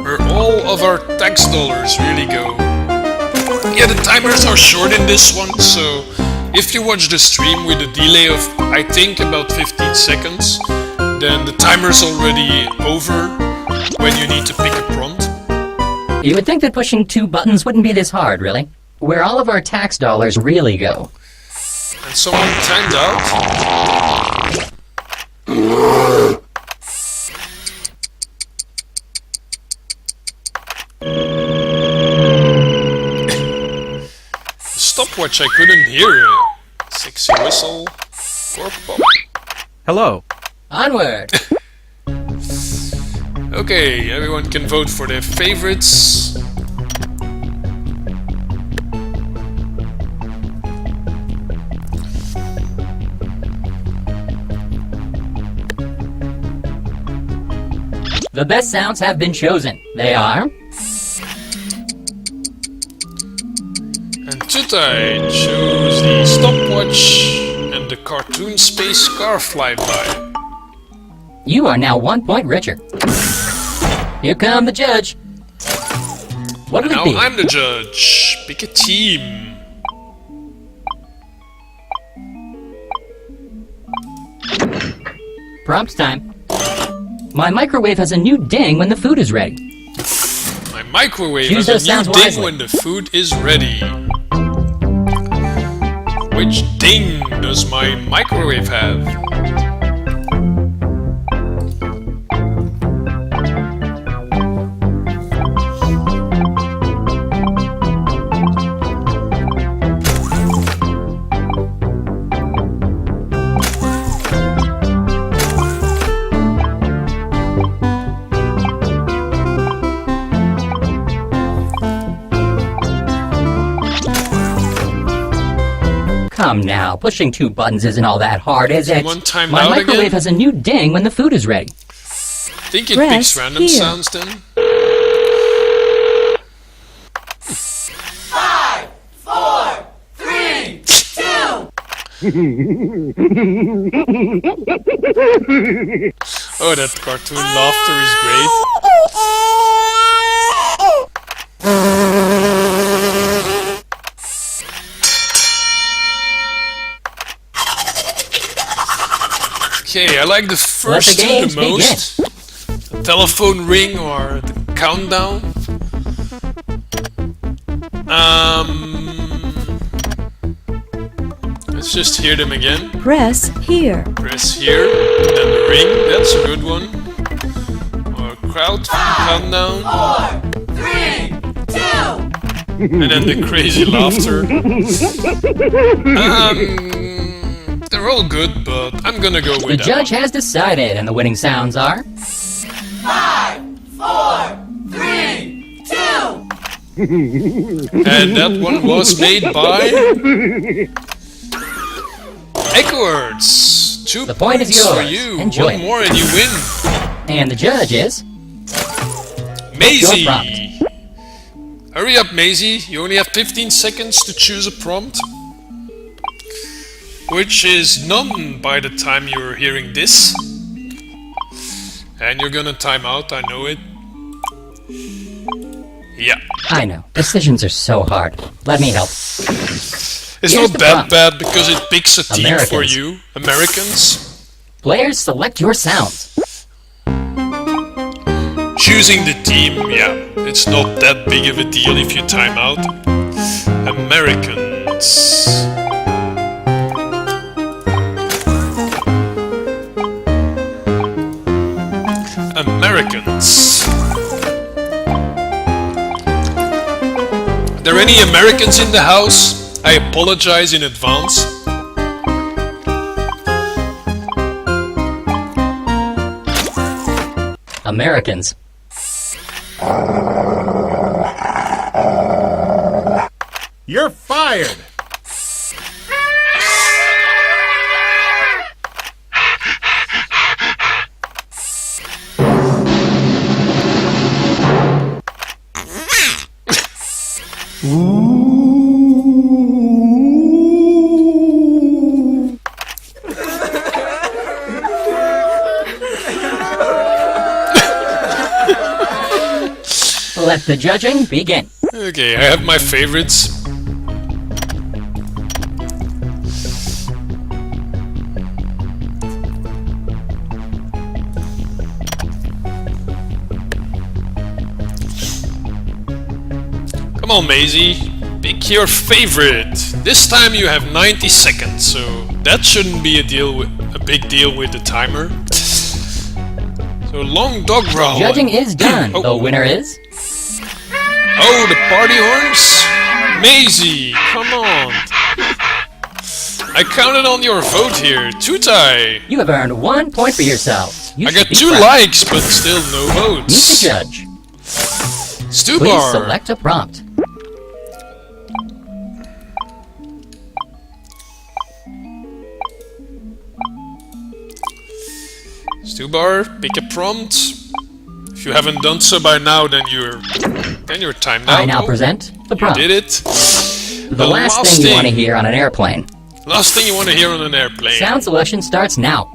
Where all of our tax dollars really go. Yeah, the timers are short in this one, so if you watch the stream with a delay of, I think, about 15 seconds, then the timer's already over when you need to pick a prompt. You would think that pushing 2 buttons wouldn't be this hard, really. Where all of our tax dollars really go. And someone timed out. Stopwatch, I couldn't hear it. Sexy whistle. Cork pop. Hello. Onward! Okay, everyone can vote for their favorites. The best sounds have been chosen. They are... And Tutai chose the stopwatch and the cartoon space car flyby. You are now 1 point richer. Here come the judge. What will Now it be? I'm the judge. Pick a team. Prompt time. My microwave has a new ding when the food is ready. My microwave Choose has those a new sounds ding wisely. when the food is ready. Which ding does my microwave have? Come now, pushing 2 buttons isn't all that hard, is it? Someone timed My out microwave again? has a new ding when the food is ready. I think it Press picks random here. sounds then. Oh, that cartoon laughter is great. Okay, I like the first two games the most. The telephone ring or the countdown. Let's just hear them again. Press here. Press here, and then the ring, that's a good one. Or crowd countdown. 4, 3, 2. And then the crazy laughter. They're all good, but I'm gonna go The with that judge one. has decided, and the winning sounds are... And that one was made by Eckwards. 2 The point is points for yours. you. Enjoy One it. more and you win. And the judge is... Maisie! Your prompt. Hurry up, Maisie. You only have 15 seconds to choose a prompt. Which is none by the time you're hearing this. And you're gonna time out, I know it. Yeah. I know, decisions are so hard. Let me help. It's Here's not the that prompt. bad because it picks a team for Americans. you. Americans. Players, select your sounds. Choosing the team, yeah. It's not that big of a deal if you time out. Americans. Americans. Are there any Americans in the house? I apologize in advance. Americans. You're fired! Let the judging begin. Okay, I have my favorites. Come on, Maisie. Pick your favorite. This time you have 90 seconds, so that shouldn't be a big deal with the timer. So long dog growl. Judging is done. Oh. The winner is... Oh, the party horns? Maisie, come on. I counted on your vote here. Tutai. You have earned 1 point for yourselves. You I should got be 2 proud. likes, but still no Meet the votes. judge. Stu Please Bar. select a prompt. Stu Bar, pick a prompt. If you haven't done so by now, then you're timed out. I now Oh, present the you prompt. did it. The last thing you want to hear on an airplane. Last thing you want to hear on an airplane. Sound selection starts now.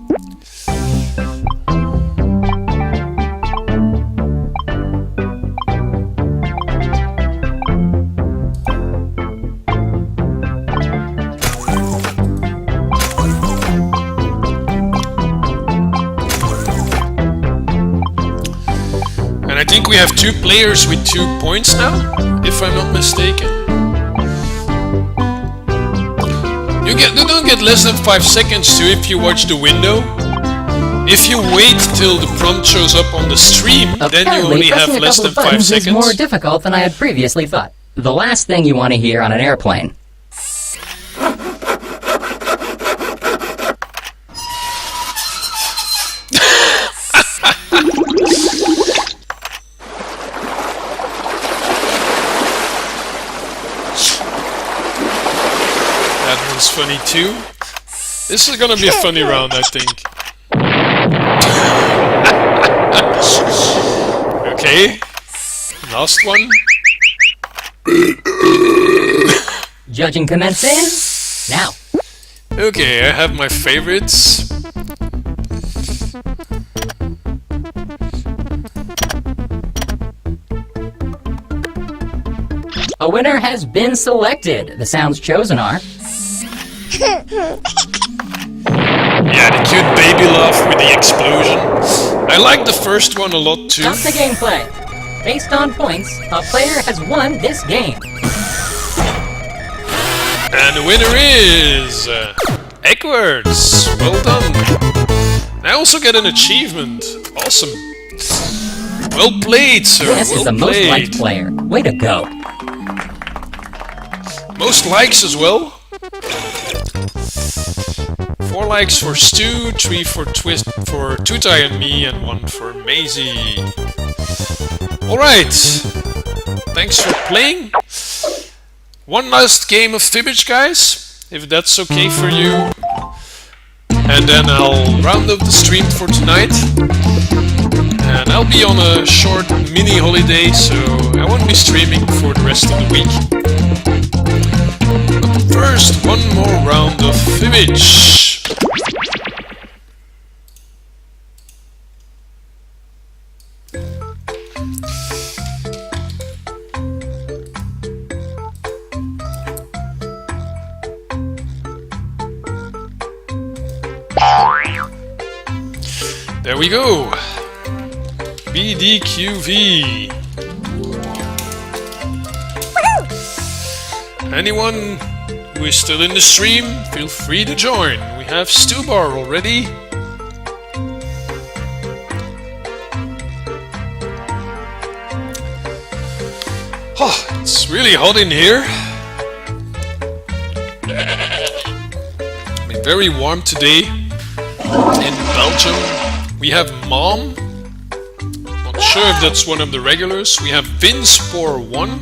And I think we have 2 players with 2 points now, if I'm not mistaken. You don't get less than 5 seconds too if you watch the window. If you wait till the prompt shows up on the stream, then you Apparently, only have pressing a less couple than of 5 buttons is more seconds. difficult than I had previously thought. The last thing you want to hear on an airplane. That was funny too. This is gonna be a funny round, I think. Okay, last one. Judging commences now. Okay, I have my favorites. A winner has been selected. The sounds chosen are Yeah, the cute baby laugh with the explosion. I like the first one a lot too. not the gameplay. Based on points, a player has won this game. And the winner is Eggwards. Well done. I also get an achievement. Awesome. Well played, sir. This is the well most liked played. player. Way to go. Most likes as well. 4 likes for Stu, 3 for Twist, for Tutai and me, and 1 for Maisie. Alright. Thanks for playing. One last game of Fibbage, guys, if that's okay for you. And then I'll round up the stream for tonight. And I'll be on a short mini holiday, so I won't be streaming for the rest of the week. But first, one more round of Fibbage. There we go. BDQV. Anyone who is still in the stream, feel free to join. We have Stubar already. Oh, it's really hot in here. I mean, very warm today in Belgium. We have Mom. Not sure if that's one of the regulars. We have Vinspor1.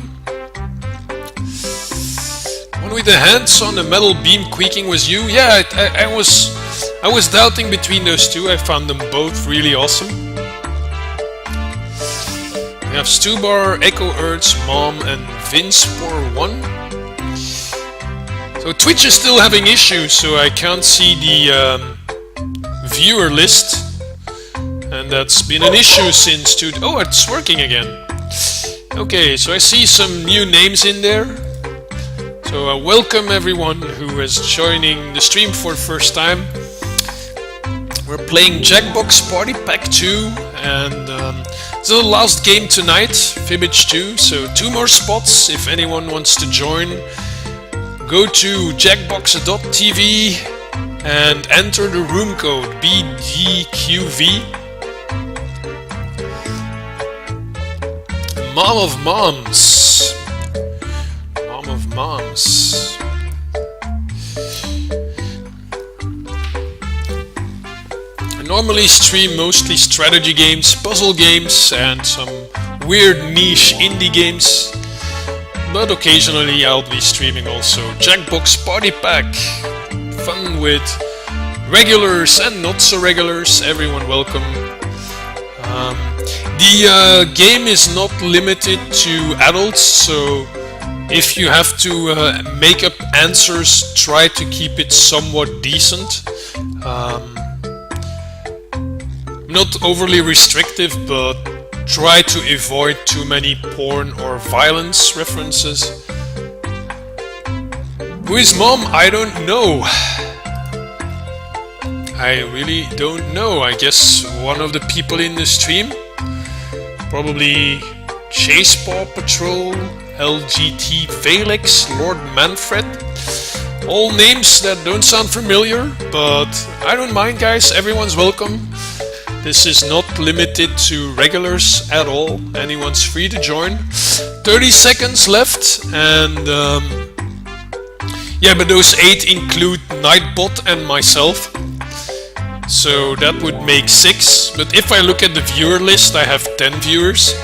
One with the hands on the metal beam creaking was you. Yeah, I was doubting between those two. I found them both really awesome. We have Stubar, Echo Earths, Mom, and Vinspor1. So Twitch is still having issues, so I can't see the viewer list. And that's been an issue since oh, it's working again. Okay, so I see some new names in there. So welcome everyone who is joining the stream for the first time. We're playing Jackbox Party Pack 2, and it's the last game tonight, Fibbage 2. So 2 more spots if anyone wants to join. Go to jackbox.tv and enter the room code BDQV. Mom of Moms. Mom of Moms. I normally stream mostly strategy games, puzzle games, and some weird niche indie games. But occasionally I'll be streaming also Jackbox Party Pack. Fun with regulars and not so regulars. Everyone welcome. The game is not limited to adults, so if you have to make up answers, try to keep it somewhat decent. Not overly restrictive, but try to avoid too many porn or violence references. Who is Mom? I don't know. I really don't know. I guess one of the people in the stream. Probably Chase Paw Patrol, LGT Felix, Lord Manfred. All names that don't sound familiar, but I don't mind, guys. Everyone's welcome. This is not limited to regulars at all. Anyone's free to join. 30 seconds left, and yeah, but those 8 include Nightbot and myself. So that would make 6, but if I look at the viewer list, I have 10 viewers.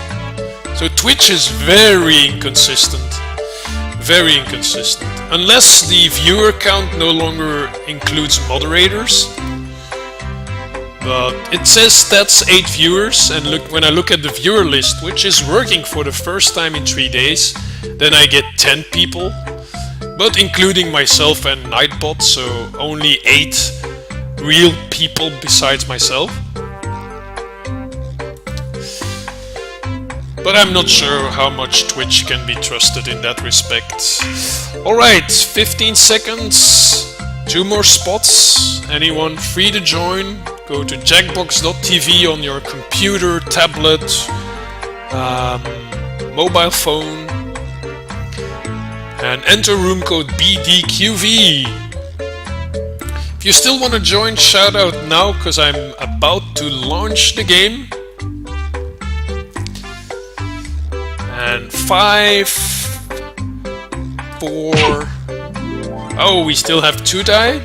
So Twitch is very inconsistent. very inconsistent. Unless the viewer count no longer includes moderators. But it says that's 8 viewers, and when I look at the viewer list, which is working for the first time in 3 days, then I get 10 people. But including myself and Nightbot, so only 8 real people besides myself. But I'm not sure how much Twitch can be trusted in that respect. Alright, 15 seconds, 2 more spots. Anyone free to join? Go to jackbox.tv on your computer, tablet, mobile phone, and enter room code BDQV. If you still want to join, shout out now, because I'm about to launch the game. And 5, 4... Oh, we still have 2 die?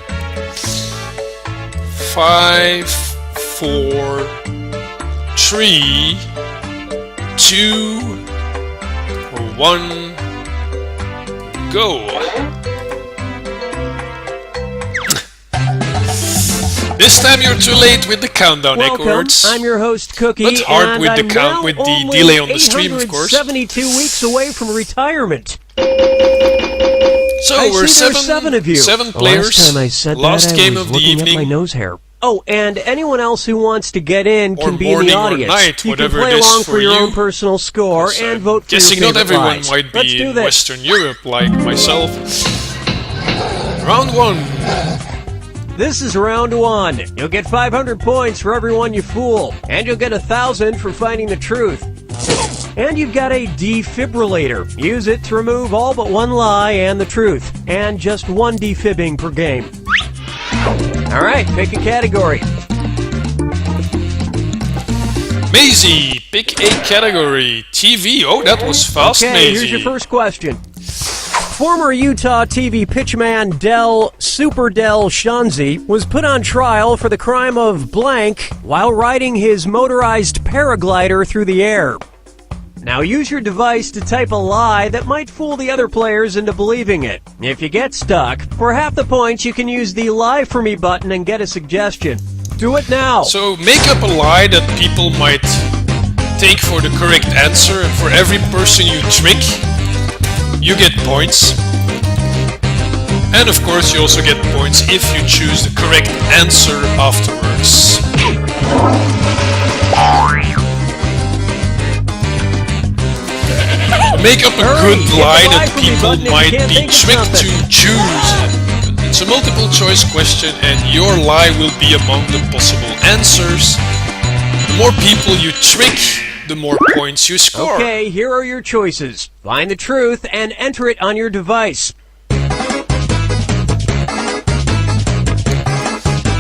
5, 4, 3, 2, 1, go! This time you're too late with the countdown, Welcome, Echowords. I'm your host, Cookie, But hard and with the I'm count now with the only delay on the stream, of course. 872 weeks away from retirement. So I we're see there's 7 of you. 7 The players. Last time I said Last that, game I was of the looking at my evening. nose hair. Oh, and anyone else who wants to get in Or can be in morning the or audience. night, you whatever can play it is along for for your you. own personal score So and vote for your guessing not favorite everyone lies. might Let's be do in this. Western Europe like myself. Round 1. This is round 1. You'll get 500 points for everyone you fool, and you'll get 1,000 for finding the truth. And you've got a defibrillator. Use it to remove all but one lie and the truth, and just 1 defibbing per game. Alright, pick a category. Maisie, pick a category. TV. Oh, that was fast, Okay, Maisie. here's your first question. Former Utah TV pitchman Super Del Shanzi was put on trial for the crime of blank while riding his motorized paraglider through the air. Now use your device to type a lie that might fool the other players into believing it. If you get stuck, for half the points you can use the Lie For Me button and get a suggestion. Do it now! So make up a lie that people might take for the correct answer, and for every person you trick, you get points. And of course you also get points if you choose the correct answer afterwards. Make up a good lie that people might be tricked to choose. It's a multiple choice question and your lie will be among the possible answers. The more people you trick, the more points you score. Okay, here are your choices. Find the truth and enter it on your device.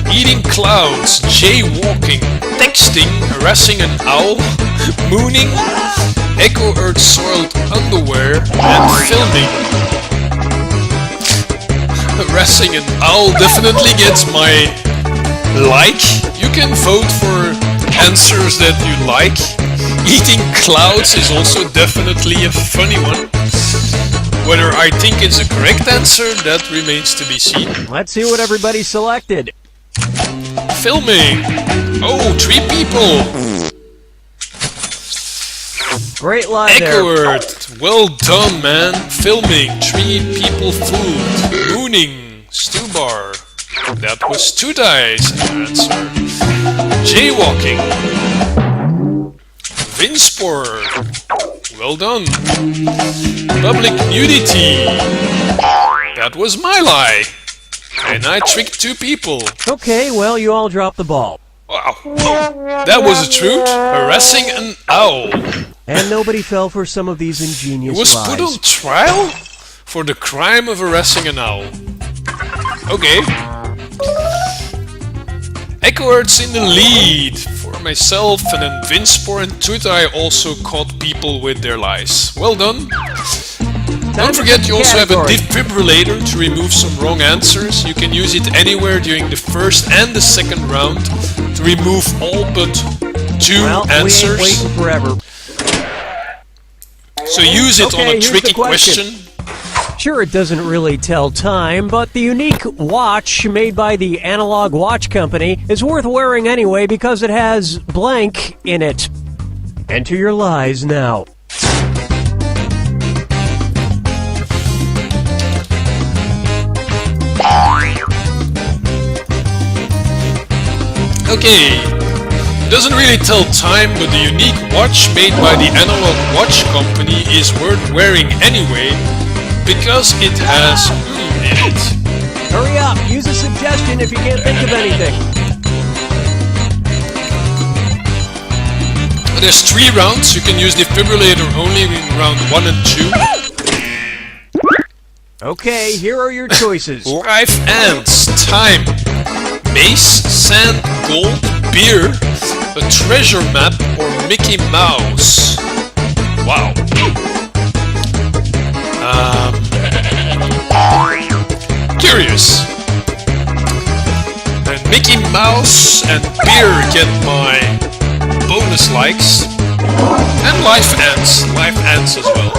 Eating clouds, jaywalking, texting, harassing an owl, mooning, Echo Earth soiled underwear, and filming. Harassing an owl definitely gets my like. You can vote for answers that you like. Eating clouds is also definitely a funny one. Whether I think it's the correct answer, that remains to be seen. Let's see what everybody selected. Filming. Oh, 3 people. Great lie there. Echoert, well done, man. Filming, 3 people food. Mooning, stew bar. That was 2 dice answer. Jaywalking. Vinsport, well done. Public nudity. That was my lie. And I tricked 2 people. Okay, well, you all dropped the ball. Wow. That was the truth. Harassing an owl. And nobody fell for some of these ingenious It was lies. put on trial for the crime of harassing an owl. Okay. Echoert's in the lead. For myself and then Vinspor and Tutai also caught people with their lies. Well done. Don't forget you also have a defibrillator to remove some wrong answers. You can use it anywhere during the first and the second round to remove all but 2 answers. We ain't waiting forever. So use it on a here's the tricky question. Sure, it doesn't really tell time, but the unique watch made by the Analog Watch Company is worth wearing anyway because it has blank in it. Enter your lies now. Okay, it doesn't really tell time, but the unique watch made by the Analog Watch Company is worth wearing anyway because it has in it. Hurry up, use a suggestion if you can't think of anything. There's 3 rounds. You can use defibrillator only in round 1 and 2. Okay, here are your choices. Life ends. Time. Mace, sand, gold, beer, a treasure map, or Mickey Mouse. Wow. Curious. And Mickey Mouse and beer get my bonus likes. And life ends. Life ends as well.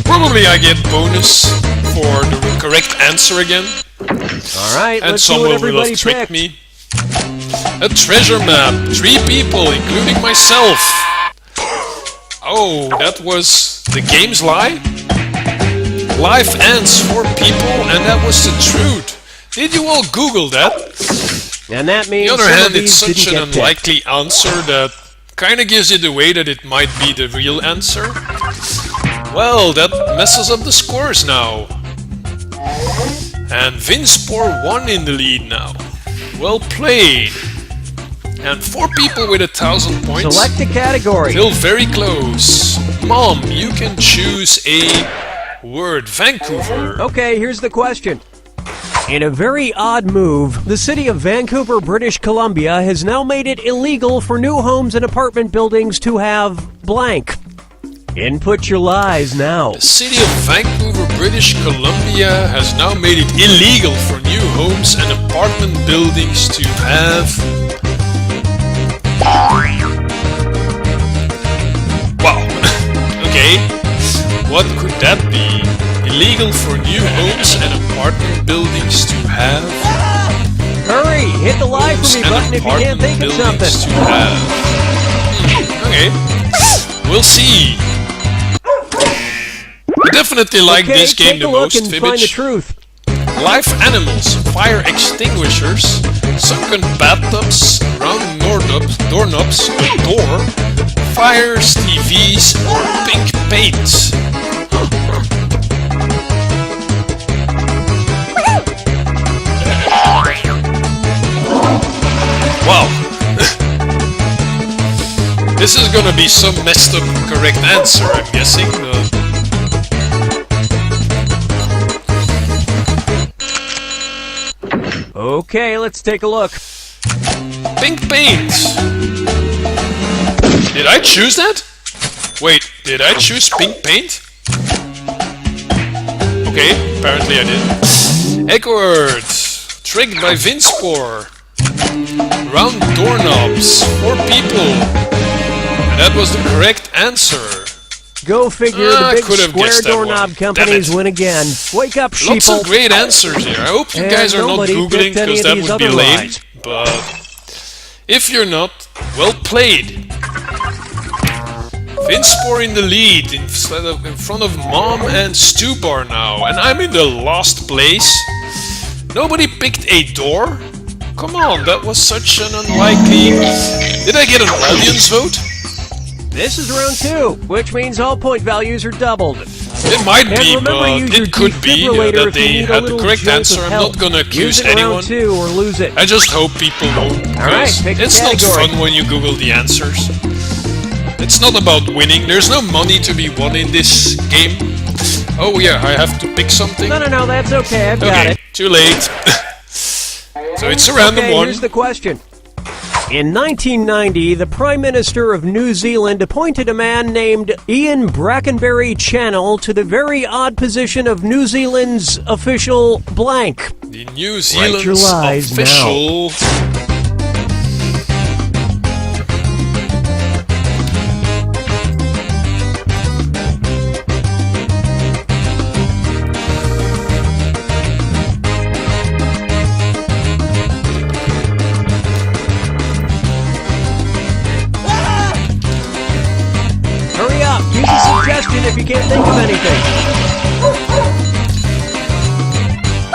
Probably I get bonus for the correct answer again. Alright, And let's see what someone will everybody have tricked picked. me. A treasure map. 3 people, including myself. Oh, that was the game's lie? Life ends 4 people, and that was the truth. Did you all Google that? And that means On the other some hand, of it's these such an didn't get picked. unlikely answer that kinda gives it away that it might be the real answer. Well, that messes up the scores now. And Vinspor won in the lead now. Well played. And 4 people with 1,000 points. Select a category. Still very close. Mom, you can choose a word. Vancouver. Okay, here's the question. In a very odd move, the city of Vancouver, British Columbia has now made it illegal for new homes and apartment buildings to have blank. Input your lies now. The city of Vancouver, British Columbia has now made it illegal for new homes and apartment buildings to have... Wow. Okay. What could that be? Illegal for new homes and apartment buildings to have... Hurry, hit the lie homes for me and button if you can't think of apartment something. buildings to have... Okay. We'll see. I definitely like Okay, this game take the a look most, and find the Fibbage. truth. Live animals, fire extinguishers, sunken bathtubs, round doorknobs, a door, fires, TVs, or pink paint. Wow. This is gonna be some messed up correct answer, I'm guessing. Okay, let's take a look. Pink paint. Did I choose that? Wait, did I choose pink paint? Okay, apparently I did. Eggward. Tricked by Vinspor. Round doorknobs. 4 people. And that was the correct answer. Go figure, I the big could have square guessed that doorknob one. companies Damn it. win again. Wake up, Lots sheeple. of great answers here. I hope you And guys are not nobody googling picked any because of that these would be other lame. lies. But if you're not, well played. Vinspor in the lead in front of Mom and Stu Bar now, and I'm in the last place. Nobody picked a door? Come on, that was such an unlikely... Did I get an audience vote? This is round 2, which means all point values are doubled. It might And be, remember, but use your it could be defibrillator that if you they need a had the little correct jolt answer. of I'm help. not gonna accuse Use it anyone. round 2 or lose it. I just hope people won't, Alright, because pick a it's not category. fun when you Google the answers. It's not about winning. There's no money to be won in this game. Oh yeah, I have to pick something. No, that's okay. I've got Okay, it. too late. So it's a random Okay, one. here's the question. In 1990, the Prime Minister of New Zealand appointed a man named Ian Brackenbury Channel to the very odd position of New Zealand's official blank. The New Write Zealand's your lies official...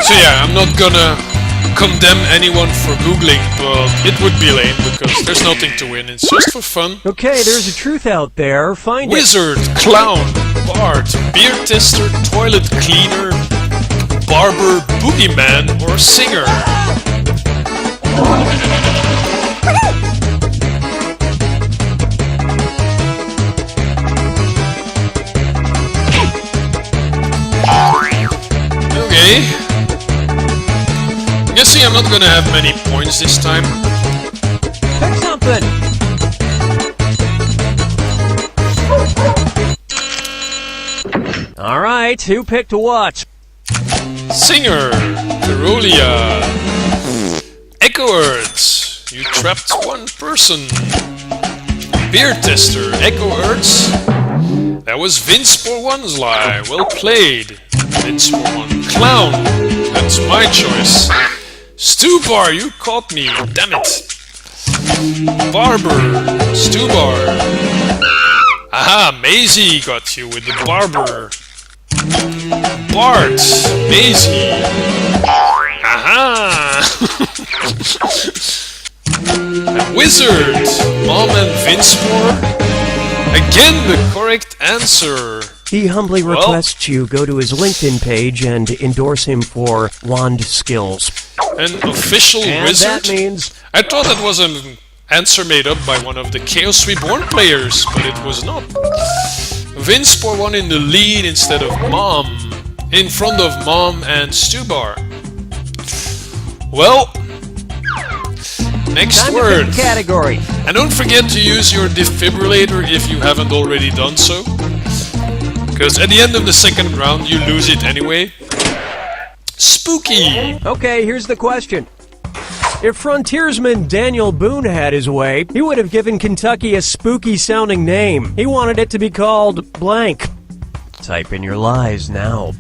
So yeah, I'm not gonna condemn anyone for googling, but it would be lame because there's nothing to win. It's just for fun. Okay, there's a truth out there. Find it. Wizard, clown, bard, beer tester, toilet cleaner, barber, boogeyman, or singer. Okay. Guessing I'm not gonna have many points this time. Pick something. All right, who picked what? Singer, Ferolia, Echo Earths, you trapped one person. Beer tester, Echo Earths. That was Vince for one's lie. Well played, Vince for one. Clown, that's my choice. Stu Bar, you caught me, damn it. Barber, Stu Bar. Aha, Maisie got you with the barber. Bart, Maisie. Aha! Wizard, Mom and Vince for. Again, the correct answer. He humbly requests you go to his LinkedIn page and endorse him for wand skills. An official And wizard? that means... I thought that was an answer made up by one of the Chaos Reborn players, but it was not. Vince for one in the lead instead of Mom. In front of Mom and Stubar. Well, next Time word. to pick a category. And don't forget to use your defibrillator if you haven't already done so. Because at the end of the second round, you lose it anyway. Spooky! Okay, here's the question. If frontiersman Daniel Boone had his way, he would have given Kentucky a spooky-sounding name. He wanted it to be called blank. Type in your lies now.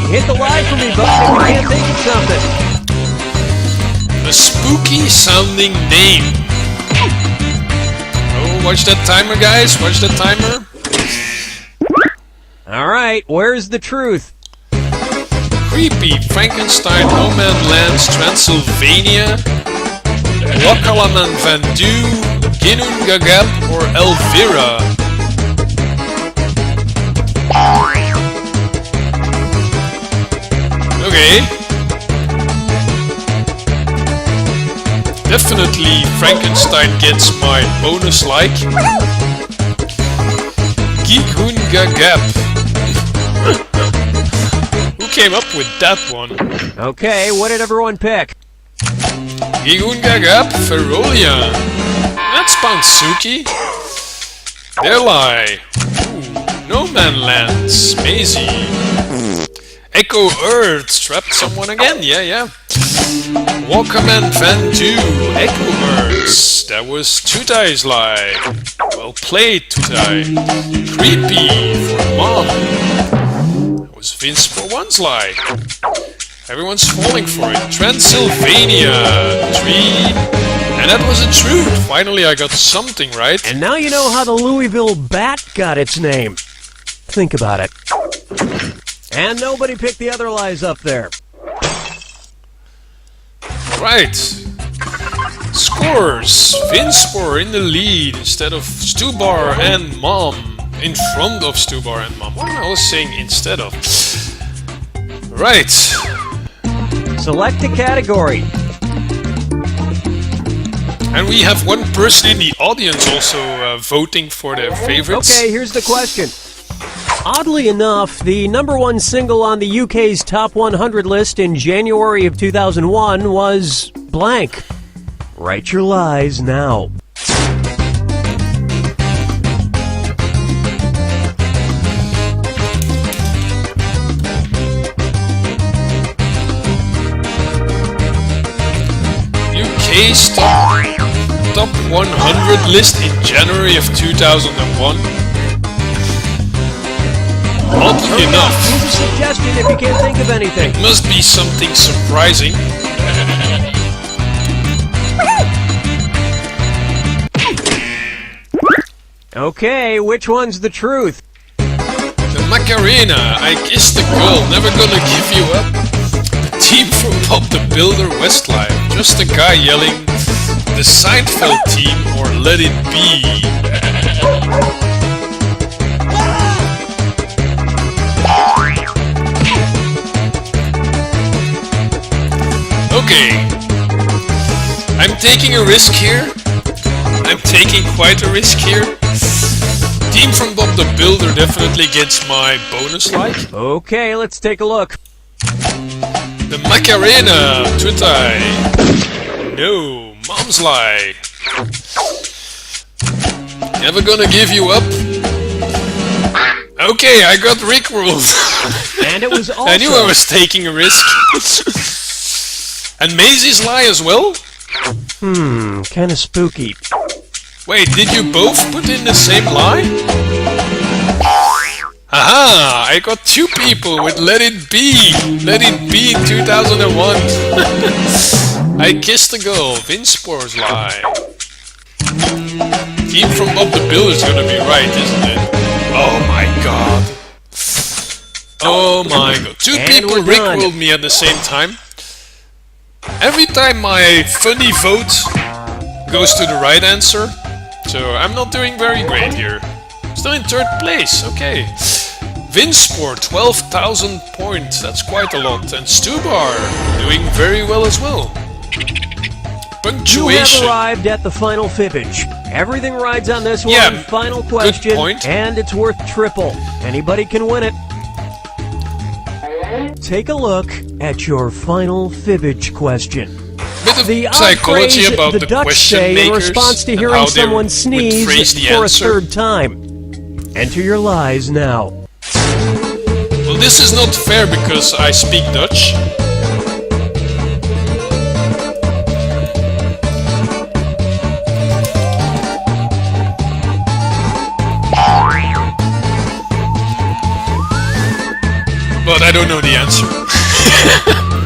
Hit the lie for me, bud. You can't think of something. A spooky sounding name. Oh, watch that timer, guys. Watch that timer. All right, where's the truth? Creepy, Frankenstein, No Man Lands, Transylvania, Wakalaman Van Du, Ginun Gagap, or Elvira. Okay. Definitely Frankenstein gets my bonus like. Gigun Gagap. Who came up with that one? Okay, what did everyone pick? Gigun Gagap, Ferolia. That's Pansuki. Their lie. Ooh, No Man Lands, Maisie. Echo Earth trapped someone again, yeah. Walkerman Van Du, Echo Earths. That was Tutai's lie. Well played, Tutai. Creepy for Mom. That was Vince for one's lie. Everyone's falling for it. Transylvania, Tree. And that was the truth. Finally, I got something right. And now you know how the Louisville Bat got its name. Think about it. And nobody picked the other lies up there. Right. Scores. Vince for in the lead instead of Stubar and Mom. In front of Stubar and Mom. What am I always saying instead of? Right. Select a category. And we have one person in the audience also voting for their favorites. Okay, here's the question. Oddly enough, the #1 single on the UK's Top 100 list in January of 2001 was blank. Write your lies now. UK's top 100 list in January of 2001. a suggestion if you can't think of anything. It must be something surprising. Okay, which one's the truth? The Macarena, I kissed the girl, never gonna give you up. The team from Bob the Builder, Westlife, just a guy yelling, the Seinfeld team or Let It Be. Okay, I'm taking a risk here. I'm taking quite a risk here. Team from Bob the Builder definitely gets my bonus like. Okay, let's take a look. The Macarena, Tutai. No, Mom's Lie. Never gonna give you up. Okay, I got Rickrolled. And it was also... I knew I was taking a risk. And Maisie's Lie as well? Kinda spooky. Wait, did you both put in the same lie? Aha! I got two people with Let It Be! Let It Be in 2001! I kissed a girl, Vince Spor's Lie. Team from Bob the Builder's gonna be right, isn't it? Oh my god. Oh my god. Two And people we're done. rickrolled me at the same time. Every time my funny vote goes to the right answer, so I'm not doing very great here. Still in third place, okay. Vinsport, 12,000 points, that's quite a lot. And Stubar, doing very well as well. You have Punctuation. arrived at the final fibbage. Everything rides on this one. Yeah, Final question, point. and it's worth triple. Anybody can win it. Take a look at your final fibbage question. Bit of The odd psychology phrase about the the Dutch question say in makers response to and hearing how they someone would sneeze phrase the for answer. a third time. Enter your lies now. Well, this is not fair because I speak Dutch. But I don't know the answer.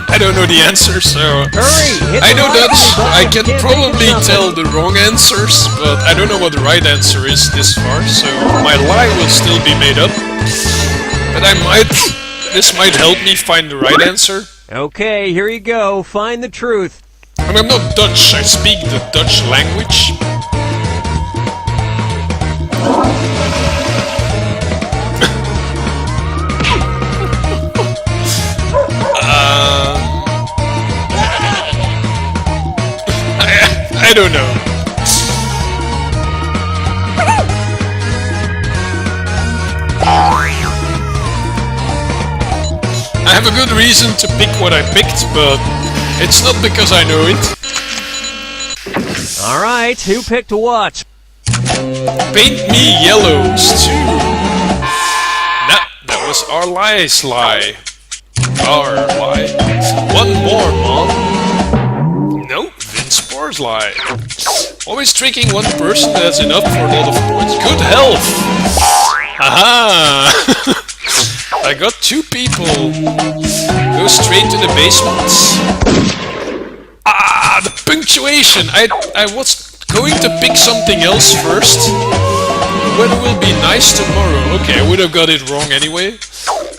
I don't know the answer, so... Hurry! Hit I the know like Dutch. button I if you can can't probably think of tell something. the wrong answers, but I don't know what the right answer is this far, so my lie will still be made up. But this might help me find the right answer. Okay, here you go. Find the truth. And I'm not Dutch, I speak the Dutch language. I don't know. I have a good reason to pick what I picked, but it's not because I know it. All right, who picked what? Paint me yellow, Stu. Nah, that was our lies lie. Our lie. One more, Mom. No, Vince Spor's lie. Always tricking one person, that's enough for a lot of points. Good health! Aha! I got two people. Go straight to the basement. Ah, the punctuation! I was going to pick something else first. The weather will be nice tomorrow. Okay, I would have got it wrong anyway.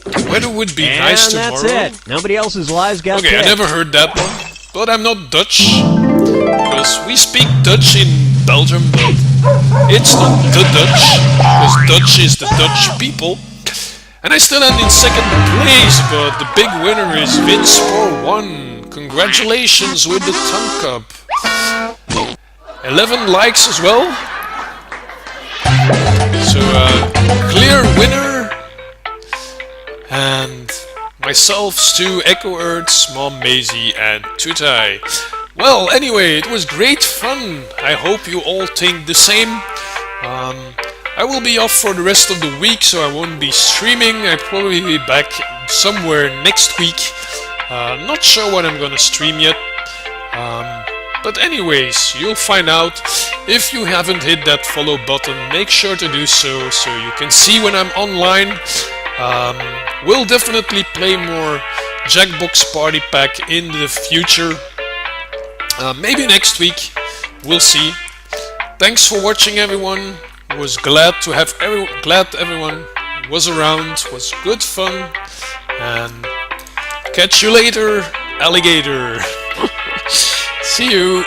The weather would be nice tomorrow. And that's it. Nobody else's lies got Okay, I picked. never heard that one. But I'm not Dutch. Because we speak Dutch in Belgium, but it's not the Dutch. Because Dutch is the Dutch people. And I still end in second place, but the big winner is Vince Spor 1. Congratulations with the Tongue Cup. 11 likes as well. So, clear winner. And myself, Stu, Echo Earths, Mom Maisie, and Tutai. Well, anyway, it was great fun. I hope you all think the same. I will be off for the rest of the week, so I won't be streaming. I'll probably be back somewhere next week. Not sure what I'm gonna stream yet. But anyways, you'll find out. If you haven't hit that follow button, make sure to do so you can see when I'm online. We'll definitely play more Jackbox Party Pack in the future. Maybe next week. We'll see. Thanks for watching, everyone. Was glad to have everyone was around. Was good fun. And catch you later, alligator. See you.